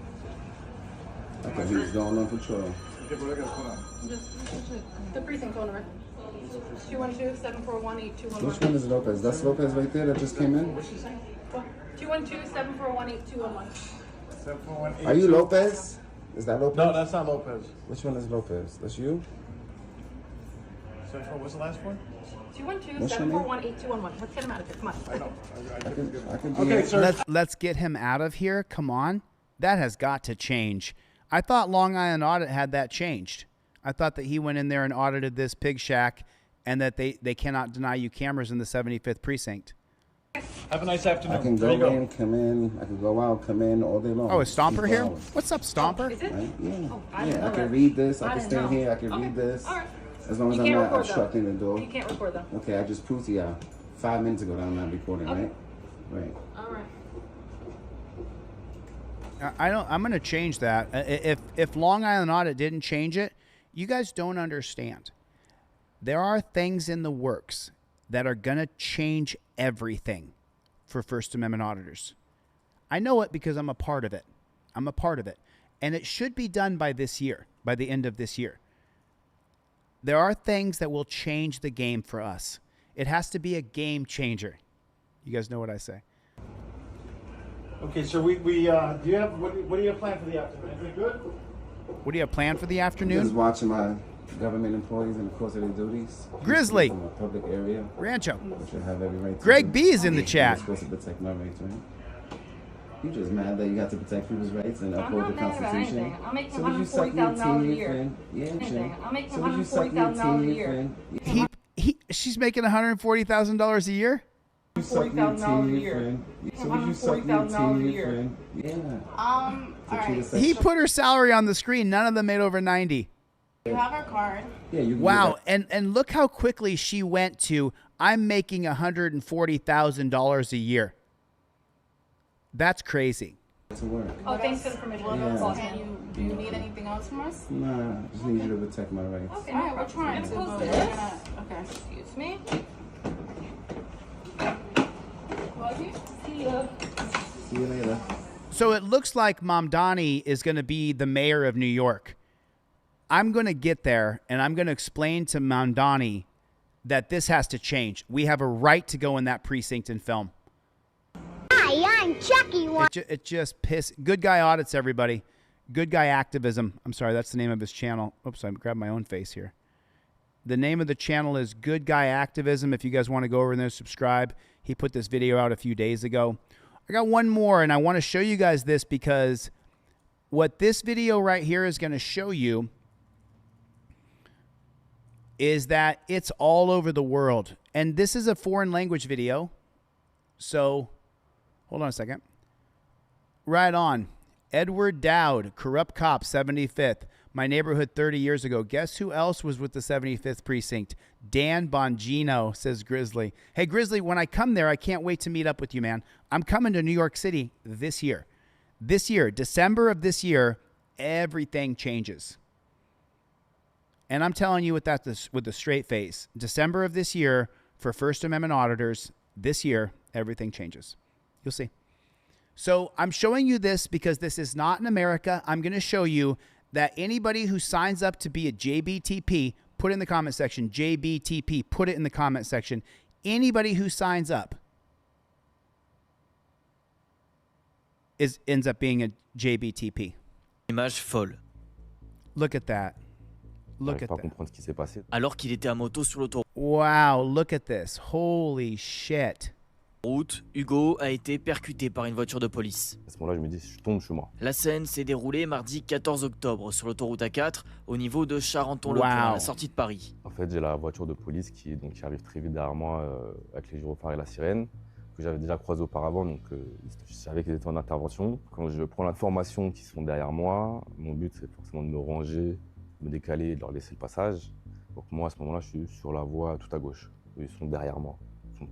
I thought he was going on patrol. The precinct phone number. 212-741-8211. Which one is Lopez? That's Lopez right there that just came in? 212-741-8211. Are you Lopez? Is that Lopez? No, that's not Lopez. Which one is Lopez? That's you? What's the last one? 212-741-8211. Let's get him out of here. Come on. I know. I can do Okay, it. sir. Let's get him out of here. Come on. That has got to change. I thought Long Island Audit had that changed. I thought that he went in there and audited this pig shack and that they cannot deny you cameras in the 75th precinct. Have a nice afternoon. I can There you go in, come in. I can go out, come in all day long. Oh, is Stomper 24 here? hours. What's up, Stomper? Is it? Right? Yeah. Oh, I didn't know I can that. read this. I I can didn't stand know. here. I can Okay. read this. All right. As long as You I'm can't not record, though. obstructing the door. You can't record them. Okay, I just proved to y'all 5 minutes ago that I'm not recording, Okay. right? Right. All right. I'm going to change that. If Long Island Audit didn't change it, you guys don't understand. There are things in the works that are going to change everything for First Amendment auditors. I know it because I'm a part of it. I'm a part of it. And it should be done by this year, by the end of this year. There are things that will change the game for us. It has to be a game changer. You guys know what I say. Okay, so do you have what do you have planned for the afternoon? Anything good? What do you have planned for the Just afternoon? watching my government employees in the course of their duties. Grizzly. From a public area. Rancho. Which I have every right to Greg do. B is in the chat. You're supposed to protect my rights, right? You just mad that you got to protect people's rights and uphold the Constitution. I'm making So would you suck your $140,000 a teeth year. and Anything. I'm making so would you suck your $140,000 a teeth year. and She's making $140,000 a year? you suck your $40,000 a teeth year. and so would you suck your $140,000 a teeth year. and All right. He put her salary on the screen. None of them made over 90. You have our card. Yeah, you can Wow, do that. and look how quickly she went to, I'm making $140,000 a year. That's crazy. To work. Oh, thanks for the permission. Yeah. Do you need anything else from us? Nah, I just need you to protect my rights. Okay, All right, we're trying to. Close but this. we're gonna- Okay. Excuse me. See you. See you later. So it looks like Mamdani is going to be the mayor of New York. I'm going to get there, and I'm going to explain to Mandani that this has to change. We have a right to go in that precinct and film. Hi, I'm Chucky. It just piss. Good Guy Audits, everybody. Good Guy Activism. I'm sorry, that's the name of his channel. Oops, I grabbed my own face here. The name of the channel is Good Guy Activism. If you guys want to go over there and subscribe, he put this video out a few days ago. I got one more, and I want to show you guys this because what this video right here is going to show you is that it's all over the world. And this is a foreign language video. So, hold on a second. Right on. Edward Dowd, corrupt cop, 75th. My neighborhood 30 years ago. Guess who else was with the 75th precinct? Dan Bongino, says Grizzly. Hey, Grizzly, when I come there, I can't wait to meet up with you, man. I'm coming to New York City this year. This year, December of this year, everything changes. And I'm telling you with a straight face. December of this year, for First Amendment auditors, this year, everything changes. You'll see. So I'm showing you this because this is not in America. I'm going to show you that anybody who signs up to be a JBTP, put it in the comment section, JBTP, put it in the comment section. Anybody who signs up ends up being a JBTP. Image folle. Look at that. Look at that. Alors qu'il était à moto sur l'autoroute. Wow, look at this. Holy shit. Hugo a été percuté par une voiture de police. À ce moment-là, je me dis, je tombe, je suis mort. La scène s'est déroulée mardi 14 octobre sur l'autoroute A4 au niveau de Charenton-le-Pont, à la sortie de Paris. En fait, j'ai la voiture de police qui arrive très vite derrière moi avec les gyrophares et la sirène, que j'avais déjà croisé auparavant, donc je savais qu'ils étaient en intervention. Quand je prends l'information qu'ils sont derrière moi, mon but c'est forcément de me ranger, de me décaler et de leur laisser le passage. Donc moi, à ce moment-là, je suis sur la voie tout à gauche. Ils sont derrière moi.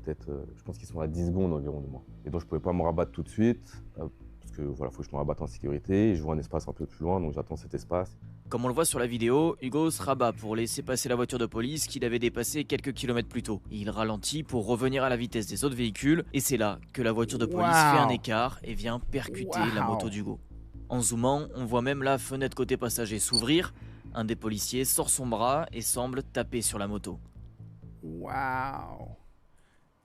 Peut-être, je pense qu'ils sont à 10 secondes environ de moi. Et donc je ne pouvais pas me rabattre tout de suite, parce que voilà, faut que je me rabatte en sécurité. Et je vois un espace un peu plus loin, donc j'attends cet espace. Comme on le voit sur la vidéo, Hugo se rabat pour laisser passer la voiture de police qu'il avait dépassée quelques kilomètres plus tôt. Il ralentit pour revenir à la vitesse des autres véhicules, et c'est là que la voiture de police fait un écart et vient percuter la moto d'Hugo. En zoomant, on voit même la fenêtre côté passager s'ouvrir. Un des policiers sort son bras et semble taper sur la moto. Wow.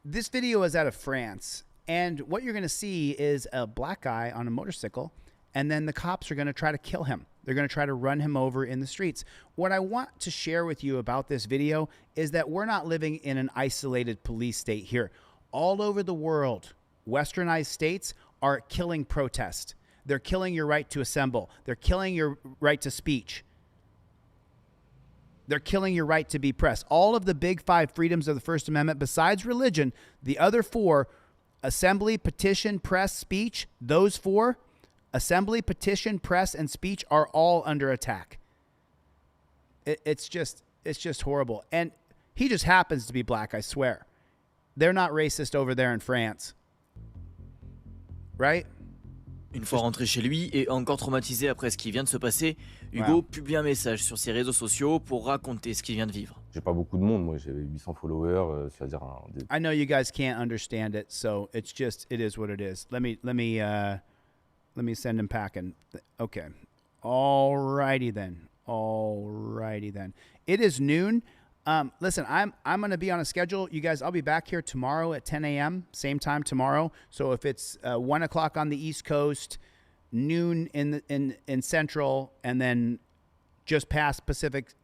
This video is out of France, and what you're going to see is a black guy on a motorcycle, and then the cops are going to try to kill him. They're going to try to run him over in the streets. What I want to share with you about this video is that we're not living in an isolated police state here. All over the world, westernized states are killing protest. They're killing your right to assemble. They're killing your right to speech. They're killing your right to be pressed. All of the big five freedoms of the First Amendment, besides religion, the other four, assembly, petition, press, speech, those four, assembly, petition, press, and speech are all under attack. It's just horrible. And he just happens to be black, I swear. They're not racist over there in France. Right? Une fois rentré chez lui et encore traumatisé après ce qui vient de se passer, Hugo publie un message sur ses réseaux sociaux pour raconter ce qu'il vient de vivre. J'ai pas beaucoup de monde, moi j'ai 800 followers, c'est-à-dire I know you guys can't understand it, so it is what it is. Let me send him packing. Okay. Alrighty then. It is noon. Listen, I'm going to be on a schedule. You guys, I'll be back here tomorrow at 10 a.m., same time tomorrow. So if it's 1 o'clock on the East Coast, noon in Central, and then just past Pacific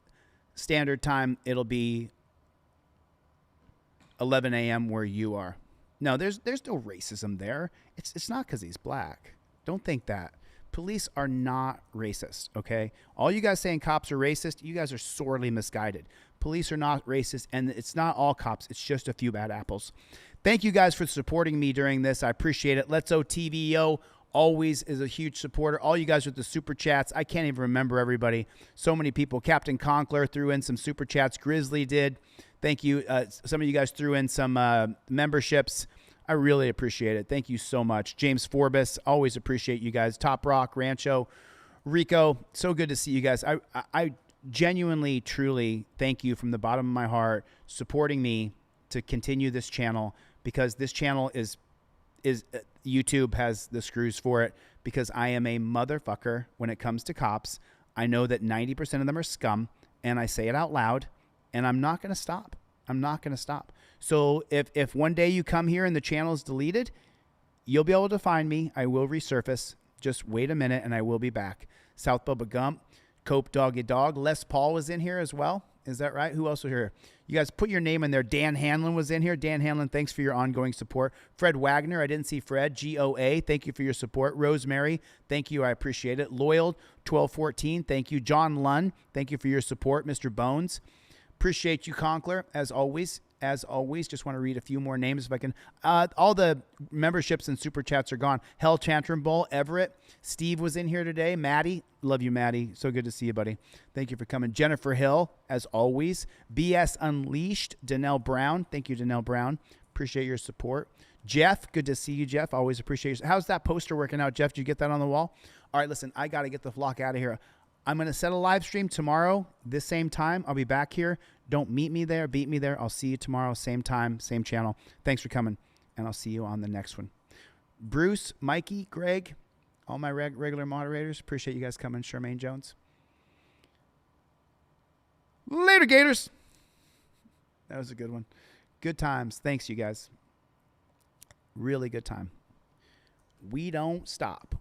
Standard Time, it'll be 11 a.m. where you are. No, there's no racism there. It's not because he's black. Don't think that. Police are not racist, okay? All you guys saying cops are racist, you guys are sorely misguided. Police are not racist, and it's not all cops. It's just a few bad apples. Thank you guys for supporting me during this. I appreciate it. Let's TVO always is a huge supporter. All you guys with the super chats. I can't even remember everybody. So many people. Captain Conkler threw in some super chats. Grizzly did. Thank you. Some of you guys threw in some memberships. I really appreciate it. Thank you so much. James Forbes, always appreciate you guys. Top Rock, Rancho, Rico, so good to see you guys. I genuinely, truly thank you from the bottom of my heart supporting me to continue this channel, because this channel is YouTube has the screws for it, because I am a motherfucker when it comes to cops. I know that 90% of them are scum, and I say it out loud, and I'm not going to stop. I'm not going to stop. So if one day you come here and the channel is deleted, you'll be able to find me. I will resurface. Just wait a minute, and I will be back. South Bubba Gump, Cope Doggy Dog. Les Paul was in here as well. Is that right? Who else was here? You guys put your name in there. Dan Hanlon was in here. Dan Hanlon, thanks for your ongoing support. Fred Wagner, I didn't see Fred. GOA, thank you for your support. Rosemary, thank you. I appreciate it. Loyal, 1214, thank you. John Lunn, thank you for your support. Mr. Bones, appreciate you, Conkler, as always. As always, just want to read a few more names if I can. All the memberships and super chats are gone. Hell Tantrum Bowl, Everett. Steve was in here today. Maddie, love you, Maddie. So good to see you, buddy. Thank you for coming. Jennifer Hill, as always. BS Unleashed, Danelle Brown. Thank you, Danelle Brown. Appreciate your support. Jeff, good to see you, Jeff. Always appreciate you. How's that poster working out, Jeff? Did you get that on the wall? All right, listen, I got to get the flock out of here. I'm going to set a live stream tomorrow, this same time. I'll be back here. Don't meet me there. Beat me there. I'll see you tomorrow, same time, same channel. Thanks for coming, and I'll see you on the next one. Bruce, Mikey, Greg, all my regular moderators. Appreciate you guys coming. Charmaine Jones. Later, Gators. That was a good one. Good times. Thanks, you guys. Really good time. We don't stop.